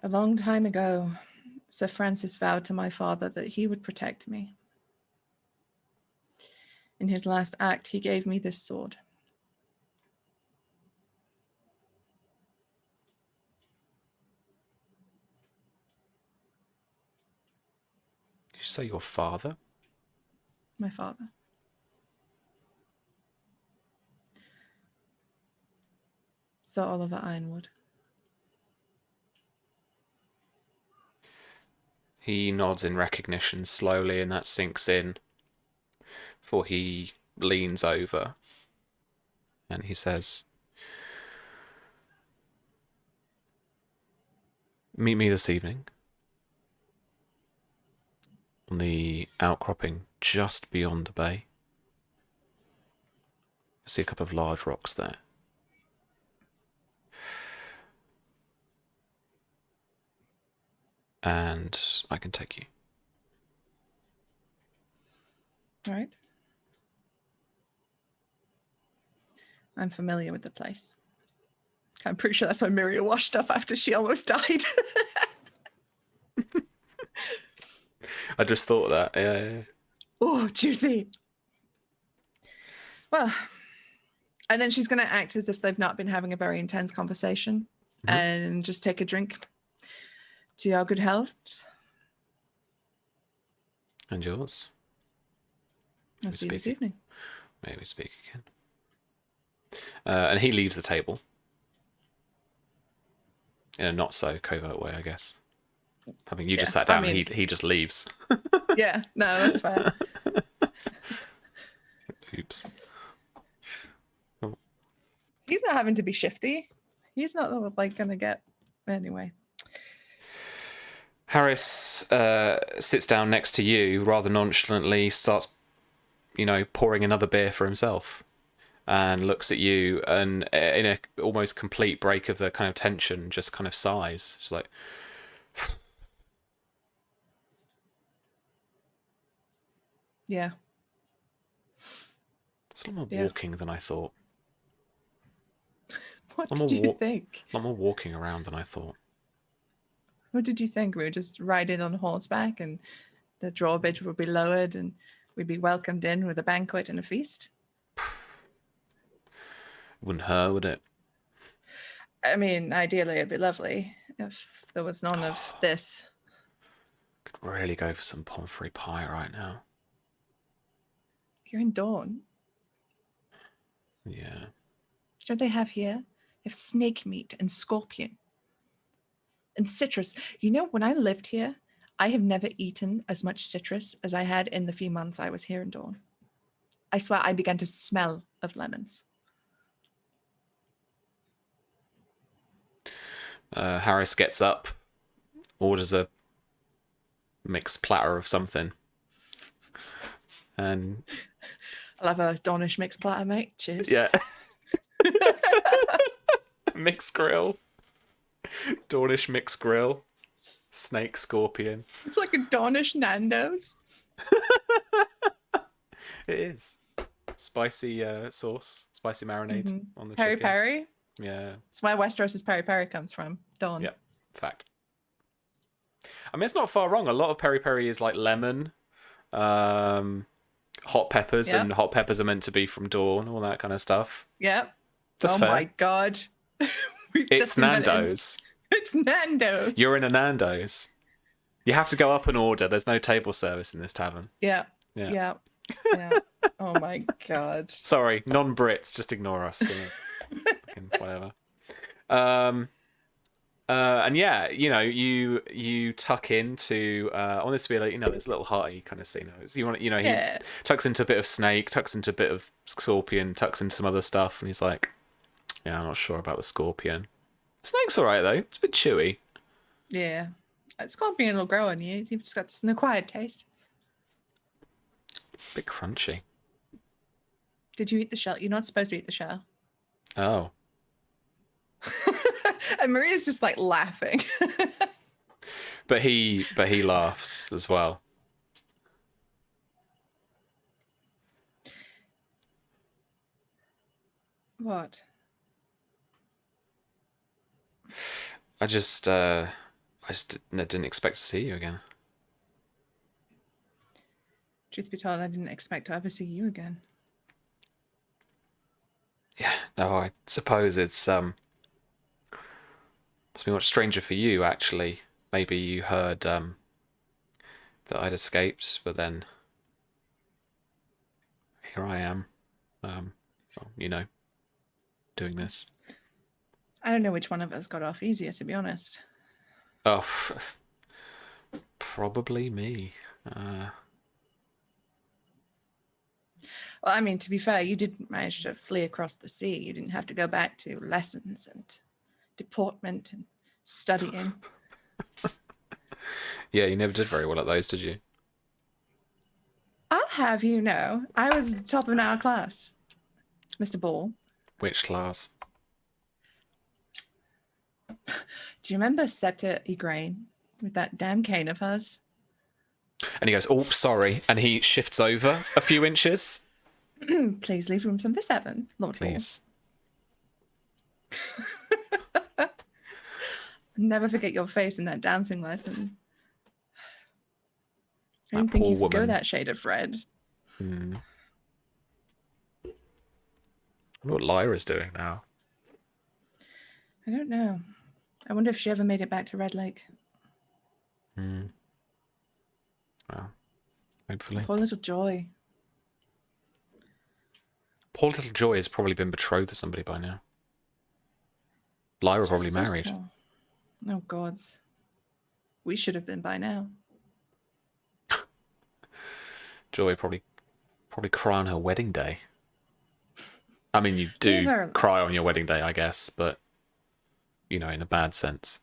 Speaker 4: A long time ago, Sir Francis vowed to my father that he would protect me. In his last act, he gave me this sword.
Speaker 1: Did you say your father?
Speaker 4: My father. Sir Oliver Ironwood.
Speaker 1: He nods in recognition slowly, and that sinks in. For he leans over and he says, "Meet me this evening on the outcropping just beyond the bay. I see a couple of large rocks there. And I can take you."
Speaker 4: All right. I'm familiar with the place. I'm pretty sure that's why Miria washed up after she almost died.
Speaker 1: I just thought that. Yeah.
Speaker 4: Oh, juicy. Well, and then she's going to act as if they've not been having a very intense conversation and just take a drink to your good health.
Speaker 1: And yours?
Speaker 4: I'll see you this evening.
Speaker 1: Maybe speak again. And he leaves the table. In a not so covert way, I guess. Having you just sat down, and he just leaves.
Speaker 4: Yeah, no, that's fair.
Speaker 1: Oops.
Speaker 4: Oh. He's not having to be shifty. He's not like gonna get anyway.
Speaker 1: Harris sits down next to you rather nonchalantly, starts, pouring another beer for himself, and looks at you, and in a almost complete break of the kind of tension, just kind of sighs. It's like,
Speaker 4: yeah.
Speaker 1: it's a lot more walking than I thought.
Speaker 4: What did you think?
Speaker 1: A lot more walking around than I thought.
Speaker 4: What did you think? We would just ride in on horseback and the drawbridge would be lowered and we'd be welcomed in with a banquet and a feast?
Speaker 1: Wouldn't hurt, would it?
Speaker 4: I mean, ideally it'd be lovely if there was none of this.
Speaker 1: Could really go for some pomfrey pie right now.
Speaker 4: You're in Dawn.
Speaker 1: Yeah.
Speaker 4: You know what they have here? They have snake meat and scorpion. And citrus. When I lived here, I have never eaten as much citrus as I had in the few months I was here in Dawn. I swear I began to smell of lemons.
Speaker 1: Harris gets up, orders a mixed platter of something. And
Speaker 4: I'll have a Dawnish mixed platter, mate. Cheers.
Speaker 1: Yeah. Mixed grill. Dawnish mixed grill. Snake scorpion.
Speaker 4: It's like a Dawnish Nando's.
Speaker 1: It is. Spicy sauce. Spicy marinade on the
Speaker 4: Peri
Speaker 1: chicken.
Speaker 4: Peri.
Speaker 1: Yeah.
Speaker 4: It's where Westeros' Peri Peri comes from. Dawn.
Speaker 1: Yep. Fact. I mean, it's not far wrong. A lot of peri peri is like lemon, hot peppers, and hot peppers are meant to be from Dawn, all that kind of stuff.
Speaker 4: Yep.
Speaker 1: That's fair.
Speaker 4: My God.
Speaker 1: It's Nando's.
Speaker 4: It's Nando's.
Speaker 1: You're in a Nando's. You have to go up and order. There's no table service in this tavern.
Speaker 4: Yeah. Oh my God.
Speaker 1: Sorry, non-Brits, just ignore us. Fucking whatever. And yeah, you tuck into on this to be like, this little hearty kind of scene. You want, he tucks into a bit of snake, tucks into a bit of scorpion, tucks into some other stuff, and he's like, yeah, I'm not sure about the scorpion. Snake's all right though; it's a bit chewy.
Speaker 4: Yeah, scorpion will grow on you. You've just got this acquired taste.
Speaker 1: A bit crunchy.
Speaker 4: Did you eat the shell? You're not supposed to eat the shell.
Speaker 1: Oh.
Speaker 4: And Marina's just like laughing.
Speaker 1: But he laughs as well.
Speaker 4: What?
Speaker 1: I just didn't expect to see you again.
Speaker 4: Truth be told, I didn't expect to ever see you again.
Speaker 1: Yeah, no, I suppose it's must be much stranger for you actually. Maybe you heard that I'd escaped, but then here I am, well, doing this.
Speaker 4: I don't know which one of us got off easier, to be honest.
Speaker 1: Oh, probably me.
Speaker 4: Well, I mean, to be fair, you did manage to flee across the sea. You didn't have to go back to lessons and deportment and studying.
Speaker 1: Yeah, you never did very well at those, did you?
Speaker 4: I'll have you know, I was top of our class, Mr. Ball.
Speaker 1: Which class?
Speaker 4: Do you remember S5E8 with that damn cane of hers?
Speaker 1: And he goes, oh, sorry. And he shifts over a few inches.
Speaker 4: Please leave room number 7, Lord
Speaker 1: Please.
Speaker 4: Ball. Never forget your face in that dancing lesson. I didn't think you could go that shade of red.
Speaker 1: I wonder what Lyra's doing now.
Speaker 4: I don't know. I wonder if she ever made it back to Red Lake.
Speaker 1: Well, hopefully.
Speaker 4: Poor little Joy.
Speaker 1: Poor little Joy has probably been betrothed to somebody by now. Lyra probably
Speaker 4: So
Speaker 1: married.
Speaker 4: small. Oh, gods. We should have been by now.
Speaker 1: Joy probably cry on her wedding day. I mean, you do cry on your wedding day, I guess, but, in a bad sense.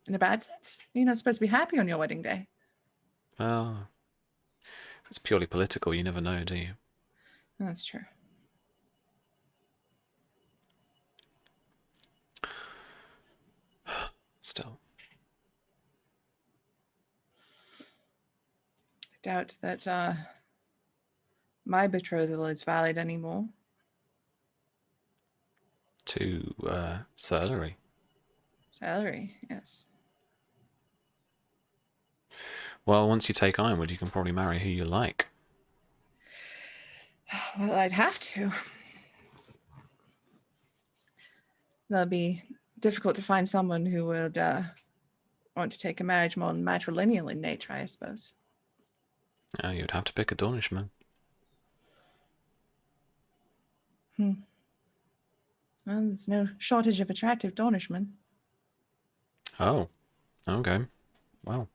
Speaker 4: In a bad sense? You're not supposed to be happy on your wedding day.
Speaker 1: Oh. If it's purely political, you never know, do you?
Speaker 4: That's true.
Speaker 1: Still.
Speaker 4: I doubt that my betrothal is valid anymore.
Speaker 1: To Salary.
Speaker 4: Salary, yes.
Speaker 1: Well, once you take Ironwood, you can probably marry who you like.
Speaker 4: Well, I'd have to. That'd be difficult to find someone who would want to take a marriage more matrilineal in nature, I suppose.
Speaker 1: Oh, you'd have to pick a Dornishman.
Speaker 4: Well, there's no shortage of attractive Dornishmen.
Speaker 1: Oh, okay. Wow.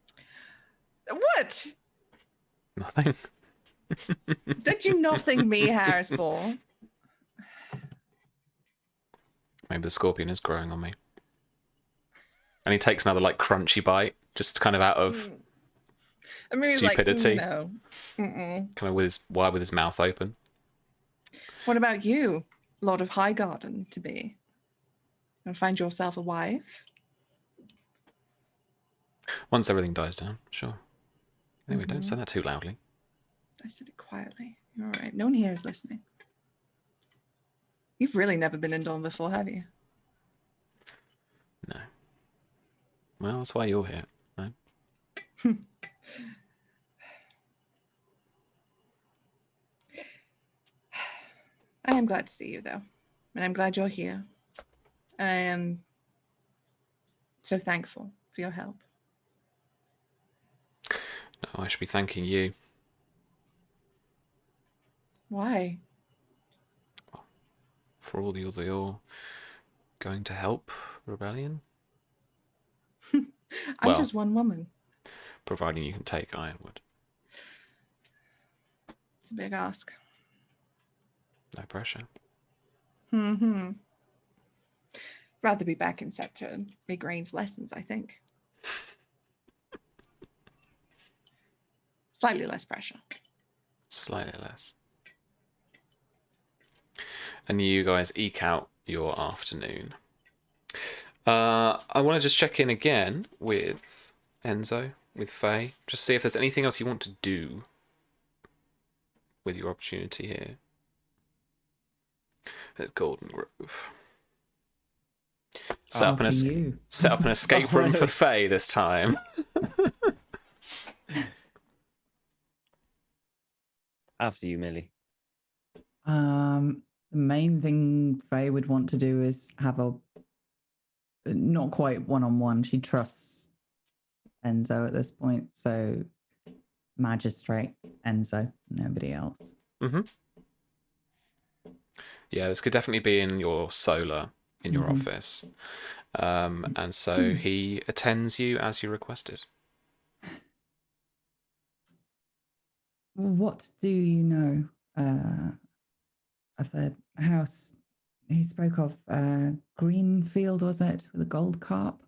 Speaker 4: What?
Speaker 1: Nothing.
Speaker 4: Don't you nothing me, Harris Ball?
Speaker 1: Maybe the scorpion is growing on me. And he takes another crunchy bite, just kind of out of stupidity.
Speaker 4: Like, no.
Speaker 1: Kind of with his mouth open.
Speaker 4: What about you, Lord of Highgarden to be? And find yourself a wife?
Speaker 1: Once everything dies down, sure. Anyway, don't say that too loudly.
Speaker 4: I said it quietly. All right. No one here is listening. You've really never been in Dawn before, have you?
Speaker 1: No. Well, that's why you're here, right?
Speaker 4: I am glad to see you, though. And I'm glad you're here. I am so thankful for your help.
Speaker 1: No, I should be thanking you.
Speaker 4: Why?
Speaker 1: For all your going to help the rebellion?
Speaker 4: I'm just one woman.
Speaker 1: Providing you can take Ironwood.
Speaker 4: It's a big ask.
Speaker 1: No pressure.
Speaker 4: Rather be back in Sector Migraine's lessons, I think. Slightly less pressure.
Speaker 1: Slightly less. And you guys eke out your afternoon. I want to just check in again with Enzo, with Faye, just see if there's anything else you want to do with your opportunity here at Golden Grove. Set up an escape room for Faye this time.
Speaker 2: After you, Millie.
Speaker 3: The main thing Faye would want to do is have a not quite one-on-one. She trusts Enzo at this point, so magistrate Enzo, nobody else.
Speaker 1: Yeah, this could definitely be in your solar, in your office. And so he attends you as you requested.
Speaker 3: What do you know of the house he spoke of? Greenfield, was it, with a gold carp?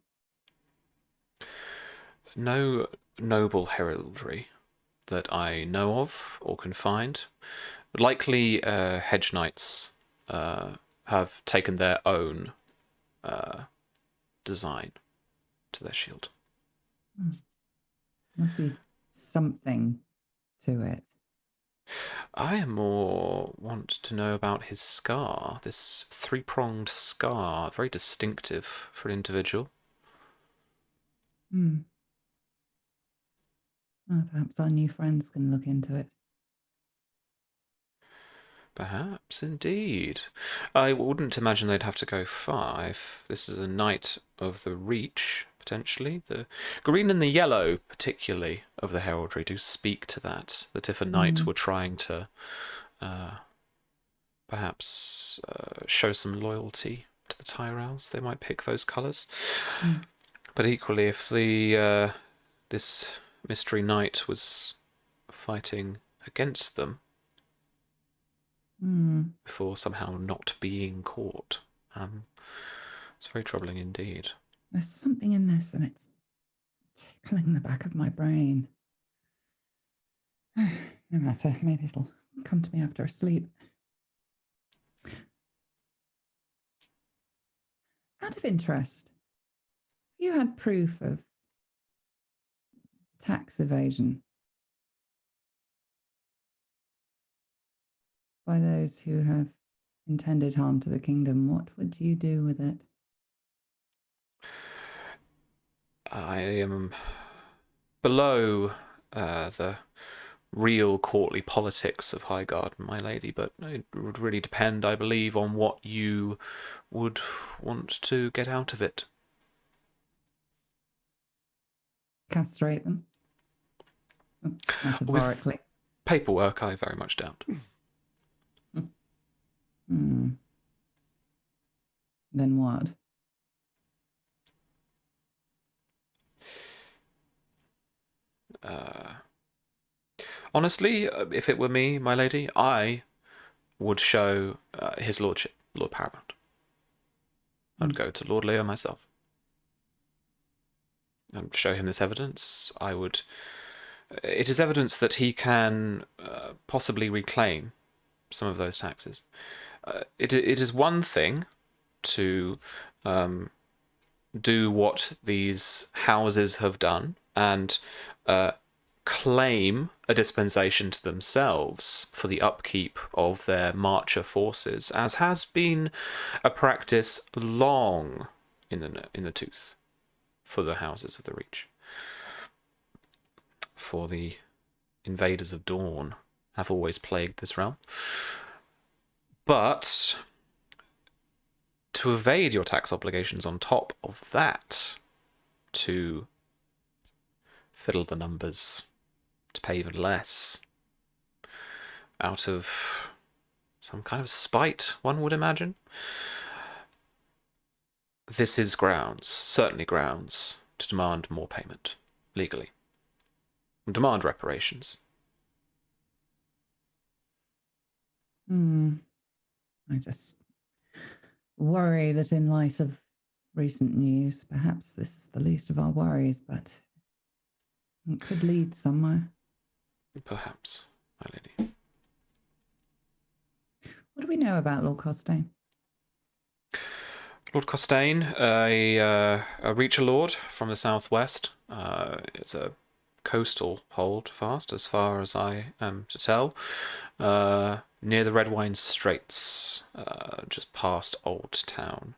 Speaker 1: No noble heraldry that I know of or can find. Likely hedge knights have taken their own design to their shield.
Speaker 3: Must be something to it.
Speaker 1: I am more want to know about his scar, this three-pronged scar, very distinctive for an individual.
Speaker 3: Well, perhaps our new friends can look into it.
Speaker 1: Perhaps, indeed. I wouldn't imagine they'd have to go far if this is a Knight of the Reach, potentially. The green and the yellow, particularly, of the heraldry do speak to that. That if a knight were trying to perhaps show some loyalty to the Tyrells, they might pick those colours. But equally, if the this mystery knight was fighting against them before somehow not being caught, it's very troubling indeed.
Speaker 3: There's something in this, and it's tickling the back of my brain. No matter, maybe it'll come to me after a sleep. Out of interest, have you had proof of tax evasion by those who have intended harm to the kingdom? What would you do with it?
Speaker 1: I am below the real courtly politics of Highgarden, my lady, but it would really depend, I believe, on what you would want to get out of it.
Speaker 3: Castrate them? Metaphorically.
Speaker 1: With paperwork, I very much doubt.
Speaker 3: Then what?
Speaker 1: Honestly, if it were me, my lady, I would show his lordship, Lord Paramount. I'd go to Lord Leo myself. And show him this evidence. It is evidence that he can possibly reclaim some of those taxes. It is one thing to do what these houses have done and claim a dispensation to themselves for the upkeep of their marcher forces, as has been a practice long in the tooth for the houses of the Reach. For the invaders of Dawn have always plagued this realm. But to evade your tax obligations on top of that, to fiddle the numbers, to pay even less, out of some kind of spite, one would imagine, this is grounds, certainly grounds, to demand more payment, legally. And demand reparations.
Speaker 3: I just worry that in light of recent news, perhaps this is the least of our worries, but it could lead somewhere.
Speaker 1: Perhaps, my lady.
Speaker 3: What do we know about Lord Costain?
Speaker 1: Lord Costain, a Reacher Lord from the southwest. It's a coastal holdfast, as far as I am to tell, near the Red Wine Straits, just past Old Town.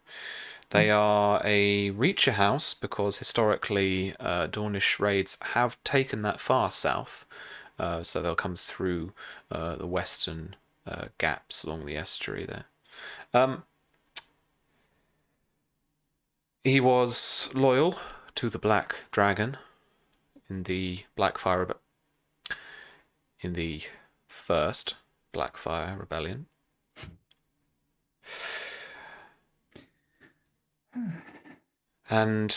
Speaker 1: They are a Reacher house because historically Dornish raids have taken that far south, so they'll come through the western gaps along the estuary there. He was loyal to the Black Dragon in the Blackfyre, in the first Blackfyre rebellion. And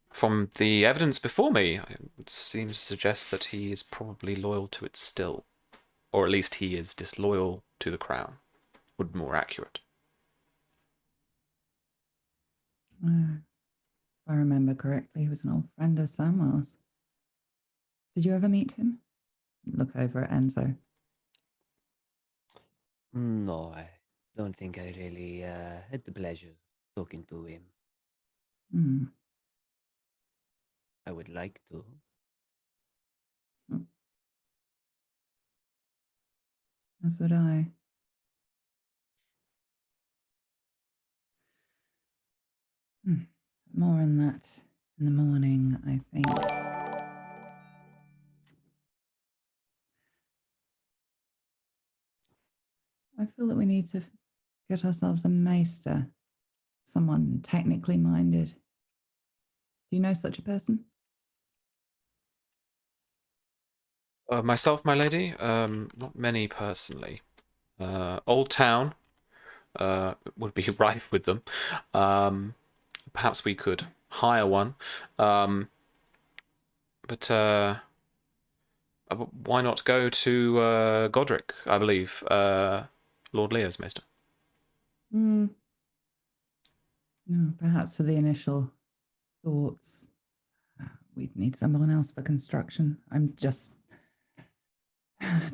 Speaker 1: from the evidence before me, it seems to suggest that he is probably loyal to it still. Or at least he is disloyal to the crown. Would be more accurate.
Speaker 3: If I remember correctly, he was an old friend of Samuel's. Did you ever meet him? Look over at Enzo.
Speaker 2: No, I don't think I really had the pleasure of talking to him. I would like to.
Speaker 3: As would I. More on that in the morning, I think. I feel that we need to get ourselves a maester, someone technically minded. Do you know such a person?
Speaker 1: Myself, my lady, not many personally. Old Town would be rife with them. Perhaps we could hire one. But why not go to Godric, I believe, Lord Leo's maester?
Speaker 3: No, perhaps for the initial thoughts, we'd need someone else for construction. I'm just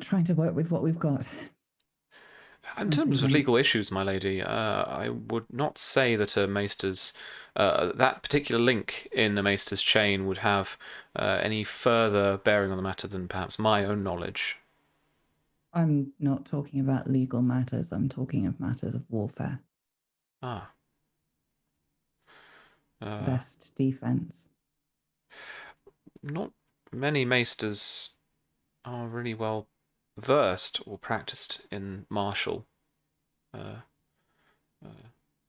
Speaker 3: trying to work with what we've got.
Speaker 1: In terms of legal issues, my lady, I would not say that a maester's that particular link in the maester's chain would have any further bearing on the matter than perhaps my own knowledge.
Speaker 3: I'm not talking about legal matters. I'm talking of matters of warfare.
Speaker 1: Ah.
Speaker 3: Best defense.
Speaker 1: Not many maesters are really well versed or practiced in martial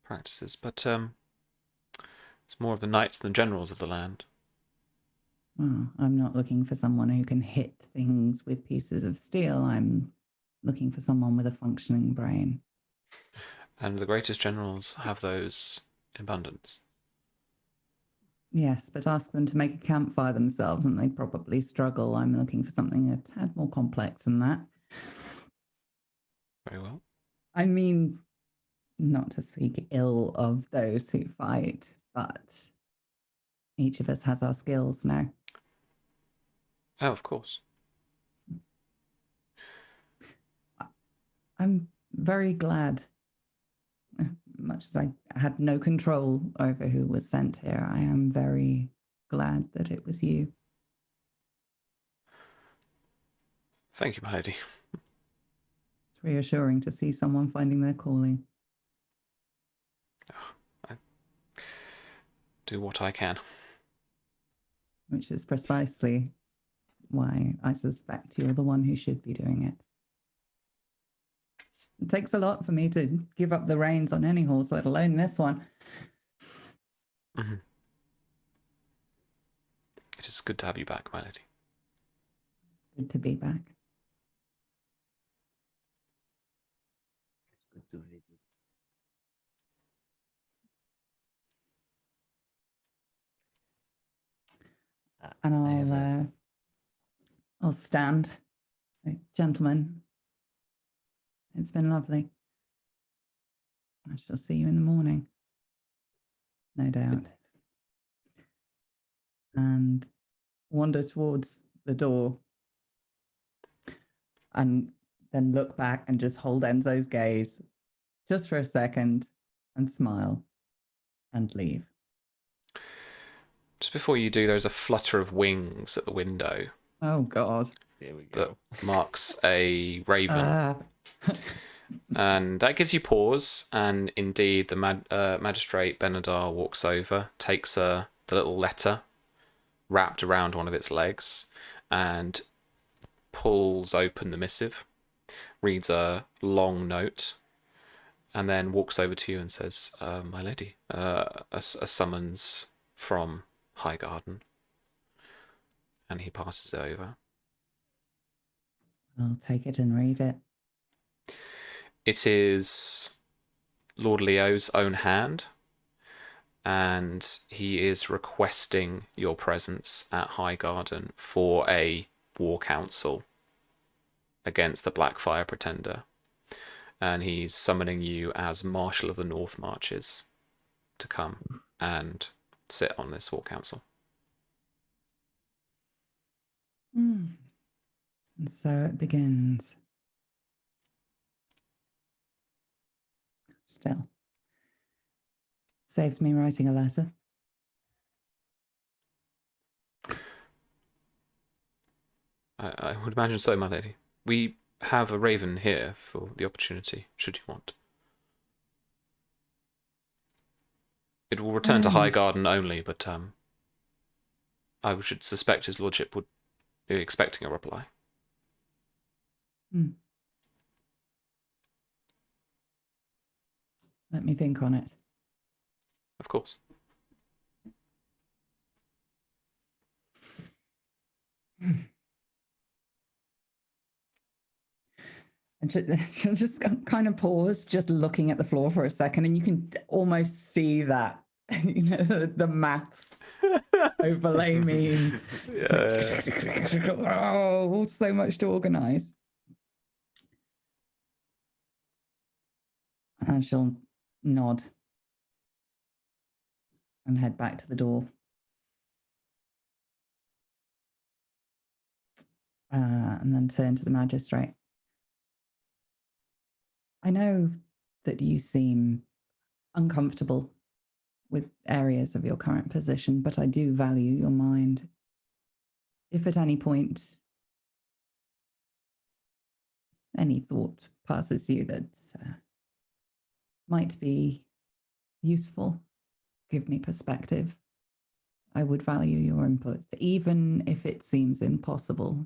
Speaker 1: practices, but it's more of the knights than generals of the land.
Speaker 3: Well, I'm not looking for someone who can hit things with pieces of steel. I'm looking for someone with a functioning brain.
Speaker 1: And the greatest generals have those in abundance.
Speaker 3: Yes, but ask them to make a campfire themselves and they probably struggle. I'm looking for something a tad more complex than that.
Speaker 1: Very well.
Speaker 3: I mean, not to speak ill of those who fight, but each of us has our skills now.
Speaker 1: Oh, of course.
Speaker 3: I'm very glad. Much as I had no control over who was sent here, I am very glad that it was you.
Speaker 1: Thank you, my lady.
Speaker 3: It's reassuring to see someone finding their calling.
Speaker 1: I do what I can.
Speaker 3: Which is precisely why I suspect you're the one who should be doing it. It takes a lot for me to give up the reins on any horse, let alone this one.
Speaker 1: Mm-hmm. It is good to have you back, my lady.
Speaker 3: Good to be back.
Speaker 2: It's good to visit.
Speaker 3: And I'll stand. Like, gentlemen, it's been lovely. I shall see you in the morning. No doubt. And wander towards the door. And then look back and just hold Enzo's gaze just for a second and smile and leave.
Speaker 1: Just before you do, there's a flutter of wings at the window.
Speaker 3: Oh, God.
Speaker 2: Here we go.
Speaker 1: That marks a raven. And that gives you pause. And indeed, the magistrate Benadar walks over, takes the little letter wrapped around one of its legs, and pulls open the missive, reads a long note, and then walks over to you and says, "My lady, a summons from Highgarden." And he passes it over.
Speaker 3: I'll take it and read it.
Speaker 1: It is Lord Leo's own hand, and he is requesting your presence at Highgarden for a war council against the Blackfyre pretender. And he's summoning you as Marshal of the North Marches to come and sit on this war council.
Speaker 3: And so it begins. Still. Saves me writing a letter.
Speaker 1: I would imagine so, my lady. We have a raven here for the opportunity, should you want. It will return to Highgarden only, but I should suspect his lordship would be expecting a reply.
Speaker 3: Let me think on it.
Speaker 1: Of course.
Speaker 3: And she'll just kind of pause, just looking at the floor for a second, and you can almost see that, the maths overlay meme. Oh, so much to organize. And she'll nod and head back to the door. And then turn to the magistrate. I know that you seem uncomfortable with areas of your current position, but I do value your mind. If at any point any thought passes you that might be useful, give me perspective. I would value your input, even if it seems impossible.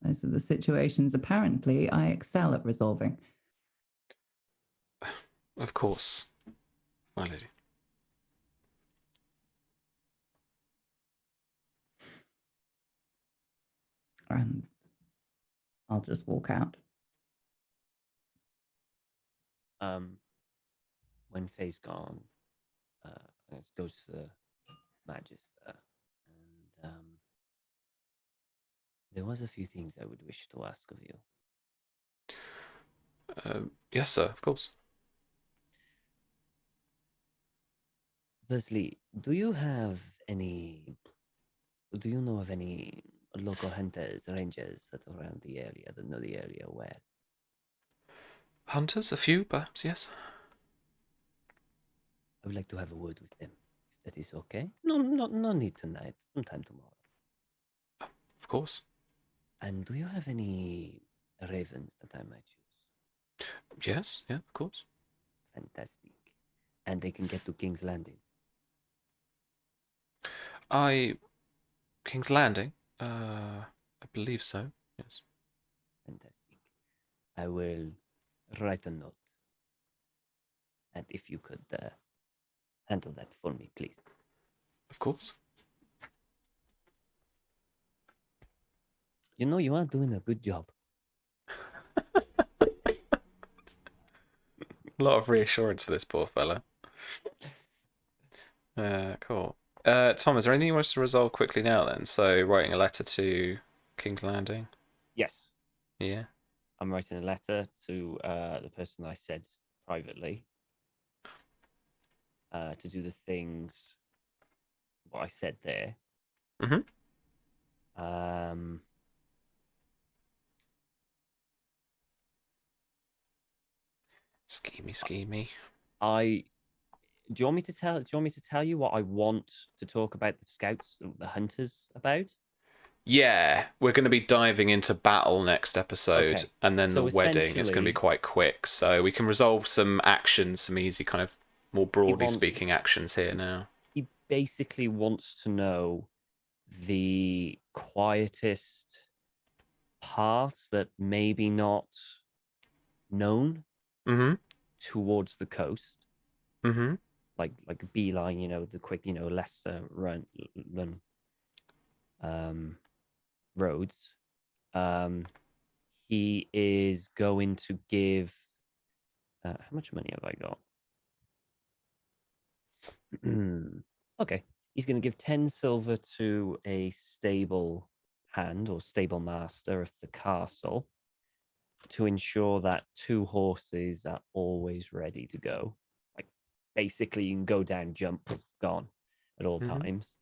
Speaker 3: Those are the situations apparently I excel at resolving.
Speaker 1: Of course, my lady.
Speaker 3: And I'll just walk out.
Speaker 2: When Faye's gone, it goes to the Magister, and there was a few things I would wish to ask of you.
Speaker 1: Yes, sir, of course.
Speaker 2: Firstly, do you know of any local hunters, rangers that are around the area, that know the area well?
Speaker 1: Hunters, a few, perhaps, yes.
Speaker 2: I would like to have a word with them, if that is okay. No need tonight, sometime tomorrow.
Speaker 1: Of course.
Speaker 2: And do you have any ravens that I might use?
Speaker 1: Yes, yeah, of course.
Speaker 2: Fantastic. And they can get to King's Landing?
Speaker 1: King's Landing? I believe so, yes.
Speaker 2: Fantastic. I will write a note. And if you could handle that for me, please.
Speaker 1: Of course.
Speaker 2: You are doing a good job.
Speaker 1: A lot of reassurance for this poor fella. Cool. Tom, is there anything you want us to resolve quickly now then? So writing a letter to King's Landing?
Speaker 2: Yes.
Speaker 1: Yeah.
Speaker 2: I'm writing a letter to the person I said privately to do the things what I said there.
Speaker 1: Mm-hmm. Schemy.
Speaker 2: Do you want me to tell you what I want to talk about the scouts, the hunters about?
Speaker 1: Yeah, we're going to be diving into battle next episode,
Speaker 2: Okay.
Speaker 1: and then
Speaker 2: So
Speaker 1: the wedding. It's going to be
Speaker 2: essentially-
Speaker 1: quite quick, so we can resolve some actions, some easy kind of more broadly speaking actions here now.
Speaker 2: He basically wants to know the quietest paths that maybe not known
Speaker 1: Mm-hmm.
Speaker 2: towards the coast.
Speaker 1: Mm-hmm.
Speaker 2: Like a beeline, the quick, less run roads. He is going to give. How much money have I got? Okay, he's going to give 10 silver to a stable hand or stable master of the castle to ensure that 2 horses are always ready to go. Like, basically, you can go down, jump, gone at all times.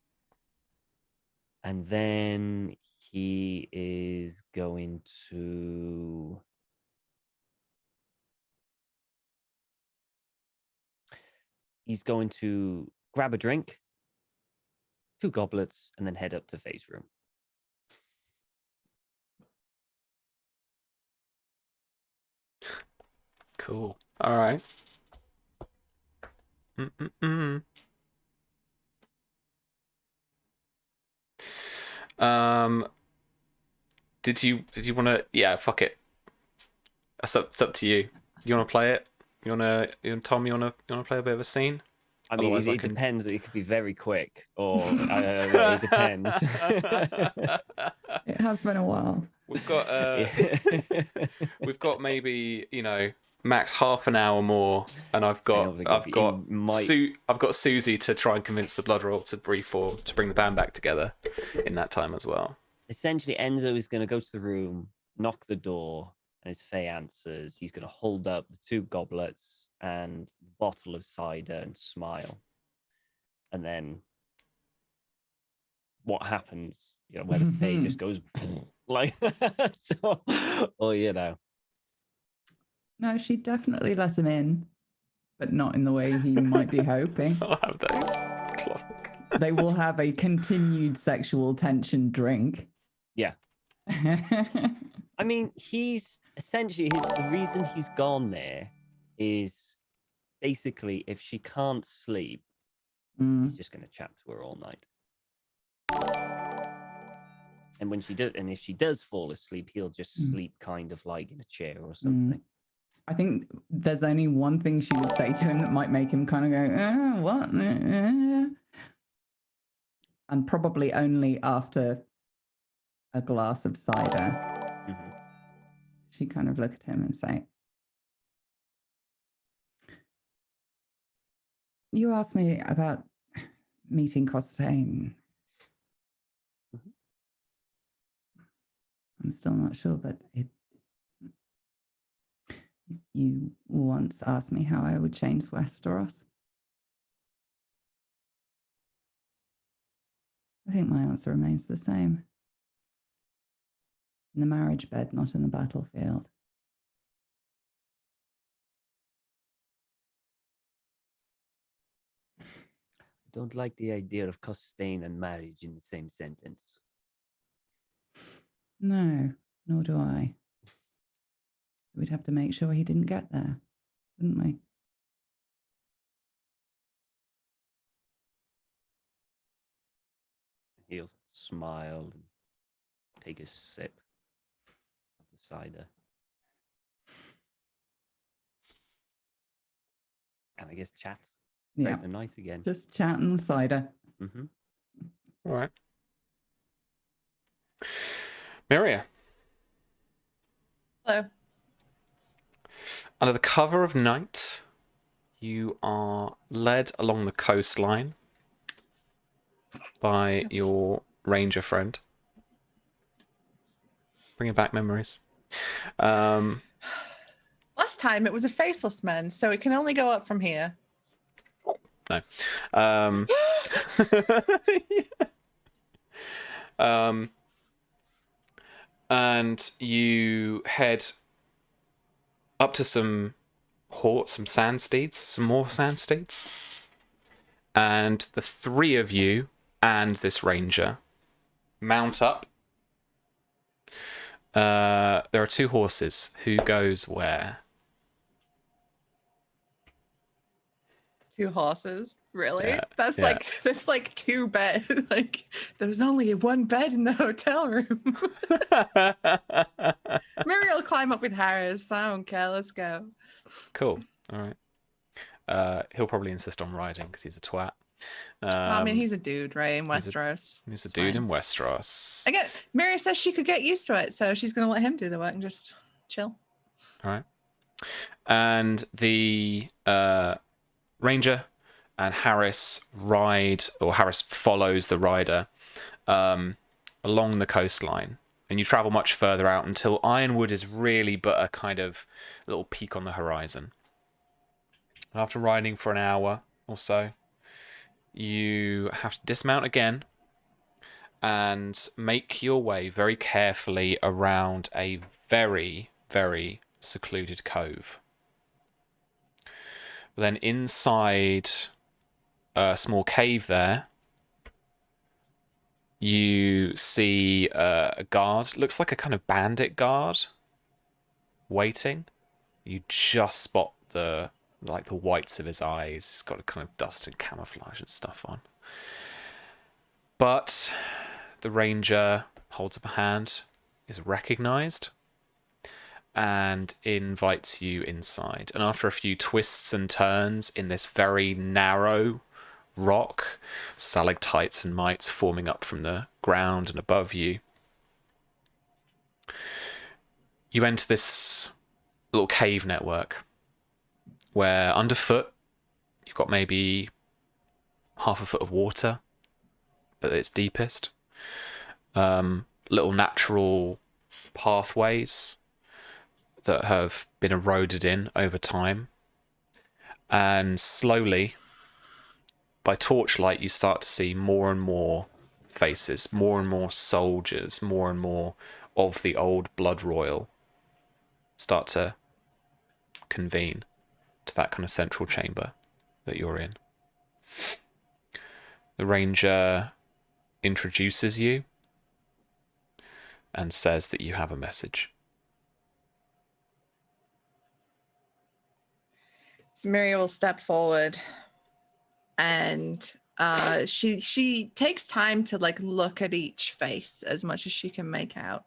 Speaker 2: And then he is going to grab a drink, 2 goblets, and then head up to Faye's room.
Speaker 1: Cool. All right. Mm-mm-mm. Did you want to? Yeah, fuck it. It's up to you. You want to play it? Tom? You want to play a bit of a scene?
Speaker 2: I mean, it depends. It could be very quick, or I don't know. It depends.
Speaker 3: It has been a while.
Speaker 1: We've got maybe max half an hour more, and I've got Susie to try and convince the Bloodroyal to reform to bring the band back together in that time as well.
Speaker 2: Essentially, Enzo is going to go to the room, knock the door, and as Faye answers, he's going to hold up the 2 goblets and a bottle of cider and smile. And then what happens? Whether Faye just goes like so, or
Speaker 3: No, she definitely let him in, but not in the way he might be hoping.
Speaker 1: I'll have those.
Speaker 3: They will have a continued sexual tension drink.
Speaker 2: Yeah. I mean, he's essentially the reason he's gone there is basically if she can't sleep, he's just going to chat to her all night. And when if she does fall asleep, he'll just sleep kind of like in a chair or something.
Speaker 3: I think there's only one thing she would say to him that might make him kind of go, what? And probably only after a glass of cider. She kind of look at him and say, you asked me about meeting Costain. I'm still not sure, but you once asked me how I would change Westeros. I think my answer remains the same. In the marriage bed, not in the battlefield.
Speaker 2: I don't like the idea of Costain and marriage in the same sentence.
Speaker 3: No, nor do I. We'd have to make sure he didn't get there, wouldn't we?
Speaker 2: He'll smile and take a sip of the cider. And I guess chat throughout the night again.
Speaker 3: Just chat and cider.
Speaker 1: All right. Miria.
Speaker 4: Hello.
Speaker 1: Under the cover of night, you are led along the coastline by your ranger friend. Bringing back memories.
Speaker 4: Last time it was a faceless man, so it can only go up from here.
Speaker 1: No. And you head up to some sand steeds, some more sand steeds. And the three of you and this ranger mount up. There are two horses. Who goes where?
Speaker 4: Two horses, really?
Speaker 1: Yeah,
Speaker 4: That's
Speaker 1: yeah.
Speaker 4: like two beds. Like there was only one bed in the hotel room. Mary will climb up with Harris. I don't care. Let's go.
Speaker 1: Cool. All right. He'll probably insist on riding because he's a twat.
Speaker 4: I mean, he's a dude, right? In Westeros.
Speaker 1: He's a dude in Westeros.
Speaker 4: Again, Mary says she could get used to it, so she's going to let him do the work and just chill.
Speaker 1: All right. And the ranger and Harris follows the rider along the coastline. And you travel much further out until Ironwood is really but a kind of little peak on the horizon. And after riding for an hour or so, you have to dismount again and make your way very carefully around a very, very secluded cove. But then inside a small cave there, you see a guard. Looks like a kind of bandit guard waiting. You just spot the whites of his eyes. He's got a kind of dust and camouflage and stuff on. But the ranger holds up a hand, is recognized, and invites you inside. And after a few twists and turns in this very narrow rock, stalactites and mites forming up from the ground and above you, you enter this little cave network where underfoot you've got maybe half a foot of water at its deepest. Little natural pathways that have been eroded in over time. And slowly, by torchlight, you start to see more and more faces, more and more soldiers, more and more of the old Bloodroyal start to convene to that kind of central chamber that you're in. The ranger introduces you and says that you have a message.
Speaker 4: So Mary will step forward, and she takes time to look at each face as much as she can make out,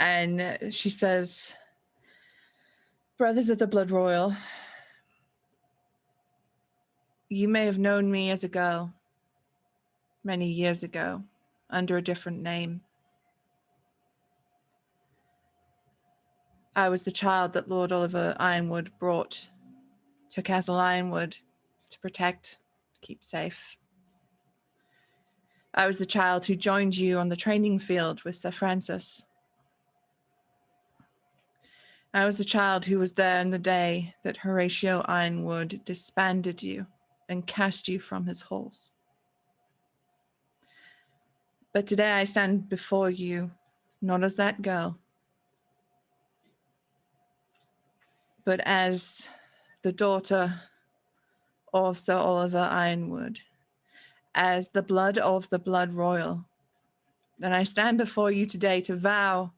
Speaker 4: and she says, "Brothers of the Bloodroyal, you may have known me as a girl many years ago under a different name. I was the child that Lord Oliver Ironwood brought to Castle Ironwood to protect, to keep safe. I was the child who joined you on the training field with Sir Francis. I was the child who was there in the day that Horatio Ironwood disbanded you and cast you from his halls. But today I stand before you, not as that girl, but as the daughter of Sir Oliver Ironwood, as the blood of the Bloodroyal. And I stand before you today to vow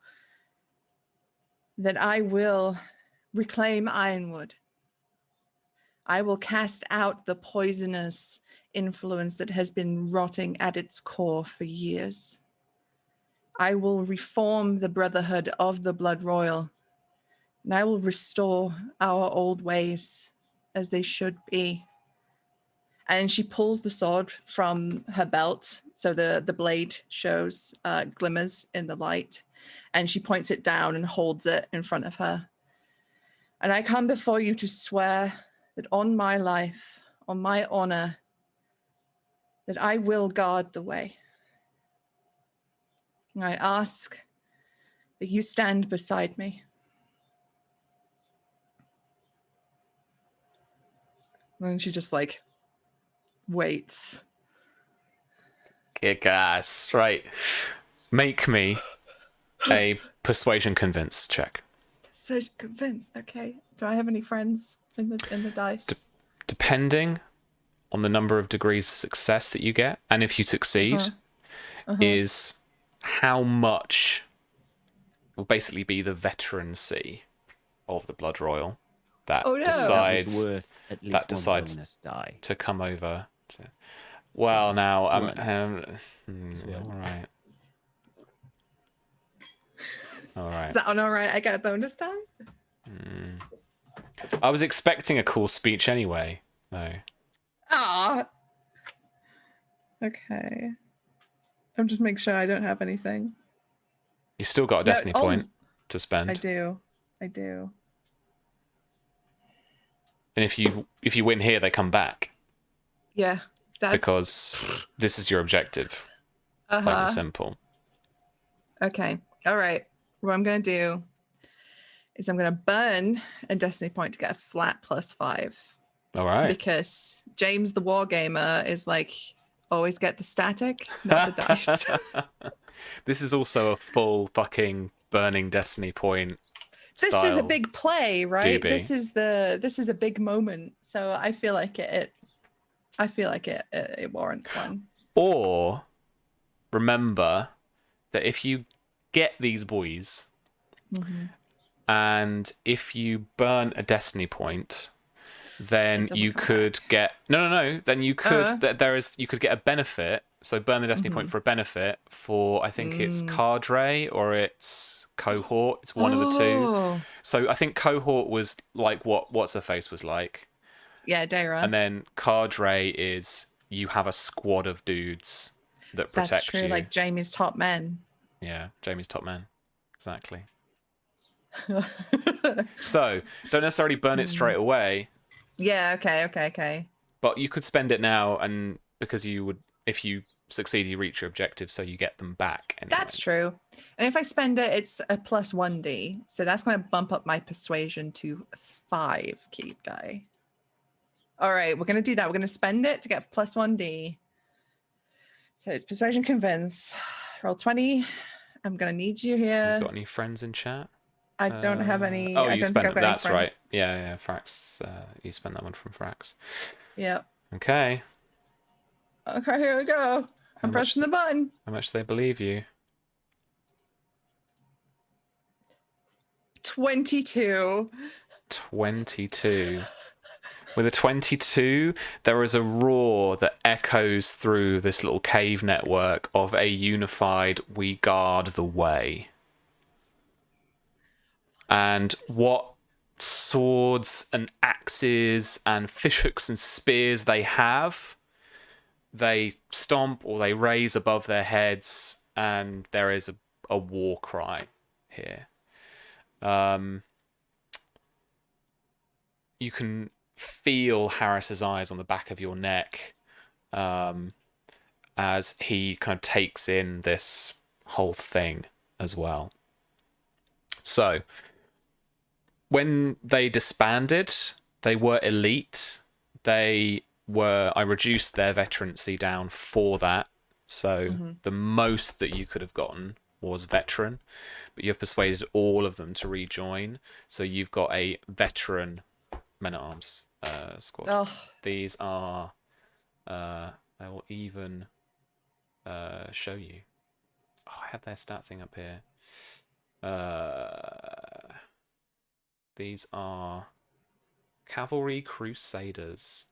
Speaker 4: that I will reclaim Ironwood. I will cast out the poisonous influence that has been rotting at its core for years. I will reform the Brotherhood of the Bloodroyal, and I will restore our old ways as they should be." And she pulls the sword from her belt, so the blade shows glimmers in the light, and she points it down and holds it in front of her. "And I come before you to swear that on my life, on my honor, that I will guard the way. I ask that you stand beside me. And she just like waits.
Speaker 1: Kick ass. Right. Make me a persuasion convince check.
Speaker 4: So convinced. Okay. Do I have any friends in the dice?
Speaker 1: Depending on the number of degrees of success that you get, and if you succeed, is how much will basically be the veterancy of the Bloodroyal that decides
Speaker 2: worth at least one bonus die
Speaker 1: to come over. Well, now all right. All right.
Speaker 4: Is that all right? I get a bonus die?
Speaker 1: I was expecting a cool speech anyway, though.
Speaker 4: Ah. Okay. I'm just making sure I don't have anything.
Speaker 1: You still got a destiny point to spend.
Speaker 4: I do. And
Speaker 1: if you win here, they come back.
Speaker 4: Yeah.
Speaker 1: Because this is your objective. Plain and simple.
Speaker 4: Okay. All right. What I'm going to do is I'm going to burn a destiny point to get a flat +5.
Speaker 1: All right.
Speaker 4: Because James the Wargamer is like, always get the static, not the dice.
Speaker 1: This is also a full fucking burning destiny point.
Speaker 4: This is a big play, right? This is a big moment. So I feel like it warrants one.
Speaker 1: Or remember that if you get these boys, and if you burn a destiny point, then you could get Then you could you could get a benefit. So burn the destiny point for a benefit for, I think it's cadre or it's cohort. It's one of the two. So I think cohort was like what's her face was like.
Speaker 4: Yeah, Daeron.
Speaker 1: And then cadre is you have a squad of dudes that protect you.
Speaker 4: That's true, like Jaime's top men.
Speaker 1: Yeah, Jaime's top men. Exactly. So don't necessarily burn it straight away.
Speaker 4: Yeah, okay.
Speaker 1: But you could spend it now, and because if you succeed, you reach your objective, so you get them back anyway.
Speaker 4: That's true. And if I spend it, it's a +1d. So that's going to bump up my persuasion to 5 keep die. All right, we're going to do that. We're going to spend it to get +1d. So it's persuasion convince. Roll 20. I'm going to need you here.
Speaker 1: You got any friends in chat?
Speaker 4: I don't have any.
Speaker 1: Oh,
Speaker 4: I don't think I've got
Speaker 1: that's
Speaker 4: any
Speaker 1: right. Yeah, Frax. You spent that one from Frax.
Speaker 4: Yep.
Speaker 1: Okay,
Speaker 4: here we go. I'm pressing the button.
Speaker 1: How much do they believe you?
Speaker 4: 22.
Speaker 1: 22. With a 22, there is a roar that echoes through this little cave network of a unified "We guard the way." And what swords and axes and fishhooks and spears they have, they stomp or they raise above their heads, and there is a war cry here. You can feel Harris's eyes on the back of your neck as he kind of takes in this whole thing as well. So when they disbanded, they were elite. I reduced their veterancy down for that. So the most that you could have gotten was veteran, but you've persuaded all of them to rejoin. So you've got a veteran men-at-arms squad.
Speaker 4: Oh.
Speaker 1: These are, I will even show you. Oh, I had their stat thing up here. These are Cavalry Crusaders.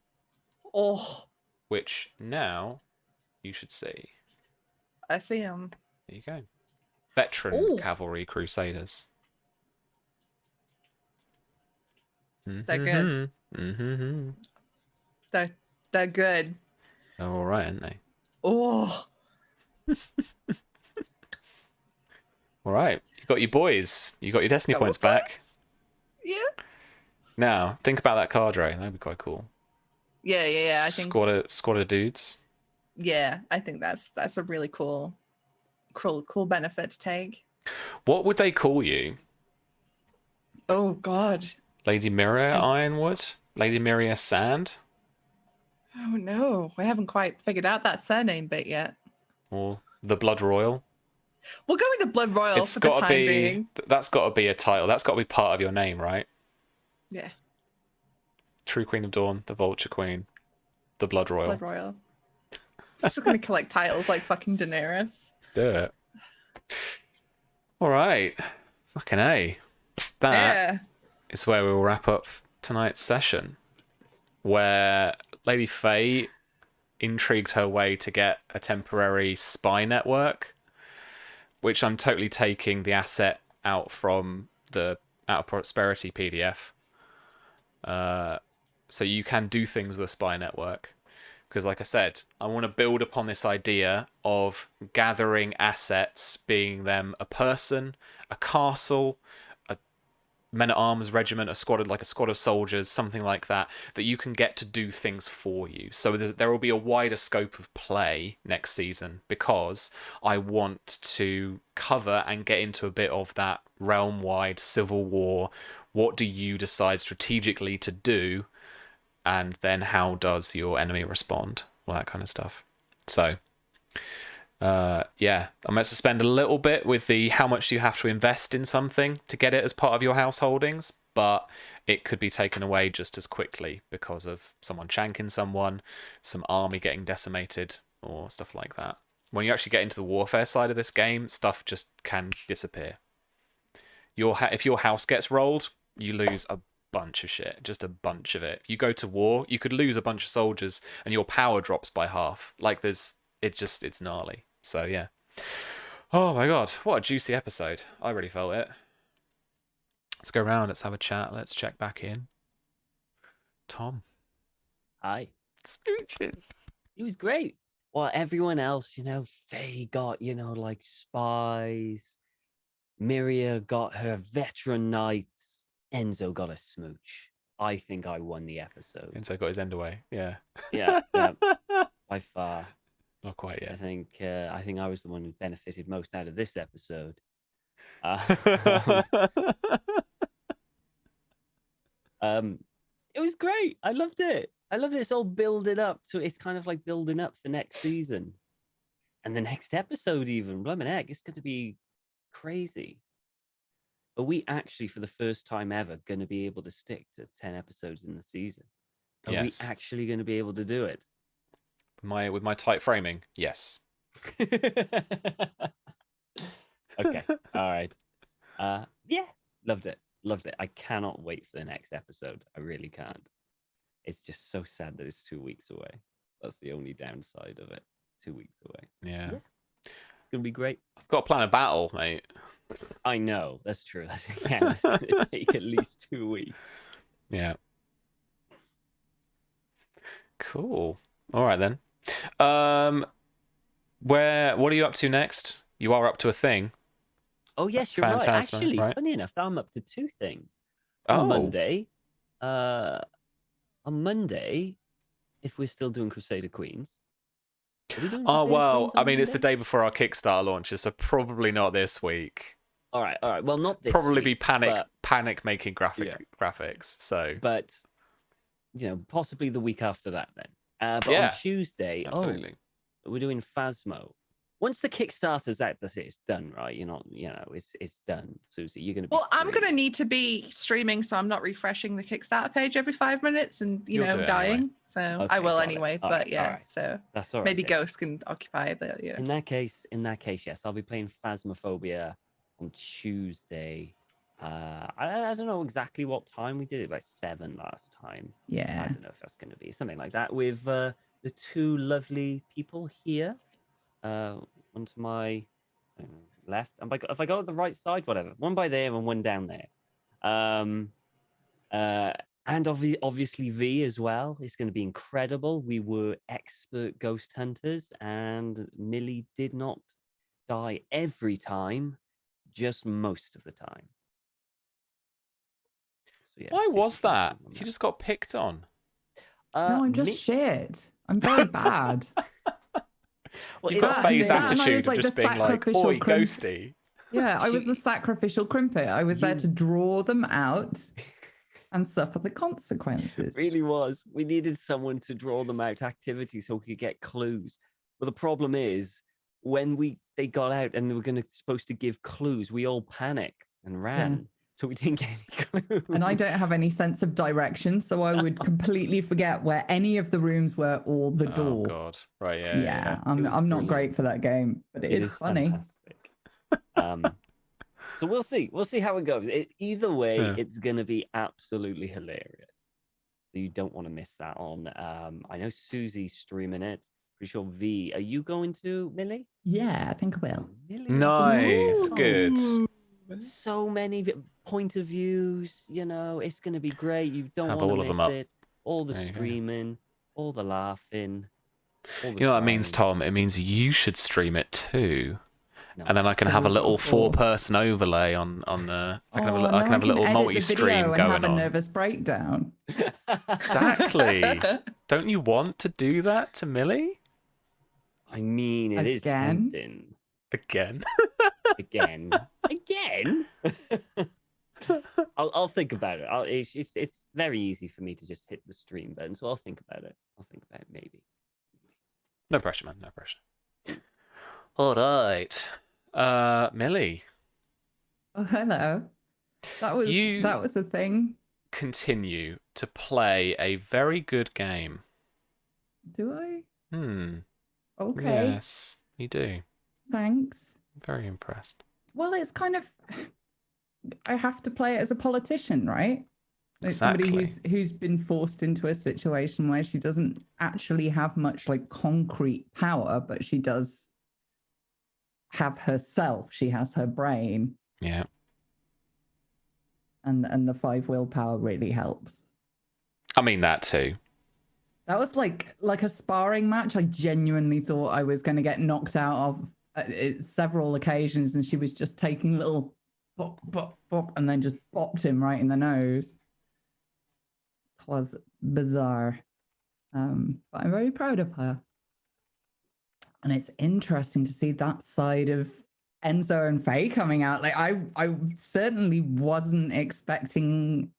Speaker 4: Oh.
Speaker 1: Which now you should see.
Speaker 4: I see them.
Speaker 1: There you go. Veteran Cavalry Crusaders.
Speaker 4: They're good. They're good.
Speaker 1: They're all right, aren't they?
Speaker 4: Oh.
Speaker 1: All right. You got your boys. You got your destiny points back.
Speaker 4: Yeah.
Speaker 1: Now, think about that cadre. That'd be quite cool.
Speaker 4: Yeah. I think
Speaker 1: squad of dudes.
Speaker 4: yeah, I think that's a really cool benefit to take.
Speaker 1: What would they call you?
Speaker 4: Oh God.
Speaker 1: Lady Mirror Ironwood? Lady Mirror Sand?
Speaker 4: Oh no, we haven't quite figured out that surname bit yet.
Speaker 1: Or the Bloodroyal?
Speaker 4: We'll go with the Bloodroyal for the time being.
Speaker 1: That's got to be a title. That's got to be part of your name, right?
Speaker 4: Yeah.
Speaker 1: True Queen of Dawn, the Vulture Queen, the Bloodroyal.
Speaker 4: Bloodroyal. Just gonna collect titles like fucking Daenerys.
Speaker 1: Do it. All right. Fucking A. That is where we will wrap up tonight's session, where Lady Faye intrigued her way to get a temporary spy network, which I'm totally taking the asset out from the Out of Prosperity PDF. So you can do things with a spy network. Because like I said, I want to build upon this idea of gathering assets, being them a person, a castle, a men-at-arms regiment, a squad of soldiers, something like that, that you can get to do things for you. So there will be a wider scope of play next season, because I want to cover and get into a bit of that realm-wide civil war. What do you decide strategically to do? And then how does your enemy respond? All that kind of stuff. So, yeah, I might spend a little bit with the how much you have to invest in something to get it as part of your house holdings, but it could be taken away just as quickly because of someone shanking someone, some army getting decimated, or stuff like that. When you actually get into the warfare side of this game, stuff just can disappear. If your house gets rolled, you lose a bunch of shit, just a bunch of it. If you go to war, you could lose a bunch of soldiers and your power drops by half. Like it's gnarly. So yeah. Oh my god, what a juicy episode. I really felt it. Let's go around, let's have a chat, let's check back in. Tom.
Speaker 2: Hi.
Speaker 1: Smooches.
Speaker 2: It was great. Well, everyone else, Faye got, like spies. Miria got her veteran knights. Enzo got a smooch. I think I won the episode.
Speaker 1: Enzo got his end away. Yeah.
Speaker 2: Yeah. By far.
Speaker 1: Not quite yet.
Speaker 2: I think I was the one who benefited most out of this episode. It was great. I loved it. It's all building up. So it's kind of like building up for next season. And the next episode even. Blimey heck, it's going to be crazy. Are we actually, for the first time ever, going to be able to stick to 10 episodes in the season? Are we actually going to be able to do it?
Speaker 1: With my tight framing, yes.
Speaker 2: Okay, all right. Yeah, loved it. I cannot wait for the next episode. I really can't. It's just so sad that it's 2 weeks away. That's the only downside of it. 2 weeks away.
Speaker 1: Yeah.
Speaker 2: It's going to be great.
Speaker 1: I've got to plan a battle, mate.
Speaker 2: I know, that's true. Yeah, it's going to take at least 2 weeks.
Speaker 1: Yeah. Cool. All right, then. What are you up to next? You are up to a thing.
Speaker 2: Oh, yes, you're right. Actually, funny enough, I'm up to 2 things. On Monday, if we're still doing Crusader Queens.
Speaker 1: Oh, well, I mean, it's the day before our Kickstarter launches, so probably not this week.
Speaker 2: All right. Well, not this
Speaker 1: probably
Speaker 2: week,
Speaker 1: be panic making graphics. So,
Speaker 2: but possibly the week after that then. But on Tuesday,
Speaker 1: absolutely,
Speaker 2: we're doing Phasmo. Once the Kickstarter's out, that's it. It's done, right? It's done, Susie. You're gonna be.
Speaker 4: Well, I'm gonna need to be streaming, so I'm not refreshing the Kickstarter page every 5 minutes and dying.
Speaker 1: Anyway.
Speaker 4: So okay, I will anyway. But
Speaker 2: right,
Speaker 4: yeah, so
Speaker 2: that's all right.
Speaker 4: Maybe Ghost can occupy the.
Speaker 2: In that case, yes, I'll be playing Phasmophobia on Tuesday. I don't know exactly what time we did it. By 7 last time.
Speaker 3: Yeah.
Speaker 2: I don't know if that's going to be something like that with the 2 lovely people here. One to my left, and if I go to the right side, whatever. One by there and one down there. And obviously V as well. It's going to be incredible. We were expert ghost hunters, and Millie did not die every time, just most of the time. So, yeah,
Speaker 1: why was that? You just got picked on.
Speaker 3: No, I'm just shit. I'm very bad.
Speaker 1: You've got Faye's attitude of just being like, oi, ghosty.
Speaker 3: Yeah, I was the sacrificial crimpet. I was there to draw them out and suffer the consequences.
Speaker 2: It really was. We needed someone to draw them out activities so we could get clues. But the problem is, when they got out and they were supposed to give clues, we all panicked and ran. Yeah. So we didn't get any clues.
Speaker 3: And I don't have any sense of direction, so I would completely forget where any of the rooms were or the door.
Speaker 1: Oh God! Right?
Speaker 3: Yeah. I'm not great for that game, but it is funny.
Speaker 2: So we'll see. We'll see how it goes. Either way, it's going to be absolutely hilarious. So you don't want to miss that on. I know Susie's streaming it. Pretty sure V. Are you going to, Millie?
Speaker 3: Yeah, I think I will.
Speaker 1: Nice. Good.
Speaker 2: So many point of views. It's going to be great. You don't want to miss it. All the screaming, all the laughing.
Speaker 1: You know what it means, Tom? It means you should stream it too. No, and then I can have a little 4-person overlay on the. I can have a little multi-stream going
Speaker 3: have a nervous breakdown.
Speaker 1: Exactly. Don't you want to do that to Millie?
Speaker 2: I mean, it is tempting.
Speaker 1: Again.
Speaker 2: Again. I'll think about it. It's very easy for me to just hit the stream button, so I'll think about it. Maybe.
Speaker 1: No pressure, man. No pressure. All right. Millie.
Speaker 3: Oh, hello. That was a thing.
Speaker 1: Continue to play a very good game.
Speaker 3: Do I? Okay.
Speaker 1: Yes, you do.
Speaker 3: Thanks.
Speaker 1: Very impressed.
Speaker 3: Well, it's kind of, I have to play it as a politician, right? Like
Speaker 1: exactly.
Speaker 3: Somebody who's been forced into a situation where she doesn't actually have much like concrete power, but she does have herself. She has her brain.
Speaker 1: Yeah.
Speaker 3: And the 5 willpower really helps.
Speaker 1: I mean that too.
Speaker 3: That was like a sparring match. I genuinely thought I was going to get knocked out of several occasions, and she was just taking little bop, bop, bop, and then just bopped him right in the nose. It was bizarre. But I'm very proud of her. And it's interesting to see that side of Enzo and Faye coming out. Like I certainly wasn't expecting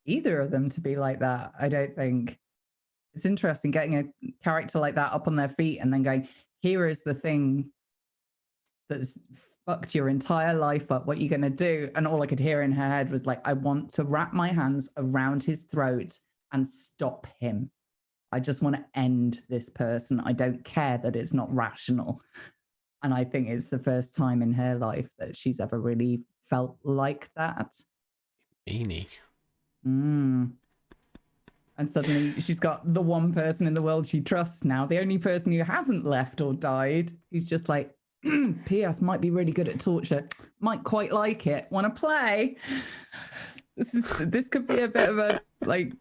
Speaker 3: either of them to be like that. I don't think. It's interesting getting a character like that up on their feet and then going, here is the thing that's fucked your entire life up. What are you going to do? And all I could hear in her head was like, I want to wrap my hands around his throat and stop him. I just want to end this person. I don't care that it's not rational. And I think it's the first time in her life that she's ever really felt like that.
Speaker 1: Meanie.
Speaker 3: And suddenly she's got the one person in the world she trusts now, the only person who hasn't left or died, who's just like, P.S. might be really good at torture, might quite like it, want to play. This could be a bit of a like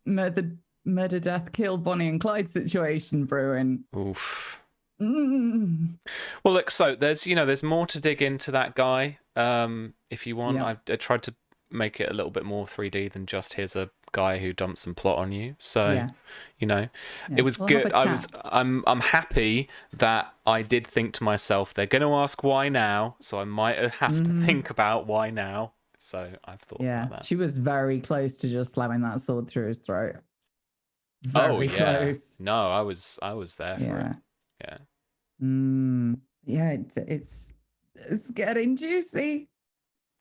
Speaker 3: murder, death, kill Bonnie and Clyde situation brewing.
Speaker 1: Oof. Well, look, so there's more to dig into that guy. If you want, I tried to make it a little bit more 3D than just here's a guy who dumps some plot on you. So it was good. I'm happy that I did think to myself, they're going to ask why now, so I might have to think about why now. So I've thought about that.
Speaker 3: She was very close to just slamming that sword through his throat. Very close.
Speaker 1: No, I was there for it.
Speaker 3: Yeah. It's getting juicy.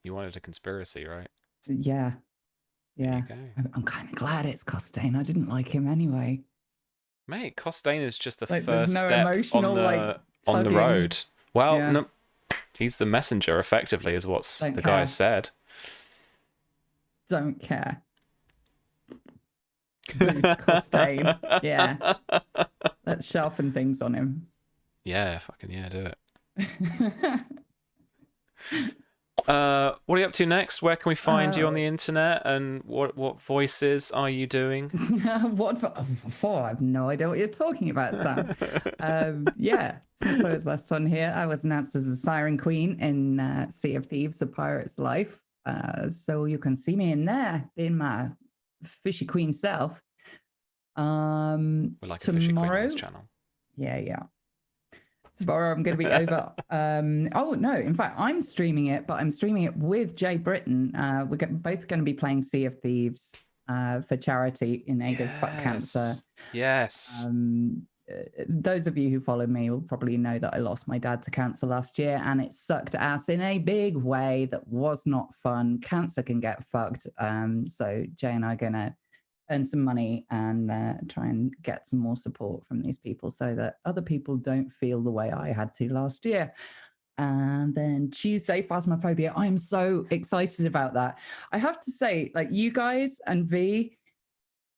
Speaker 1: You wanted a conspiracy, right?
Speaker 3: Yeah. I'm kind of glad it's Costain. I didn't like him anyway.
Speaker 1: Mate, Costain is just the first step on the road. Well, no, he's the messenger, effectively, is what the guy said.
Speaker 3: Don't care. Costain. Yeah. Let's sharpen things on him.
Speaker 1: Yeah, do it. What are you up to next? Where can we find you on the internet? And what voices are you doing?
Speaker 3: I have no idea what you're talking about, Sam. Since I was last on here, I was announced as a Siren Queen in Sea of Thieves, A Pirate's Life. So you can see me in there, being my fishy queen self.
Speaker 1: We're like a fishy queen on this channel.
Speaker 3: Yeah. Tomorrow I'm going to be over. Oh no! In fact, I'm streaming it, but I'm streaming it with Jay Britton. We're both going to be playing Sea of Thieves for charity in aid of Fuck Cancer.
Speaker 1: Yes.
Speaker 3: Those of you who follow me will probably know that I lost my dad to cancer last year, and it sucked ass in a big way that was not fun. Cancer can get fucked. So Jay and I are going to earn some money and try and get some more support from these people so that other people don't feel the way I had to last year. And then Tuesday, Phasmophobia. I'm so excited about that. I have to say, like, you guys and V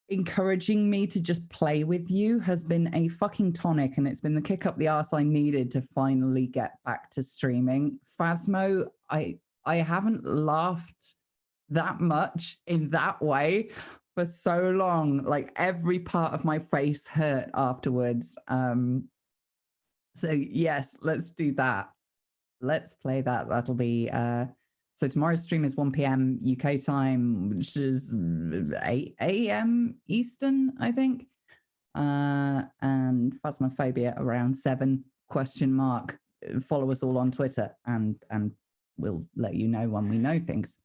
Speaker 3: encouraging me to just play with you has been a fucking tonic, and it's been the kick up the arse I needed to finally get back to streaming. Phasmo, I haven't laughed that much in that way for so long. Like, every part of my face hurt afterwards. So yes, let's do that. Let's play that. That'll be so tomorrow's stream is 1 p.m. UK time, which is 8 a.m. Eastern, I think. And Phasmophobia around 7 ? Follow us all on Twitter and we'll let you know when we know things.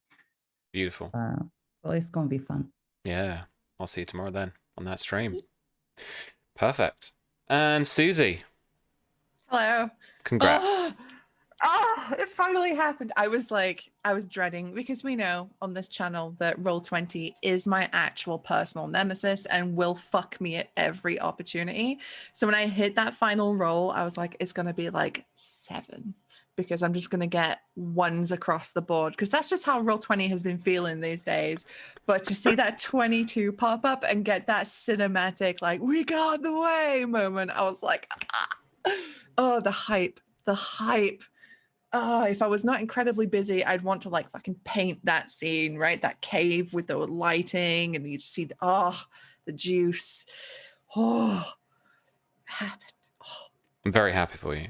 Speaker 1: Beautiful.
Speaker 3: Well, it's gonna be fun.
Speaker 1: Yeah. I'll see you tomorrow then on that stream. Perfect. And Susie.
Speaker 4: Hello.
Speaker 1: Congrats.
Speaker 4: It finally happened. I was dreading, because we know on this channel that Roll20 is my actual personal nemesis and will fuck me at every opportunity. So when I hit that final roll, I was like, it's going to be like 7, because I'm just going to get 1s across the board, because that's just how Roll20 has been feeling these days. But to see that 22 pop up and get that cinematic, like, we got the way moment, I was like, oh, the hype. Oh, if I was not incredibly busy, I'd want to like fucking paint that scene, right? That cave with the lighting, and you just see the juice. Oh, it happened. Oh.
Speaker 1: I'm very happy for you.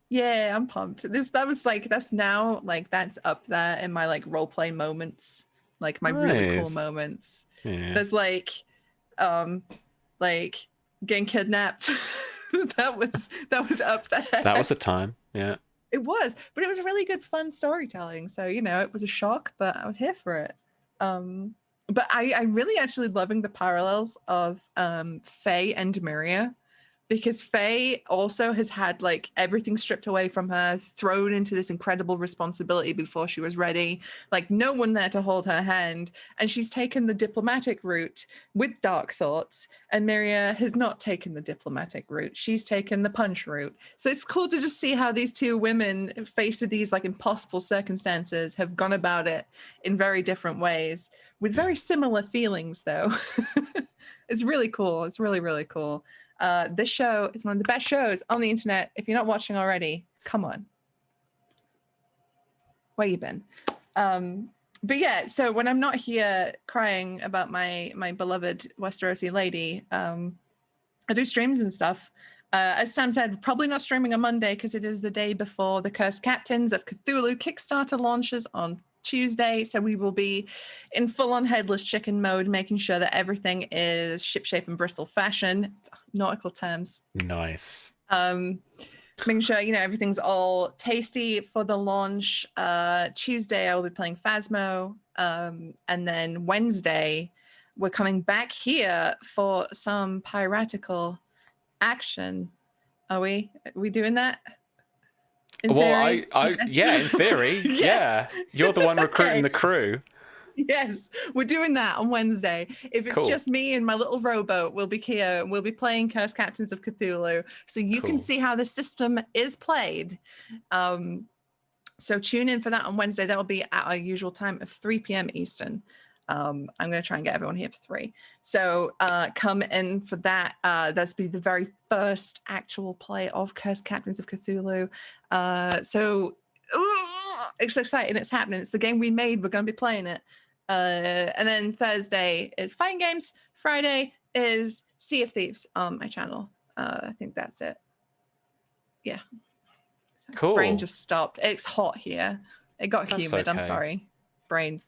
Speaker 4: Yeah, I'm pumped. That's now like that's up there in my like role play moments, like my really cool moments.
Speaker 1: Yeah.
Speaker 4: There's like getting kidnapped. that was up there.
Speaker 1: That was a time. Yeah.
Speaker 4: It was, but it was really good, fun storytelling. So, it was a shock, but I was here for it. But I'm really actually loving the parallels of Faye and Miria, because Faye also has had like everything stripped away from her, thrown into this incredible responsibility before she was ready, like no one there to hold her hand. And she's taken the diplomatic route with dark thoughts, and Miria has not taken the diplomatic route. She's taken the punch route. So it's cool to just see how these two women, faced with these like impossible circumstances, have gone about it in very different ways with very similar feelings though. It's really cool. It's really, really cool. This show is one of the best shows on the internet. If you're not watching already, come on. Where you been? But yeah, so when I'm not here crying about my beloved Westerosi lady, I do streams and stuff. As Sam said, probably not streaming on Monday because it is the day before the Cursed Captains of Cthulhu Kickstarter launches on Tuesday. So we will be in full-on headless chicken mode, making sure that everything is shipshape and Bristol fashion, nautical terms.
Speaker 1: Nice.
Speaker 4: Making sure everything's all tasty for the launch. Tuesday I will be playing Phasmo, and then Wednesday we're coming back here for some piratical action. Are we doing that?
Speaker 1: Yes. In theory.
Speaker 4: Yes.
Speaker 1: Yeah. You're the one recruiting the crew.
Speaker 4: Yes, we're doing that on Wednesday. If it's just me and my little rowboat, we'll be here. We'll be playing Cursed Captains of Cthulhu, so you can see how the system is played. So tune in for that on Wednesday. That will be at our usual time of 3 p.m. Eastern. I'm going to try and get everyone here for 3. So come in for that. That's be the very first actual play of Cursed Captains of Cthulhu. It's exciting. It's happening. It's the game we made. We're going to be playing it. And then Thursday is fighting games. Friday is Sea of Thieves on my channel. I think that's it. Yeah. So
Speaker 1: cool.
Speaker 4: Brain just stopped. It's hot here. It got humid. Okay. I'm sorry. Brain.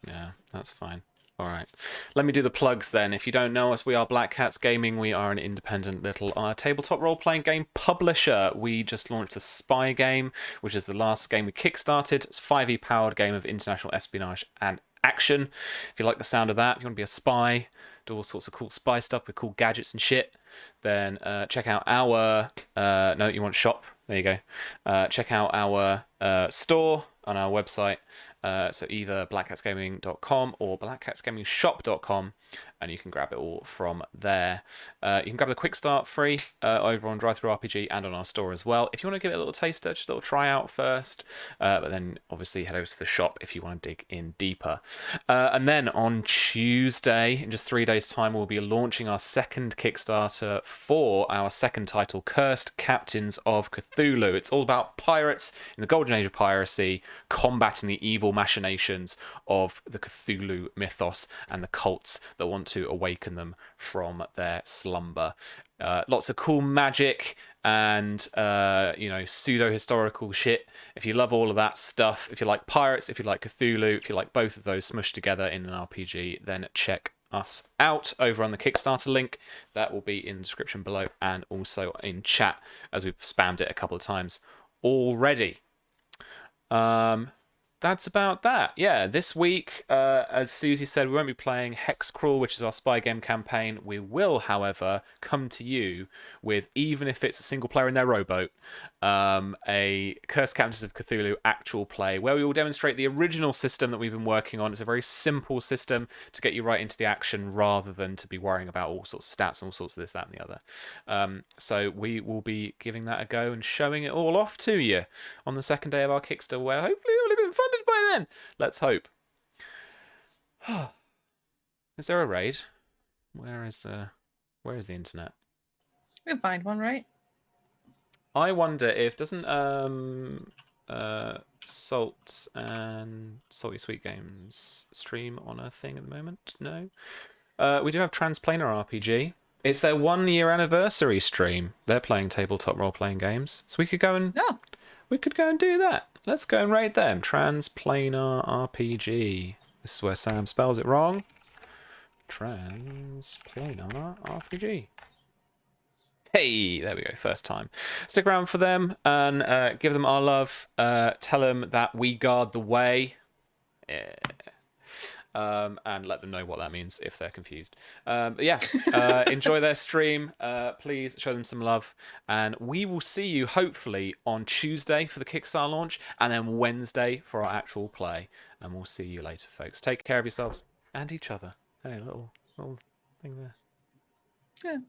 Speaker 1: Yeah, that's fine. All right. Let me do the plugs then. If you don't know us, we are Black Cats Gaming. We are an independent little tabletop role-playing game publisher. We just launched the Spy game, which is the last game we kickstarted. It's a 5e powered game of international espionage and action. If you like the sound of that, if you want to be a spy, do all sorts of cool spy stuff with cool gadgets and shit, then check out our... no, you want shop? There you go. Check out our store on our website. So either blackcatsgaming.com or blackcatsgamingshop.com, and you can grab it all from there. You can grab the quick start free over on Drive-Thru RPG and on our store as well. If you want to give it a little taster, just a little try out first, but then obviously head over to the shop if you want to dig in deeper. And then on Tuesday, in just 3 days' time, we'll be launching our second Kickstarter for our second title, Cursed Captains of Cthulhu. It's all about pirates in the golden age of piracy, combating the evil machinations of the Cthulhu mythos and the cults that want to awaken them from their slumber. Lots of cool magic and pseudo-historical shit. If you love all of that stuff, if you like pirates, if you like Cthulhu, if you like both of those smushed together in an RPG, then check us out over on the Kickstarter link. That will be in the description below and also in chat, as we've spammed it a couple of times already. That's about that. Yeah, this week, as Susie said, we won't be playing Hexcrawl, which is our spy game campaign. We will, however, come to you with, even if it's a single player in their rowboat, a Cursed Captains of Cthulhu actual play, where we will demonstrate the original system that we've been working on. It's a very simple system to get you right into the action, rather than to be worrying about all sorts of stats and all sorts of this, that, and the other. So we will be giving that a go and showing it all off to you on the second day of our Kickstarter, where hopefully it'll have been funded by then. Let's hope. Is there a raid? Where is the internet?
Speaker 4: We'll find one, right?
Speaker 1: I wonder if doesn't Salt and Salty Sweet Games stream on a thing at the moment? No. We do have Transplanar RPG. It's their 1 year anniversary stream. They're playing tabletop role playing games, so we could go and do that. Let's go and raid them. Transplanar RPG. This is where Sam spells it wrong. Transplanar RPG. Hey, there we go. First time. Stick around for them and give them our love. Tell them that we guard the way. Yeah. And let them know what that means if they're confused. Enjoy their stream. Please show them some love. And we will see you hopefully on Tuesday for the Kickstarter launch, and then Wednesday for our actual play. And we'll see you later, folks. Take care of yourselves and each other. Hey, little thing there.
Speaker 4: Yeah.